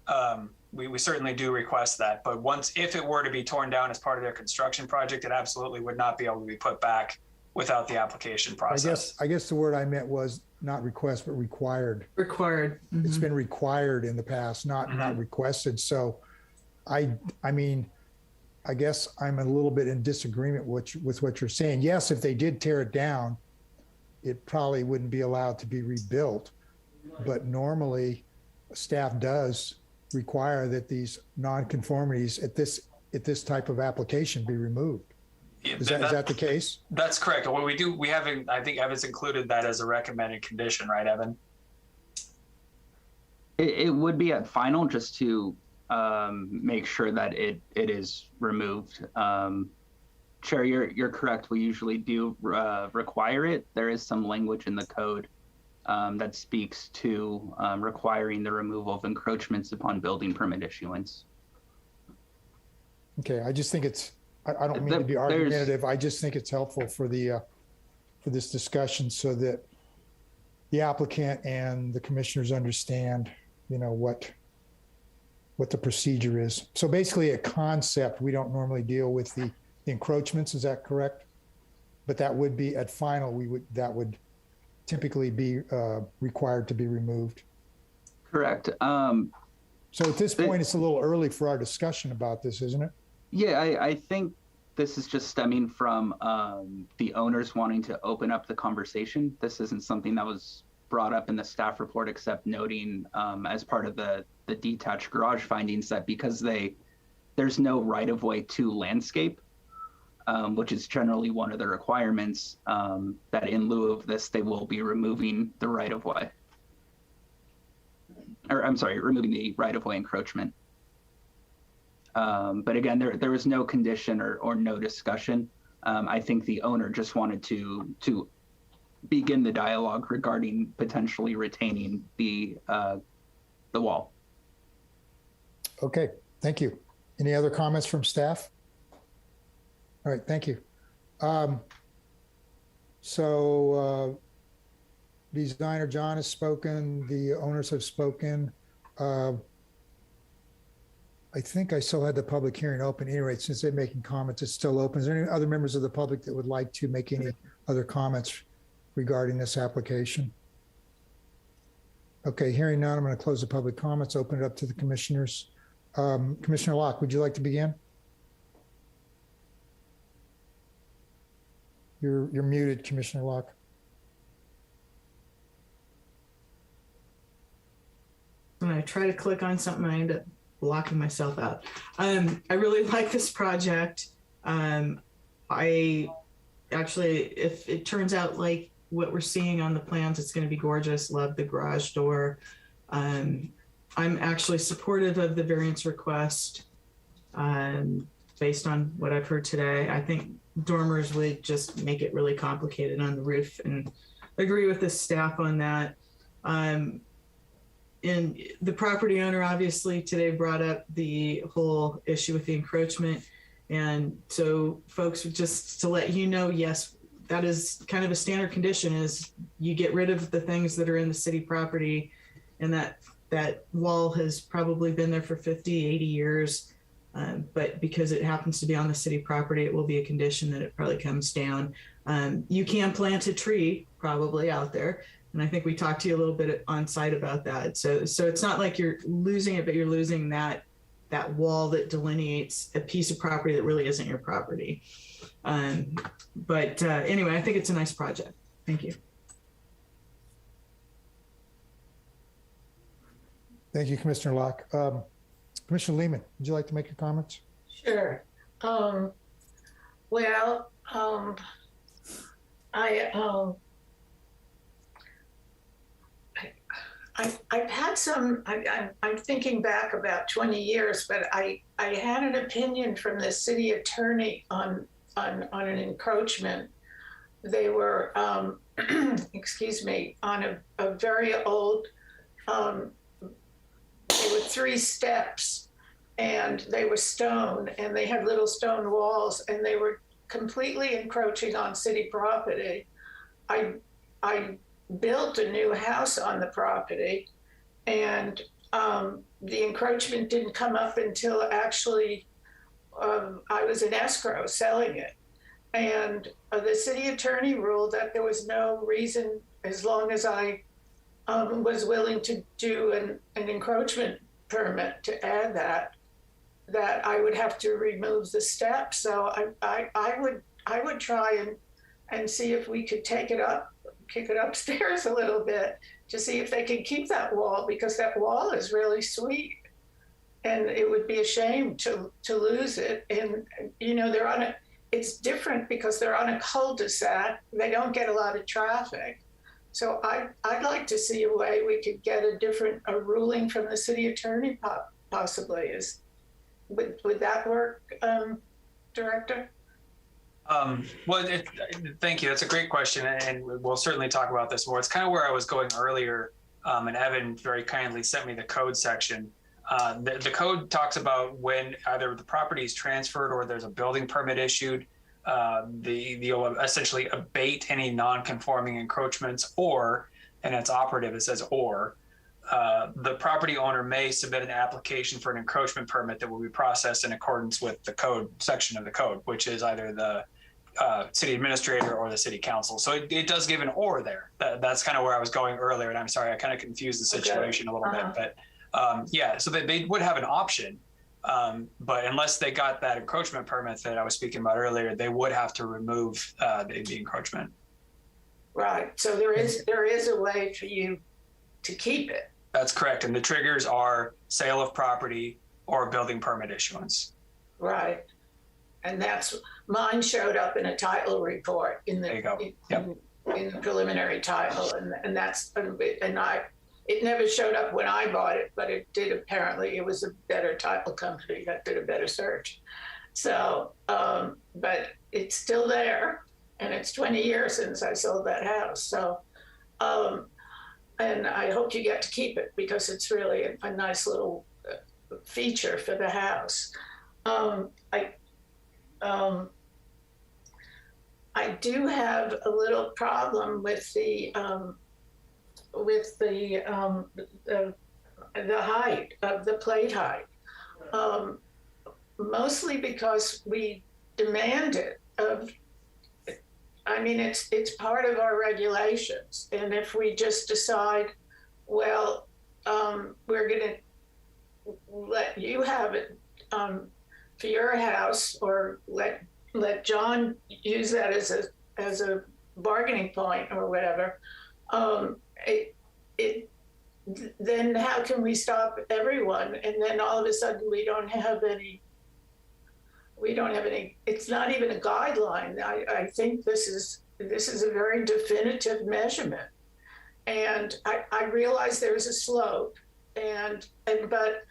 We certainly do request that. But if it were to be torn down as part of their construction project, it absolutely would not be able to be put back without the application process. I guess the word I meant was not request, but required. Required. Mm-hmm. It's been required in the past, not requested. So I mean, I guess I'm a little bit in disagreement with what you're saying. Yes, if they did tear it down, it probably wouldn't be allowed to be rebuilt. But normally, staff does require that these nonconformities at this type of application be removed. Is that the case? That's correct. What we haven't, I think Evan's included that as a recommended condition, right, Evan? It would be at final just to make sure that it is removed. Chair, you're correct. We usually do require it. There is some language in the code that speaks to requiring the removal of encroachments upon building permit issuance. Okay, I just think I don't mean to be argumentative. I just think it's helpful for this discussion so that the applicant and the commissioners understand, what the procedure is. So basically, a concept, we don't normally deal with the encroachments. Is that correct? But that would be at final. That would typically be required to be removed. Correct. So at this point, it's a little early for our discussion about this, isn't it? Yeah, I think this is just stemming from the owners wanting to open up the conversation. This isn't something that was brought up in the staff report, except noting as part of the detached garage findings that because there's no right-of-way to landscape, which is generally one of the requirements, that in lieu of this, they will be removing the right-of-way. Or I'm sorry, removing the right-of-way encroachment. But again, there was no condition or no discussion. I think the owner just wanted to begin the dialogue regarding potentially retaining the wall. Okay, thank you. Any other comments from staff? All right, thank you. So designer John has spoken, the owners have spoken. I think I still had the public hearing open anyway. Since they're making comments, it's still open. Is there any other members of the public that would like to make any other comments regarding this application? Okay, hearing none, I'm going to close the public comments, open it up to the commissioners. Commissioner Locke, would you like to begin? You're muted, Commissioner Locke. When I try to click on something, I end up blocking myself out. I really like this project. I actually, if it turns out like what we're seeing on the plans, it's going to be gorgeous. Love the garage door. I'm actually supportive of the variance request based on what I've heard today. I think dormers would just make it really complicated on the roof, and agree with the staff on that. And the property owner obviously today brought up the whole issue with the encroachment. And so folks, just to let you know, yes, that is kind of a standard condition, is you get rid of the things that are in the city property, and that wall has probably been there for 50, 80 years. But because it happens to be on the city property, it will be a condition that it probably comes down. You can plant a tree probably out there. And I think we talked to you a little bit on site about that. So it's not like you're losing it, but you're losing that wall that delineates a piece of property that really isn't your property. But anyway, I think it's a nice project. Thank you. Thank you, Commissioner Locke. Commissioner Lehman, would you like to make your comments? Sure. I've had some, I'm thinking back about 20 years, but I had an opinion from the city attorney on an encroachment. They were, excuse me, on a very old, there were 3 steps and they were stone, and they had little stone walls, and they were completely encroaching on city property. I built a new house on the property, and the encroachment didn't come up until actually I was in escrow selling it. And the city attorney ruled that there was no reason, as long as I was willing to do an encroachment permit to add that I would have to remove the steps. So I would try and see if we could kick it upstairs a little bit to see if they can keep that wall, because that wall is really sweet. And it would be a shame to lose it. And, you know, it's different because they're on a cul-de-sac. They don't get a lot of traffic. So I'd like to see a way we could get a ruling from the city attorney possibly. Would that work, Director? Well, thank you. That's a great question, and we'll certainly talk about this more. It's kind of where I was going earlier, and Evan very kindly sent me the code section. The code talks about when either the property is transferred or there's a building permit issued, you'll essentially abate any non-conforming encroachments, or, and it's operative, it says or, the property owner may submit an application for an encroachment permit that will be processed in accordance with the code section of the code, which is either the city administrator or the city council. So it does give an or there. That's kind of where I was going earlier, and I'm sorry, I kind of confused the situation a little bit, but yeah, so they would have an option, but unless they got that encroachment permit that I was speaking about earlier, they would have to remove the encroachment. Right, so there is a way for you to keep it. That's correct, and the triggers are sale of property or building permit issuance. Right, and mine showed up in a title report in the in the preliminary title, and it never showed up when I bought it, but it did apparently. It was a better title company that did a better search. So, but it's still there, and it's 20 years since I sold that house. So, and I hope you get to keep it because it's really a nice little feature for the house. I do have a little problem with the height of the plate height, mostly because we demand it. I mean, it's part of our regulations, and if we just decide, well, we're going to let you have it for your house, or let John use that as a bargaining point or whatever. Then how can we stop everyone? And then all of a sudden we don't have any, it's not even a guideline. I think this is a very definitive measurement. And I realize there's a slope, but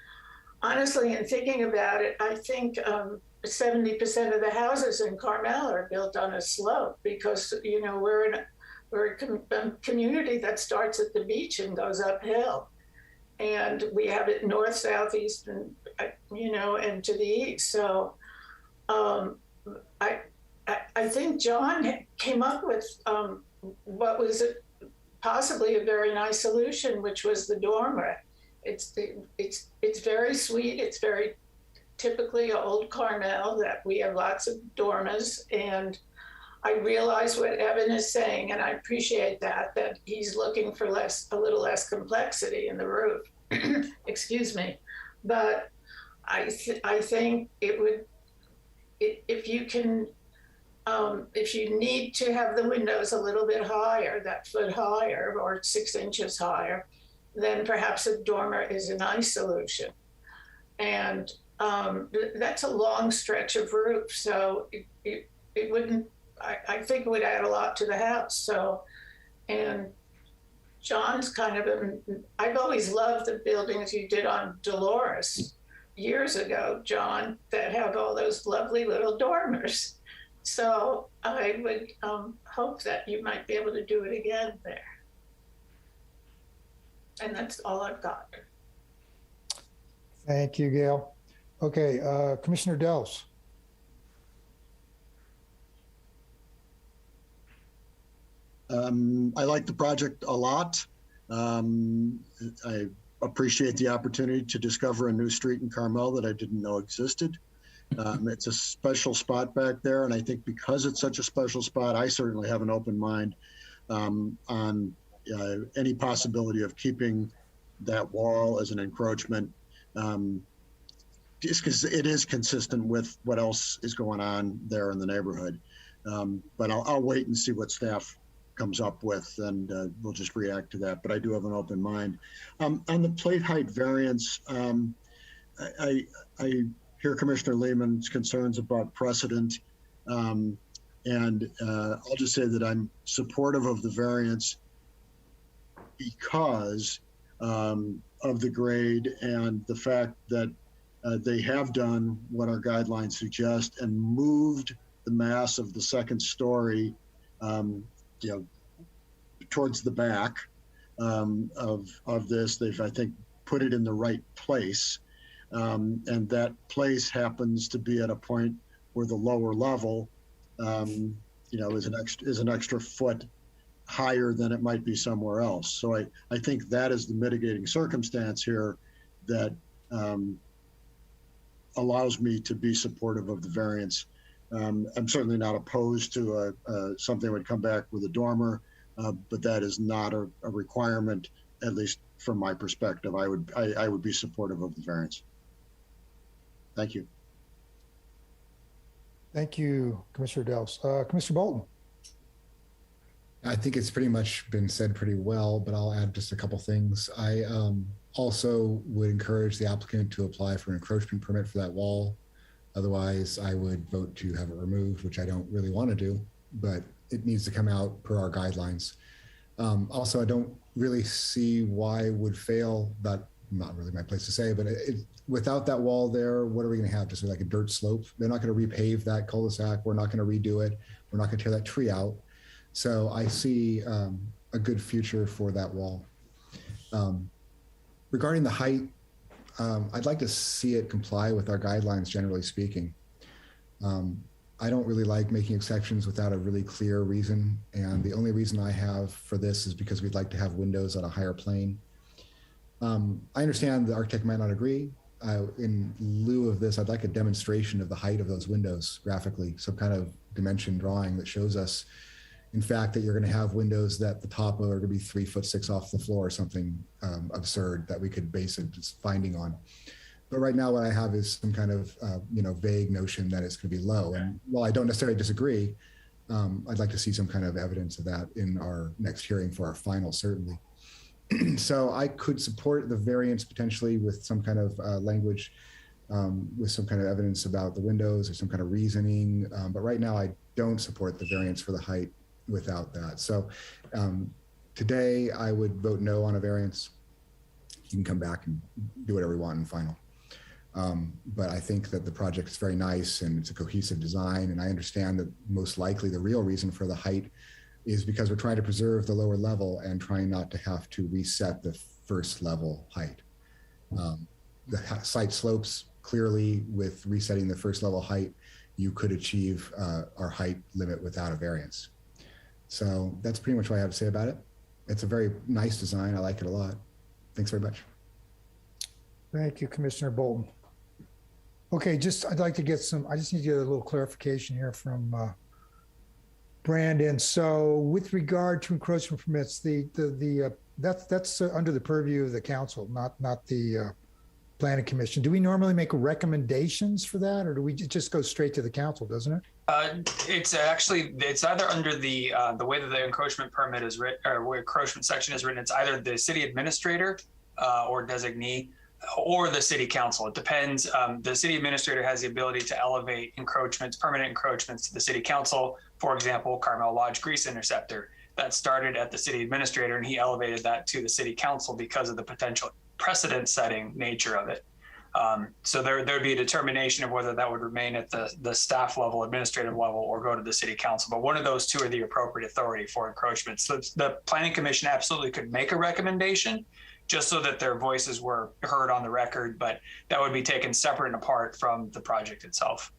honestly, in thinking about it, I think 70% of the houses in Carmel are built on a slope because, you know, we're a community that starts at the beach and goes uphill. And we have it north, south, east, and, you know, and to the east. So I think John came up with what was possibly a very nice solution, which was the dormer. It's very sweet. It's very typically old Carmel that we have lots of dormers, and I realize what Evan is saying, and I appreciate that he's looking for a little less complexity in the roof. Excuse me, but I think it would, if you need to have the windows a little bit higher, that foot higher or 6 inches higher, then perhaps a dormer is a nice solution. And that's a long stretch of roof, so it wouldn't, I think it would add a lot to the house. So, and John's kind of I've always loved the buildings you did on Dolores years ago, John, that have all those lovely little dormers. So I would hope that you might be able to do it again there. And that's all I've got. Thank you, Gail. Okay, Commissioner Dels. I like the project a lot. I appreciate the opportunity to discover a new street in Carmel that I didn't know existed. It's a special spot back there, and I think because it's such a special spot, I certainly have an open mind on any possibility of keeping that wall as an encroachment, just because it is consistent with what else is going on there in the neighborhood. But I'll wait and see what staff comes up with, and we'll just react to that. But I do have an open mind. On the plate height variance, I hear Commissioner Lehman's concerns about precedent, and I'll just say that I'm supportive of the variance because of the grade and the fact that they have done what our guidelines suggest and moved the mass of the second story towards the back of this. They've, I think, put it in the right place. And that place happens to be at a point where the lower level, is an extra foot higher than it might be somewhere else. So I think that is the mitigating circumstance here that allows me to be supportive of the variance. I'm certainly not opposed to something that would come back with a dormer, but that is not a requirement, at least from my perspective. I would be supportive of the variance. Thank you. Thank you, Commissioner Dels. Commissioner Bolton. I think it's pretty much been said pretty well, but I'll add just a couple things. I also would encourage the applicant to apply for an encroachment permit for that wall. Otherwise, I would vote to have it removed, which I don't really want to do, but it needs to come out per our guidelines. Also, I don't really see why it would fail. That not really my place to say, but without that wall there, what are we going to have? Just like a dirt slope? They're not going to repave that cul-de-sac. We're not going to redo it. We're not going to tear that tree out. So I see a good future for that wall. Regarding the height, I'd like to see it comply with our guidelines, generally speaking. I don't really like making exceptions without a really clear reason. And the only reason I have for this is because we'd like to have windows at a higher plane. I understand the architect might not agree. In lieu of this, I'd like a demonstration of the height of those windows graphically, some kind of dimension drawing that shows us, in fact, that you're going to have windows that the top are going to be 3'6" off the floor or something absurd that we could base a finding on. But right now, what I have is some kind of vague notion that it's going to be low. And while I don't necessarily disagree, I'd like to see some kind of evidence of that in our next hearing for our final, certainly. So I could support the variance potentially with some kind of language, with some kind of evidence about the windows or some kind of reasoning. But right now, I don't support the variance for the height without that. So today I would vote no on a variance. You can come back and do whatever you want in final. But I think that the project is very nice and it's a cohesive design. And I understand that most likely the real reason for the height is because we're trying to preserve the lower level and trying not to have to reset the first level height. The site slopes clearly with resetting the first level height, you could achieve our height limit without a variance. So that's pretty much what I have to say about it. It's a very nice design. I like it a lot. Thanks very much. Thank you, Commissioner Bolton. Okay, I'd like to get I just need to get a little clarification here from Brandon. So with regard to encroachment permits, that's under the purview of the council, not the planning commission. Do we normally make recommendations for that, or do we just go straight to the council, doesn't it? It's either under the way that the encroachment permit is written, or where encroachment section is written, it's either the city administrator or designee or the city council. It depends. The city administrator has the ability to elevate encroachments, permanent encroachments, to the city council. For example, Carmel Lodge Grease Interceptor, that started at the city administrator and he elevated that to the city council because of the potential precedent setting nature of it. So there'd be a determination of whether that would remain at the staff level, administrative level, or go to the city council. But one of those two are the appropriate authority for encroachments. So the planning commission absolutely could make a recommendation. just so that their voices were heard on the record, but that would be taken separate and apart from the project itself.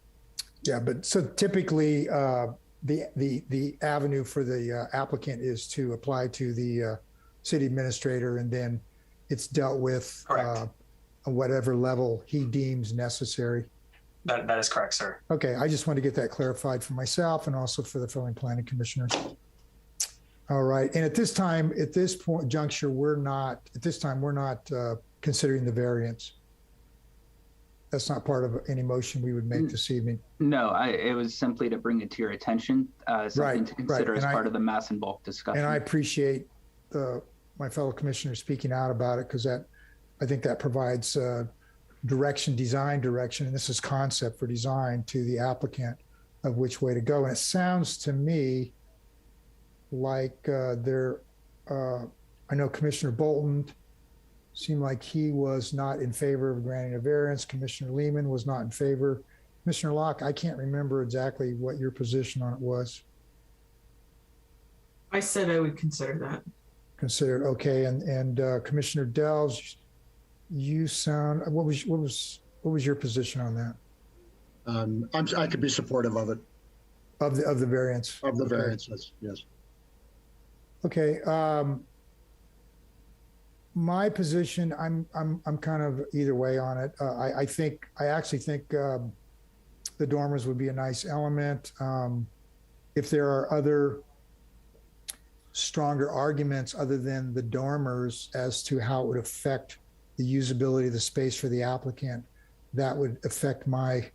Yeah, but so typically the avenue for the applicant is to apply to the city administrator, and then it's dealt with on whatever level he deems necessary. That is correct, sir. Okay, I just want to get that clarified for myself and also for the fellow planning commissioners. All right, and at this point juncture, we're not considering the variance. That's not part of any motion we would make this evening. No, it was simply to bring it to your attention, something to consider as part of the mass and bulk discussion. And I appreciate my fellow commissioners speaking out about it, because I think that provides design direction, and this is concept for design to the applicant of which way to go. And it sounds to me like I know Commissioner Bolton seemed like he was not in favor of granting a variance. Commissioner Lehman was not in favor. Commissioner Locke, I can't remember exactly what your position on it was. I said I would consider that. Considered, okay. And Commissioner Delves, you sound, what was your position on that? I could be supportive of it. Of the variance. Of the variance, yes. Okay. My position, I'm kind of either way on it. I actually think the dormers would be a nice element. If there are other stronger arguments other than the dormers as to how it would affect the usability of the space for the applicant, that would affect my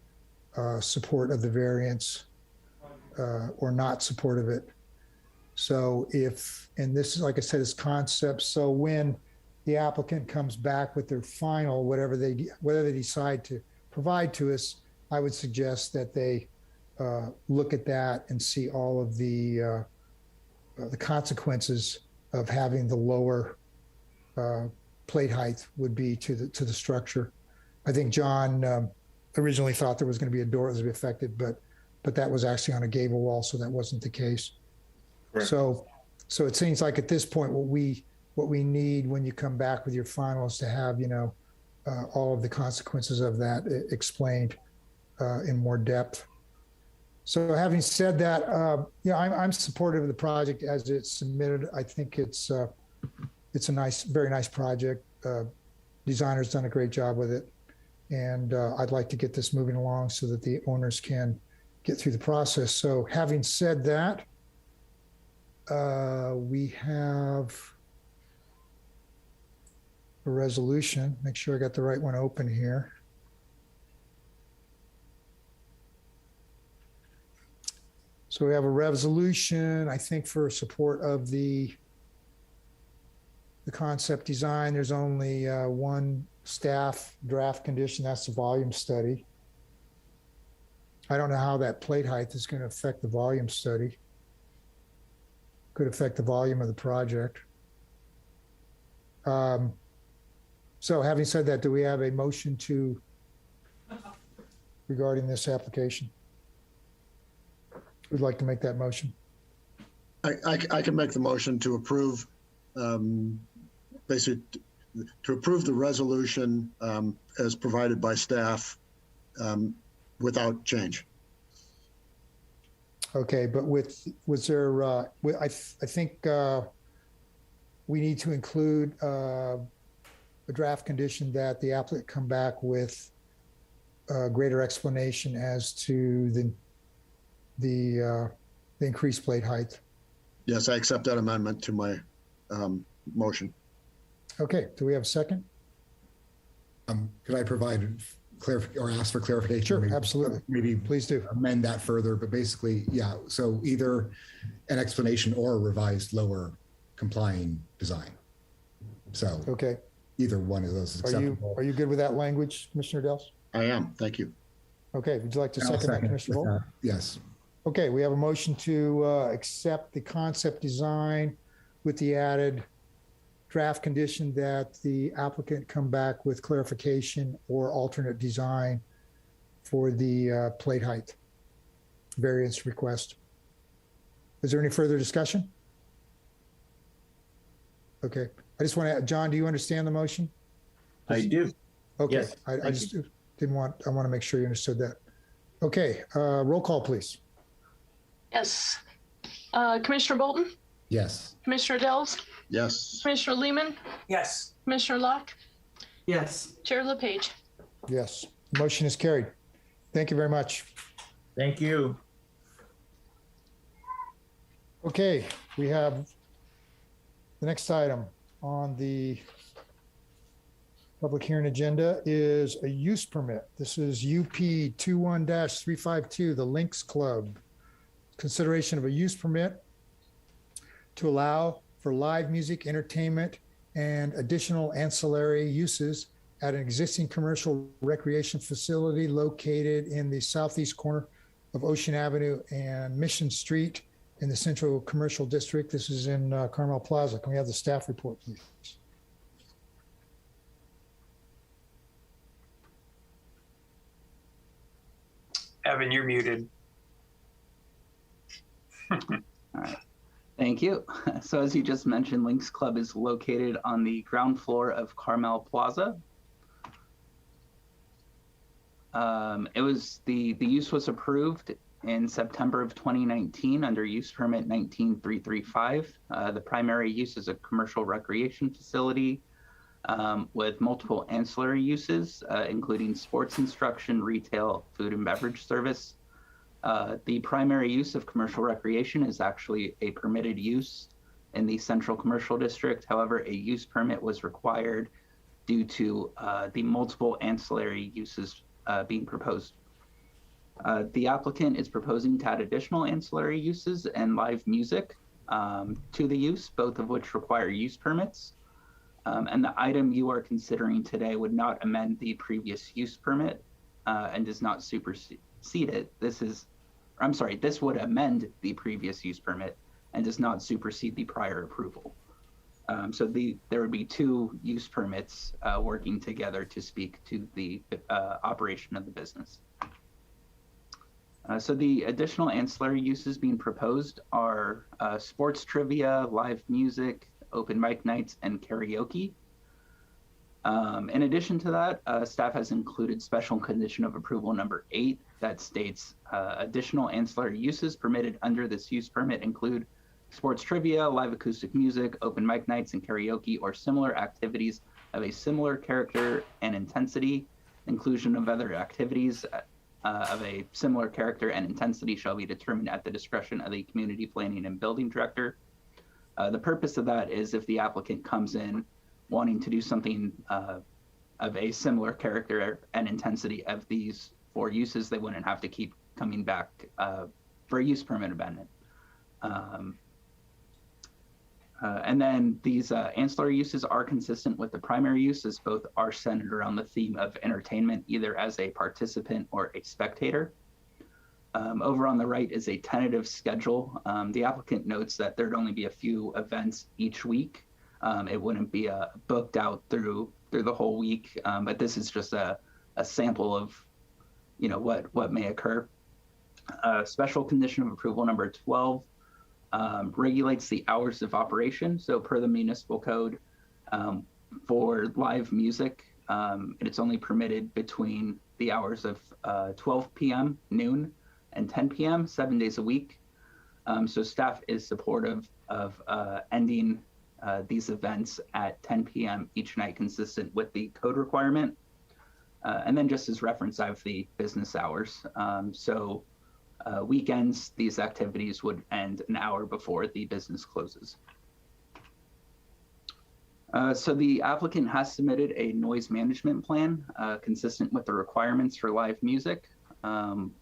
support of the variance or not support of it. So and this is, like I said, is concept. So when the applicant comes back with their final, whether they decide to provide to us, I would suggest that they look at that and see all of the consequences of having the lower plate height would be to the structure. I think John originally thought there was going to be a door that was affected, but that was actually on a gable wall, so that wasn't the case. Correct. So it seems like at this point, what we need when you come back with your final is to have all of the consequences of that explained in more depth. So having said that, I'm supportive of the project as it's submitted. I think it's a very nice project. Designer's done a great job with it. And I'd like to get this moving along so that the owners can get through the process. So having said that, we have a resolution. Make sure I got the right one open here. So we have a resolution, I think, for support of the concept design. There's only one staff draft condition, that's the volume study. I don't know how that plate height is going to affect the volume study. Could affect the volume of the project. So having said that, do we have a motion regarding this application? Who'd like to make that motion? I can make the motion to approve, basically to approve the resolution as provided by staff without change. Okay, but was there, I think we need to include a draft condition that the applicant come back with a greater explanation as to the increased plate height. Yes, I accept that amendment to my motion. Okay, do we have a second? Could I provide or ask for clarification? Sure, maybe, absolutely. Maybe please do amend that further, but basically, yeah. So either an explanation or a revised lower complying design. So okay, either one of those is acceptable. Are you good with that language, Commissioner Dels? I am. Thank you. Okay, would you like to second that, Commissioner Bolt? Yes. Okay, we have a motion to accept the concept design with the added draft condition that the applicant come back with clarification or alternate design for the plate height variance request. Is there any further discussion? Okay. I just want to, John, do you understand the motion? I do. Okay. Yes, I thank just didn't want, I want to make sure you understood that. Okay. Roll call, please. Yes. Commissioner Bolton? Yes. Commissioner Dells? Yes. Commissioner Lehman? Yes. Commissioner Locke? Yes. Chair LePage? Yes. Motion is carried. Thank you very much. Thank you. Okay. We have the next item on the public hearing agenda is a use permit. This is UP 21-352, the Lynx Club. Consideration of a use permit to allow for live music, entertainment, and additional ancillary uses at an existing commercial recreation facility located in the southeast corner of Ocean Avenue and Mission Street in the Central Commercial District. This is in Carmel Plaza. Can we have the staff report, please? Evan, you're muted. All right. Thank you. So as you just mentioned, Lynx Club is located on the ground floor of Carmel Plaza. The use was approved in September of 2019 under use permit 19335. The primary use is a commercial recreation facility with multiple ancillary uses, including sports instruction, retail, food and beverage service. The primary use of commercial recreation is actually a permitted use in the Central Commercial District. However, a use permit was required due to the multiple ancillary uses being proposed. The applicant is proposing to add additional ancillary uses and live music to the use, both of which require use permits. And the item you are considering today would not amend the previous use permit and does not supersede it. This would amend the previous use permit and does not supersede the prior approval. So there would be two use permits working together to speak to the operation of the business. So the additional ancillary uses being proposed are sports trivia, live music, open mic nights, and karaoke. In addition to that, staff has included special condition of approval number 8 that states additional ancillary uses permitted under this use permit include sports trivia, live acoustic music, open mic nights, and karaoke, or similar activities of a similar character and intensity. Inclusion of other activities of a similar character and intensity shall be determined at the discretion of the community planning and building director. The purpose of that is if the applicant comes in wanting to do something of a similar character and intensity of these 4 uses, they wouldn't have to keep coming back for a use permit amendment. And then these ancillary uses are consistent with the primary uses. Both are centered around the theme of entertainment, either as a participant or a spectator. Over on the right is a tentative schedule. The applicant notes that there'd only be a few events each week. It wouldn't be booked out through the whole week, but this is just a sample of what may occur. Special condition of approval number 12 regulates the hours of operation. So per the municipal code, for live music, it's only permitted between the hours of 12 p.m., noon, and 10 p.m., 7 days a week. So staff is supportive of ending these events at 10 p.m. each night, consistent with the code requirement. And then just as reference, I have the business hours. So weekends, these activities would end an hour before the business closes. So the applicant has submitted a noise management plan consistent with the requirements for live music.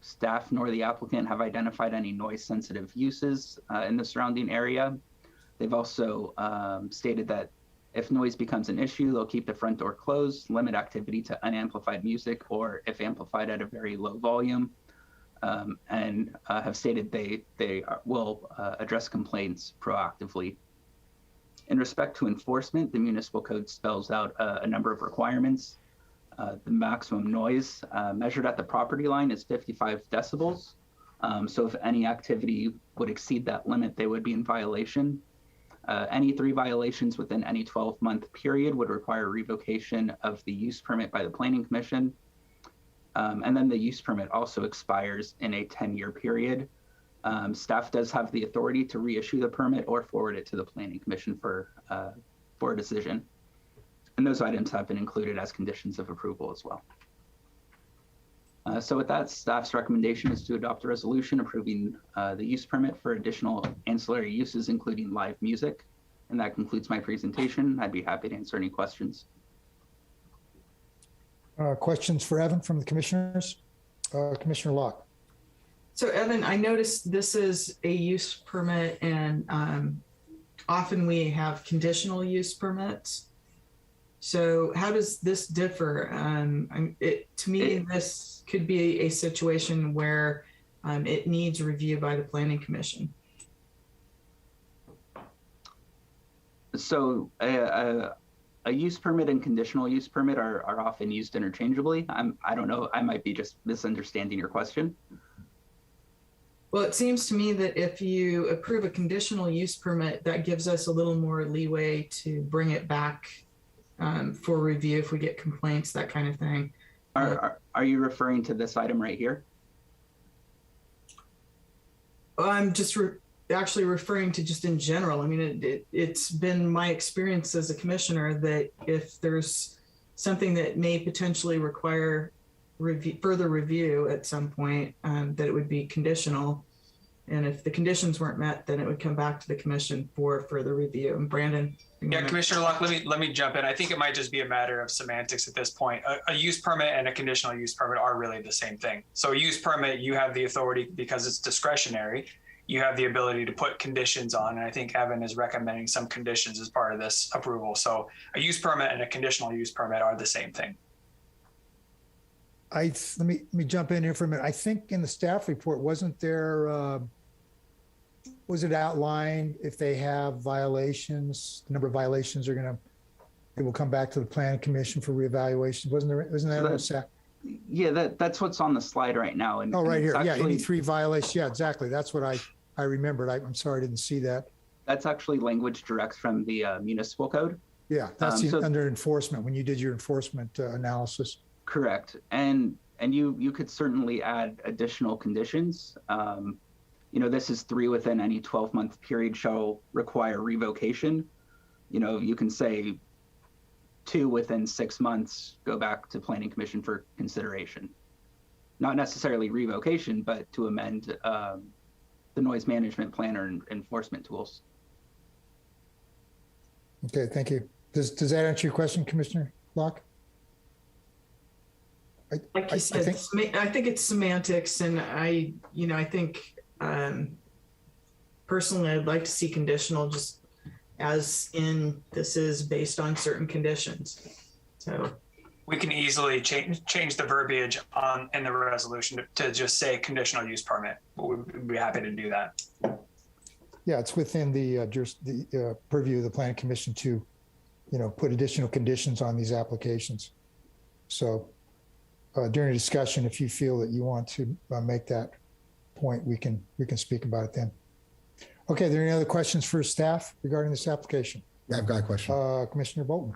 Staff nor the applicant have identified any noise sensitive uses in the surrounding area. They've also stated that if noise becomes an issue, they'll keep the front door closed, limit activity to unamplified music, or if amplified at a very low volume, and have stated they will address complaints proactively. In respect to enforcement, the municipal code spells out a number of requirements. The maximum noise measured at the property line is 55 decibels. So if any activity would exceed that limit, they would be in violation. Any 3 violations within any 12-month period would require revocation of the use permit by the Planning Commission. And then the use permit also expires in a 10-year period. Staff does have the authority to reissue the permit or forward it to the Planning Commission for a decision. And those items have been included as conditions of approval as well. So with that, staff's recommendation is to adopt a resolution approving the use permit for additional ancillary uses, including live music. And that concludes my presentation. I'd be happy to answer any questions. Questions for Evan from the commissioners? Commissioner Locke. So Evan, I noticed this is a use permit, and often we have conditional use permits. So how does this differ? To me, this could be a situation where it needs review by the Planning Commission. So a use permit and conditional use permit are often used interchangeably. I don't know, I might be just misunderstanding your question. Well, it seems to me that if you approve a conditional use permit, that gives us a little more leeway to bring it back for review if we get complaints, that kind of thing. Are you referring to this item right here? I'm just actually referring to just in general. I mean, it's been my experience as a commissioner that if there's something that may potentially require further review at some point, that it would be conditional. And if the conditions weren't met, then it would come back to the commission for further review. And Brandon? Yeah, Commissioner Locke, let me jump in. I think it might just be a matter of semantics at this point. A use permit and a conditional use permit are really the same thing. So a use permit, you have the authority because it's discretionary. You have the ability to put conditions on, and I think Evan is recommending some conditions as part of this approval. So a use permit and a conditional use permit are the same thing. Let me jump in here for a minute. I think in the staff report, wasn't there, was it outlined if they have violations, the number of violations it will come back to the Planning Commission for reevaluation? Wasn't that on the staff? Yeah, that's what's on the slide right now. And, right here. Actually, yeah, any 3 violations. Yeah, exactly. That's what I remembered. I'm sorry I didn't see that. That's actually language direct from the municipal code. Yeah, that's under enforcement when you did your enforcement analysis. Correct. And you could certainly add additional conditions. This is 3 within any 12-month period shall require revocation. You can say 2 within 6 months, go back to Planning Commission for consideration. Not necessarily revocation, but to amend the noise management plan or enforcement tools. Okay, thank you. Does that answer your question, Commissioner Locke? Like you said, I think it's semantics, and I think personally, I'd like to see conditional, just as in this is based on certain conditions. So we can easily change the verbiage in the resolution to just say conditional use permit. We'd be happy to do that. Yeah, it's within the purview of the Planning Commission to, put additional conditions on these applications. So during a discussion, if you feel that you want to make that point, we can speak about it then. Okay, are there any other questions for staff regarding this application? Yeah, I've got a question. Commissioner Bolton.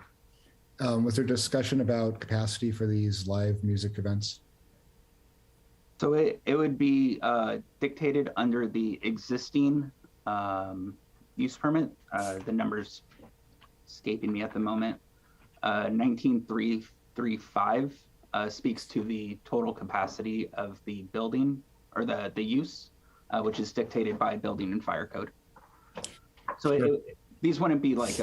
Was there discussion about capacity for these live music events? So it would be dictated under the existing use permit. The number's escaping me at the moment. 19335 speaks to the total capacity of the building or the use, which is dictated by building and fire code. So these wouldn't be like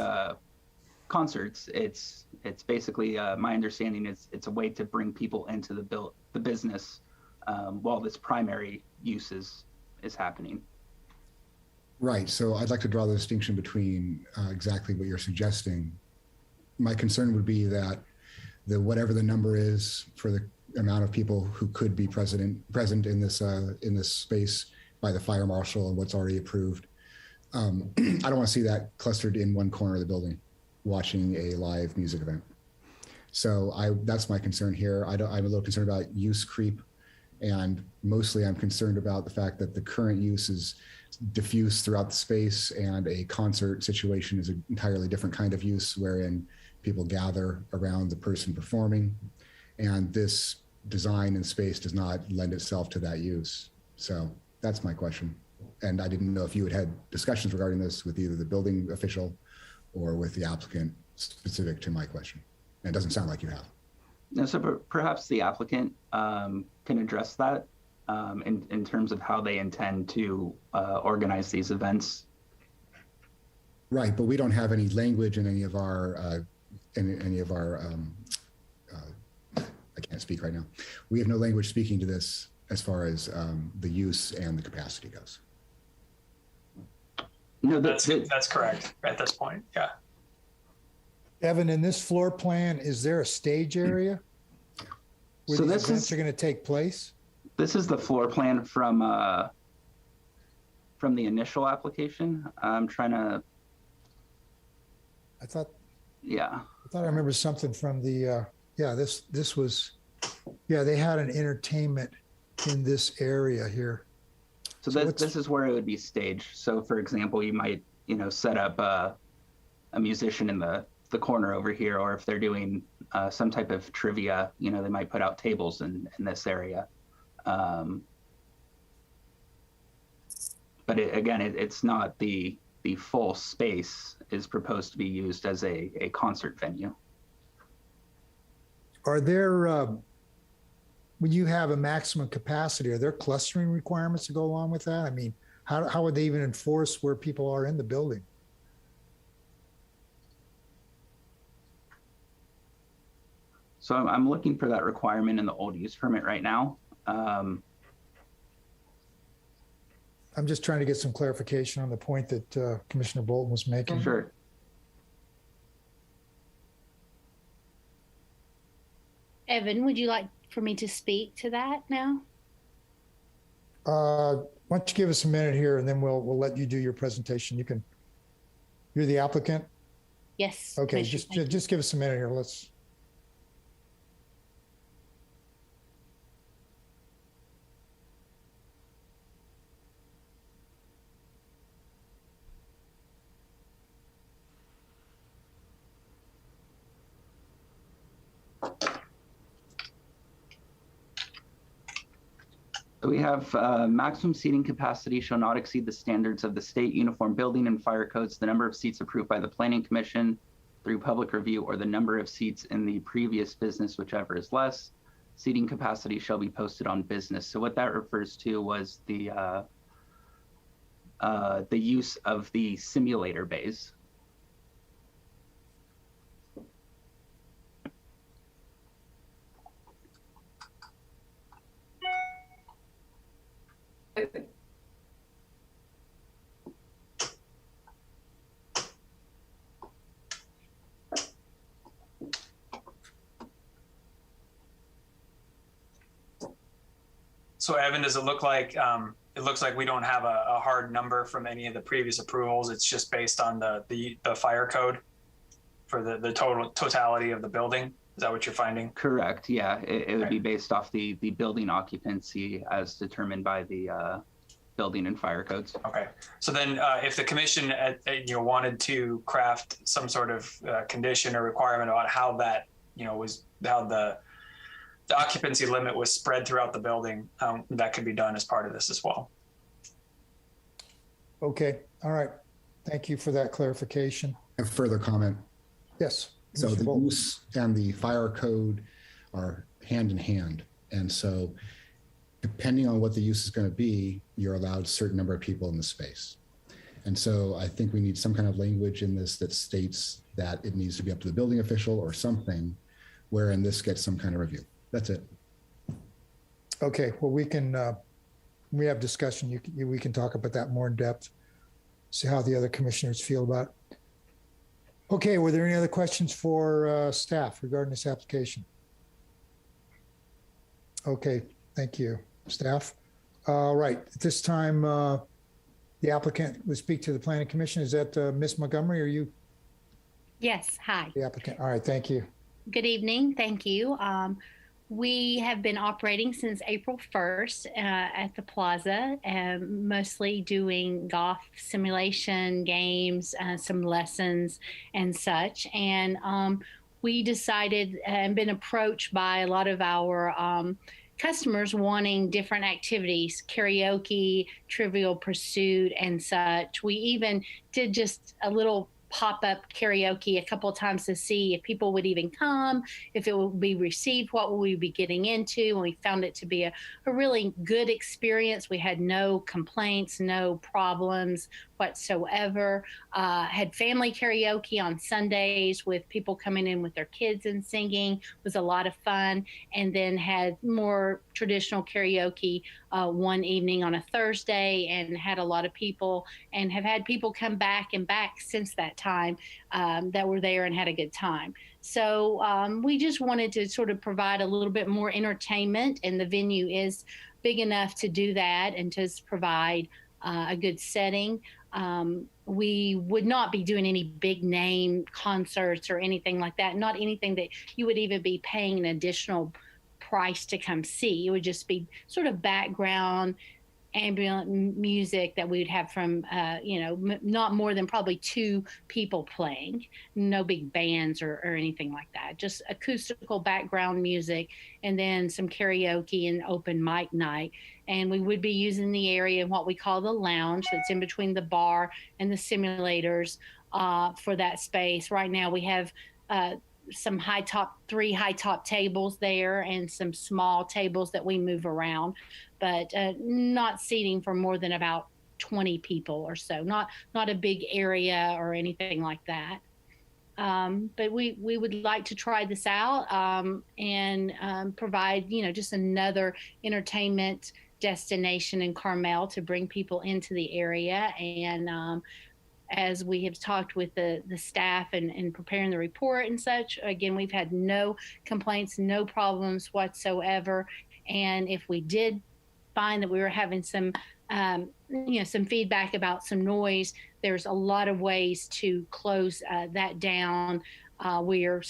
concerts. It's basically my understanding is it's a way to bring people into the business while this primary use is happening. Right. So I'd like to draw the distinction between exactly what you're suggesting. My concern would be that whatever the number is for the amount of people who could be present in this space by the fire marshal and what's already approved, I don't want to see that clustered in one corner of the building watching a live music event. So that's my concern here. I'm a little concerned about use creep And mostly I'm concerned about the fact that the current use is diffuse throughout the space, and a concert situation is an entirely different kind of use wherein people gather around the person performing. And this design and space does not lend itself to that use. So that's my question. And I didn't know if you had had discussions regarding this with either the building official or with the applicant specific to my question. And it doesn't sound like you have. No, so perhaps the applicant can address that in terms of how they intend to organize these events. Right, but we don't have any language in any of our I can't speak right now. We have no language speaking to this as far as the use and the capacity goes. No, that's correct at this point. Yeah. Evan, in this floor plan, is there a stage area where So these this events is- are going to take place? This is the floor plan from the initial application. I'm trying to. I thought Yeah. I remember something from the this was they had an entertainment in this area here. So this is where it would be staged. So for example, you might, set up a musician in the corner over here, or if they're doing some type of trivia, they might put out tables in this area. But it's not the full space is proposed to be used as a concert venue. Are there when you have a maximum capacity, are there clustering requirements to go along with that? I mean, how would they even enforce where people are in the building? So I'm looking for that requirement in the old use permit right now. I'm just trying to get some clarification on the point that Commissioner Bolton was making. Sure. Evan, would you like for me to speak to that now? Why don't you give us a minute here, and then we'll let you do your presentation. You're the applicant? Yes. Okay, Commissioner. just give us a minute here. Let's. We have maximum seating capacity shall not exceed the standards of the state uniform building and fire codes, the number of seats approved by the Planning Commission through public review, or the number of seats in the previous business, whichever is less. Seating capacity shall be posted on business. So what that refers to was the use of the simulator bays. So Evan, does it look like it looks like we don't have a hard number from any of the previous approvals? It's just based on the fire code for the totality of the building. Is that what you're finding? Correct. Yeah, it would be based off the building occupancy as determined by the building and fire codes. Okay. So then, if the commission wanted to craft some sort of condition or requirement about how that was how the occupancy limit was spread throughout the building, that could be done as part of this as well. Okay. All right. Thank you for that clarification. A further comment. Yes. So the use and the fire code are hand in hand. And so depending on what the use is going to be, you're allowed a certain number of people in the space. And so I think we need some kind of language in this that states that it needs to be up to the building official or something, wherein this gets some kind of review. That's it. Okay. Well, we have discussion. We can talk about that more in depth, see how the other commissioners feel about it. Okay. Were there any other questions for staff regarding this application? Okay. Thank you, staff. All right. At this time, the applicant would speak to the Planning Commission. Is that Ms. Montgomery or you? Yes. Hi. The applicant. All right. Thank you. Good evening. Thank you. We have been operating since April 1st at the plaza, mostly doing golf simulation games, some lessons and such. And we decided and been approached by a lot of our customers wanting different activities, karaoke, trivial pursuit, and such. We even did just a little pop-up karaoke a couple of times to see if people would even come, if it would be received, what would we be getting into. And we found it to be a really good experience. We had no complaints, no problems whatsoever. Had family karaoke on Sundays with people coming in with their kids and singing. It was a lot of fun. And then had more traditional karaoke one evening on a Thursday, and had a lot of people, and have had people come back and back since that time that were there and had a good time. So we just wanted to sort of provide a little bit more entertainment, and the venue is big enough to do that and to provide a good setting. We would not be doing any big name concerts or anything like that, not anything that you would even be paying an additional price to come see. It would just be sort of background ambient music that we would have from, not more than probably 2 people playing, no big bands or anything like that, just acoustical background music, and then some karaoke and open mic night. And we would be using the area in what we call the lounge that's in between the bar and the simulators for that space. Right now we have some 3 high top tables there and some small tables that we move around, but not seating for more than about 20 people or so, not a big area or anything like that. But we would like to try this out and provide, just another entertainment destination in Carmel to bring people into the area. And as we have talked with the staff and preparing the report and such, again, we've had no complaints, no problems whatsoever. And if we did find that we were having some, some feedback about some noise, there's a lot of ways to close that down. We are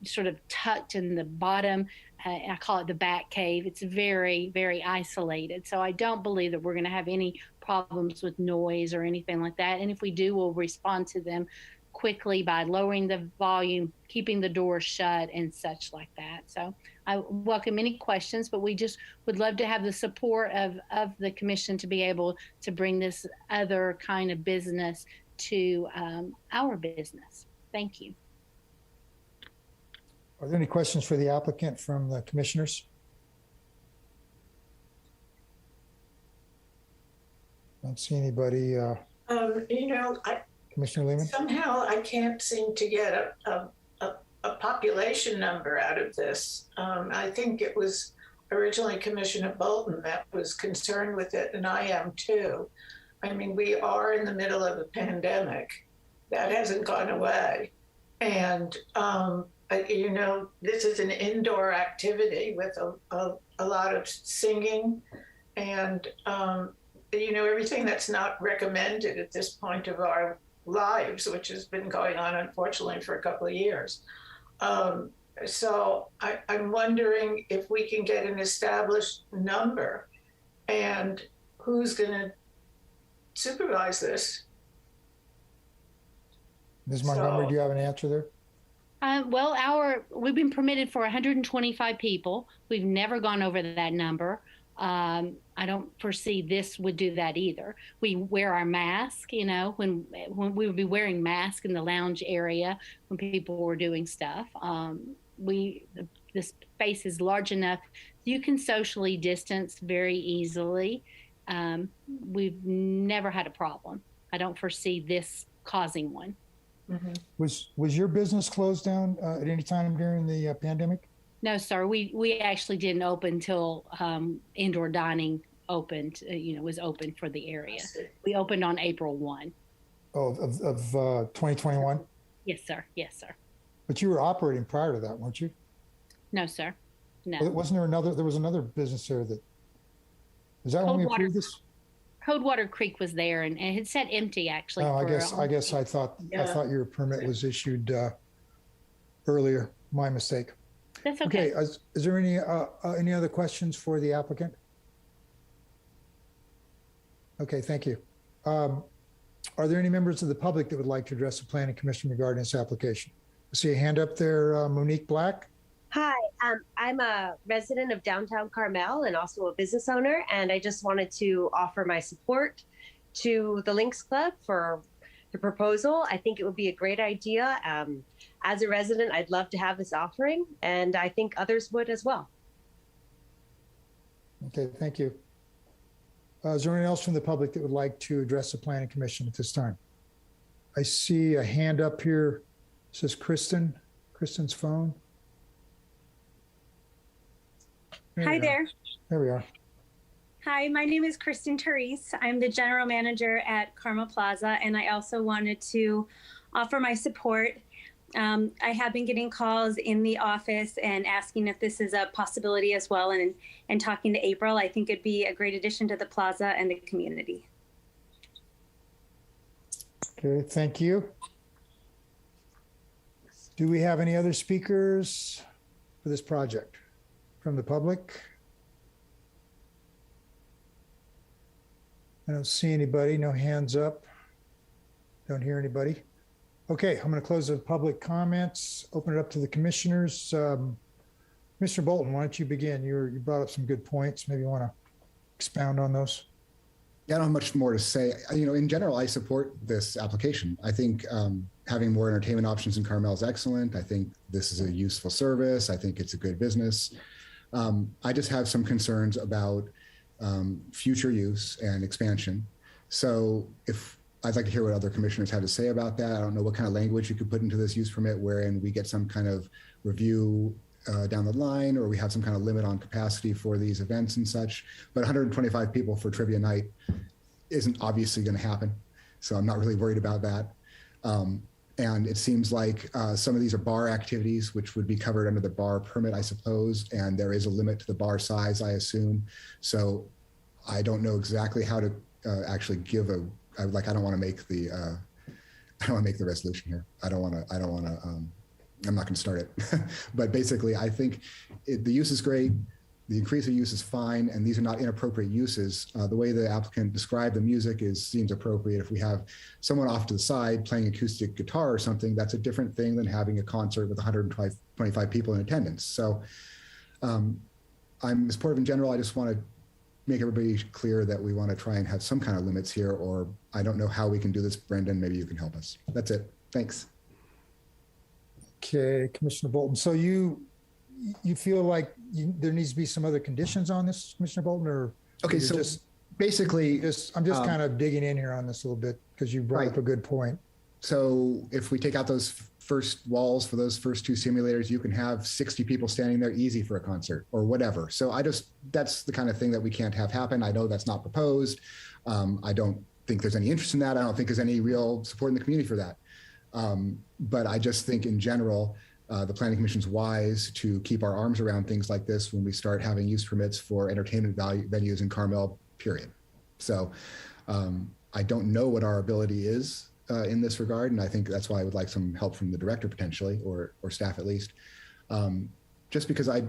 sort of tucked in the bottom. I call it the bat cave. It's very, very isolated. So I don't believe that we're going to have any problems with noise or anything like that. And if we do, we'll respond to them quickly by lowering the volume, keeping the doors shut, and such like that. So I welcome any questions, but we just would love to have the support of the commission to be able to bring this other kind of business to our business. Thank you. Are there any questions for the applicant from the commissioners? Don't see anybody. Commissioner Lehman? Somehow I can't seem to get a population number out of this. I think it was originally Commissioner Bolton that was concerned with it, and I am too. I mean, we are in the middle of a pandemic. That hasn't gone away. And, this is an indoor activity with a lot of singing and, everything that's not recommended at this point of our lives, which has been going on, unfortunately, for a couple of years. So I'm wondering if we can get an established number and who's going to supervise this. Ms. Montgomery, do you have an answer there? We've been permitted for 125 people. We've never gone over that number. I don't foresee this would do that either. We wear our mask, when we would be wearing masks in the lounge area when people were doing stuff. The space is large enough you can socially distance very easily. We've never had a problem. I don't foresee this causing one. Mm-hmm. Was your business closed down at any time during the pandemic? No, sir. We actually didn't open until indoor dining opened. Was open for the area. We opened on April 1. Oh, of 2021. Yes, sir. Yes, sir. But you were operating prior to that, weren't you? No, sir. No. Wasn't there another? There was another business there that. Is that when we approved this? Coldwater Creek was there, and it had sat empty actually. Oh, I guess I thought your permit was issued earlier. My mistake. That's okay. Okay, is there any other questions for the applicant? Okay, thank you. Are there any members of the public that would like to address the Planning Commission regarding this application? I see a hand up there, Monique Black. Hi, I'm a resident of downtown Carmel and also a business owner, and I just wanted to offer my support to the Lynx Club for the proposal. I think it would be a great idea. As a resident, I'd love to have this offering, and I think others would as well. Okay, thank you. Is there anyone else from the public that would like to address the Planning Commission at this time? I see a hand up here. It says Kristen. Kristen's phone. Hi there. There we are. Hi, my name is Kristen Therese. I'm the general manager at Carmel Plaza, and I also wanted to offer my support. I have been getting calls in the office and asking if this is a possibility as well, and talking to April. I think it'd be a great addition to the plaza and the community. Okay, thank you. Do we have any other speakers for this project from the public? I don't see anybody, no hands up. Don't hear anybody. Okay, I'm going to close the public comments, open it up to the commissioners. Mr. Bolton, why don't you begin? You brought up some good points. Maybe you want to expound on those. Yeah, I don't have much more to say. In general, I support this application. I think having more entertainment options in Carmel is excellent. I think this is a useful service. I think it's a good business. I just have some concerns about future use and expansion. So I'd like to hear what other commissioners have to say about that. I don't know what kind of language you could put into this use permit wherein we get some kind of review down the line, or we have some kind of limit on capacity for these events and such. But 125 people for trivia night isn't obviously going to happen. So I'm not really worried about that. And it seems like some of these are bar activities, which would be covered under the bar permit, I suppose. And there is a limit to the bar size, I assume. So I don't know exactly how to actually give I don't want to make the resolution here. I'm not going to start it. But basically, I think the use is great. The increase of use is fine, and these are not inappropriate uses. The way the applicant described the music seems appropriate. If we have someone off to the side playing acoustic guitar or something, that's a different thing than having a concert with 125 people in attendance. So I'm supportive in general. I just want to make everybody clear that we want to try and have some kind of limits here, or I don't know how we can do this. Brendan, maybe you can help us. That's it. Thanks. Okay, Commissioner Bolton. So you feel like there needs to be some other conditions on this, Commissioner Bolton, or okay? So basically, I'm just kind of digging in here on this a little bit because you brought up a good point. So if we take out those first walls for those first two simulators, you can have 60 people standing there easy for a concert or whatever. So that's the kind of thing that we can't have happen. I know that's not proposed. I don't think there's any interest in that. I don't think there's any real support in the community for that. But I just think in general, the Planning Commission's wise to keep our arms around things like this when we start having use permits for entertainment venues in Carmel, period. So I don't know what our ability is in this regard, and I think that's why I would like some help from the director potentially, or staff at least, just because I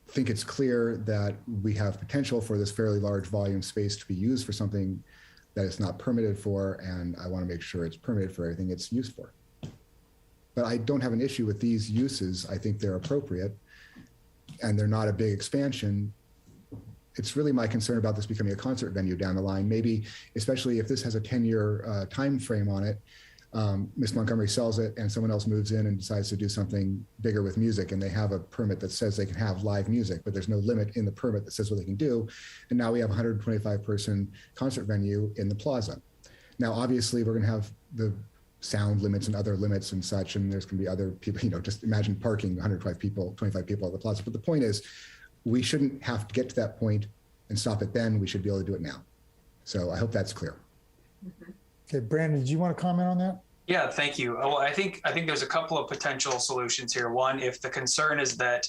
think it's clear that we have potential for this fairly large volume space to be used for something that it's not permitted for, and I want to make sure it's permitted for everything it's used for. But I don't have an issue with these uses. I think they're appropriate, and they're not a big expansion. It's really my concern about this becoming a concert venue down the line, maybe especially if this has a 10-year time frame on it. Ms. Montgomery sells it and someone else moves in and decides to do something bigger with music, and they have a permit that says they can have live music, but there's no limit in the permit that says what they can do. And now we have a 125-person concert venue in the plaza. Now, obviously, we're going to have the sound limits and other limits and such, and there's going to be other people, just imagine parking 125 people, 25 people at the plaza. But the point is, we shouldn't have to get to that point and stop it then. We should be able to do it now. So I hope that's clear. Okay, Brandon, did you want to comment on that? Yeah, thank you. Well, I think there's a couple of potential solutions here. One, if the concern is that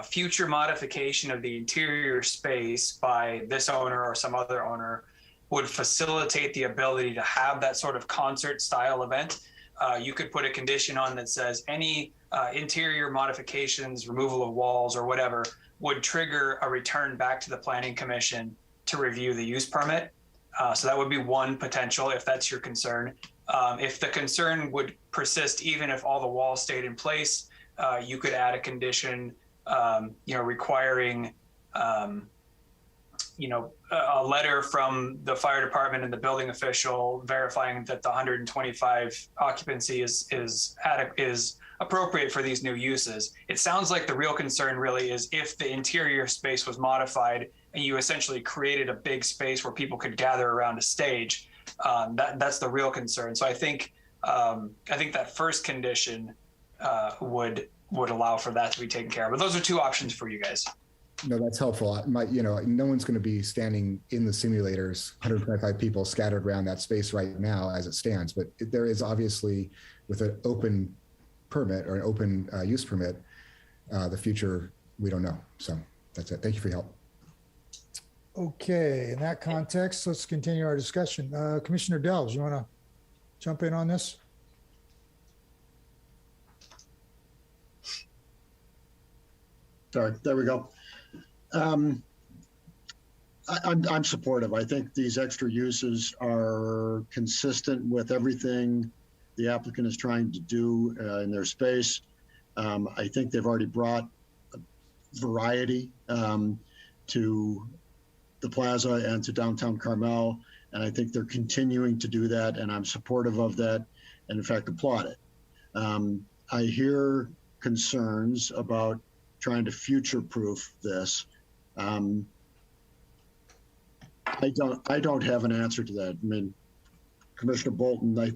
future modification of the interior space by this owner or some other owner would facilitate the ability to have that sort of concert style event, you could put a condition on that says any interior modifications, removal of walls or whatever would trigger a return back to the Planning Commission to review the use permit. So that would be one potential if that's your concern. If the concern would persist even if all the walls stayed in place, you could add a condition, requiring, a letter from the fire department and the building official verifying that the 125 occupancy is appropriate for these new uses. It sounds like the real concern really is if the interior space was modified and you essentially created a big space where people could gather around a stage. That's the real concern. So I think that first condition would allow for that to be taken care of. But those are two options for you guys. No, that's helpful. No one's going to be standing in the simulators, 125 people scattered around that space right now as it stands. But there is obviously, with an open permit or an open use permit, the future, we don't know. So that's it. Thank you for your help. Okay, in that context, let's continue our discussion. Commissioner Delves, you want to jump in on this? Sorry, there we go. I'm supportive. I think these extra uses are consistent with everything the applicant is trying to do in their space. I think they've already brought variety to the plaza and to downtown Carmel, and I think they're continuing to do that, and I'm supportive of that, and in fact applaud it. I hear concerns about trying to future-proof this. I don't have an answer to that. I mean, Commissioner Bolton, I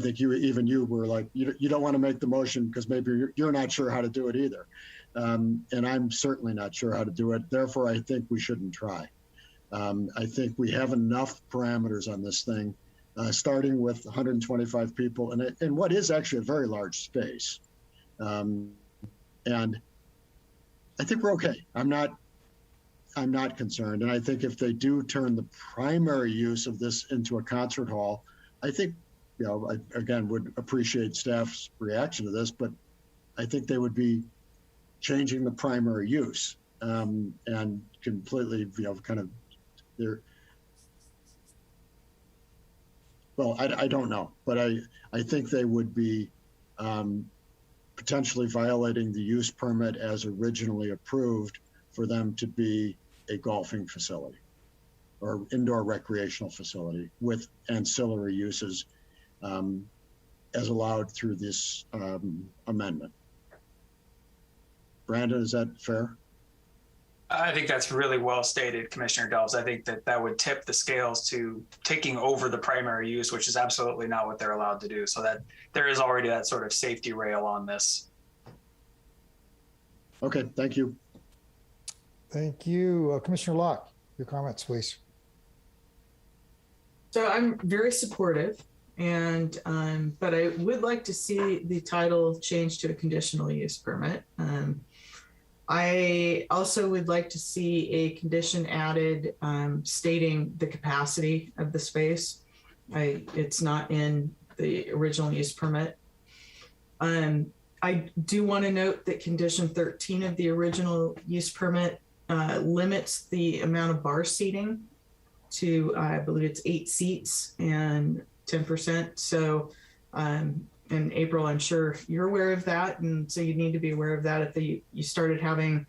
think you were like, you don't want to make the motion because maybe you're not sure how to do it either. And I'm certainly not sure how to do it. Therefore, I think we shouldn't try. I think we have enough parameters on this thing, starting with 125 people and what is actually a very large space. And I think we're okay. I'm not concerned. And I think if they do turn the primary use of this into a concert hall, I think, I again would appreciate staff's reaction to this, but I think they would be changing the primary use and completely, kind of I don't know, but I think they would be potentially violating the use permit as originally approved for them to be a golfing facility or indoor recreational facility with ancillary uses as allowed through this amendment. Brandon, is that fair? I think that's really well stated, Commissioner Delves. I think that would tip the scales to taking over the primary use, which is absolutely not what they're allowed to do. So that there is already that sort of safety rail on this. Okay, thank you. Thank you. Commissioner Locke, your comments, please. So I'm very supportive, and but I would like to see the title changed to a conditional use permit. I also would like to see a condition added stating the capacity of the space. It's not in the original use permit. I do want to note that condition 13 of the original use permit limits the amount of bar seating to, I believe it's 8 seats and 10%. So, and April, I'm sure you're aware of that. And so you need to be aware of that if you started having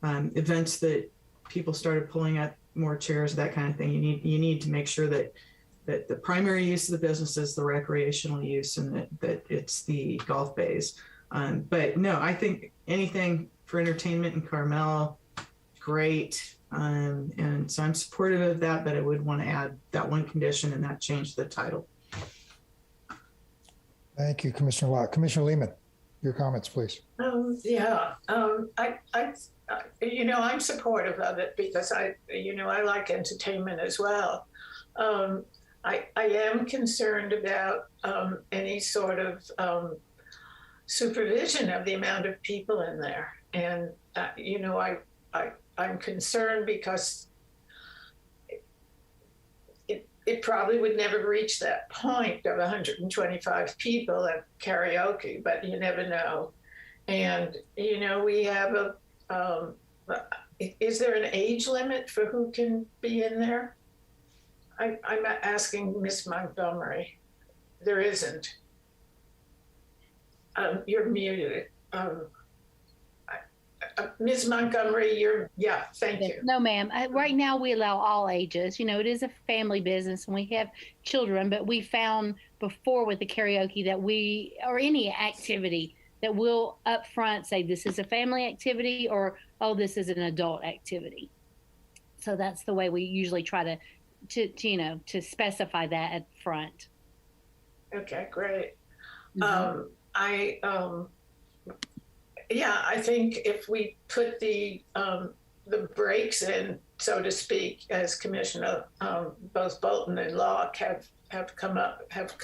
events that people started pulling up more chairs, that kind of thing. You need to make sure that the primary use of the business is the recreational use and that it's the golf bays. But no, I think anything for entertainment in Carmel, great. And so I'm supportive of that, but I would want to add that one condition and that change the title. Thank you, Commissioner Locke. Commissioner Lehman, your comments, please. I'm supportive of it because I like entertainment as well. I am concerned about any sort of supervision of the amount of people in there. And, I'm concerned because it probably would never reach that point of 125 people at karaoke, but you never know. And, you know, we have is there an age limit for who can be in there? I'm asking Miss Montgomery. There isn't. You're muted. Ms. Montgomery, thank you. No, ma'am. Right now, we allow all ages. You know, it is a family business and we have children, but we found before with the karaoke that or any activity, that we'll up front say this is a family activity or, oh, this is an adult activity. So that's the way we usually try to specify that at front. Okay, great. Mm-hmm. I think if we put the brakes in, so to speak, as Commissioner both Bolton and Locke have come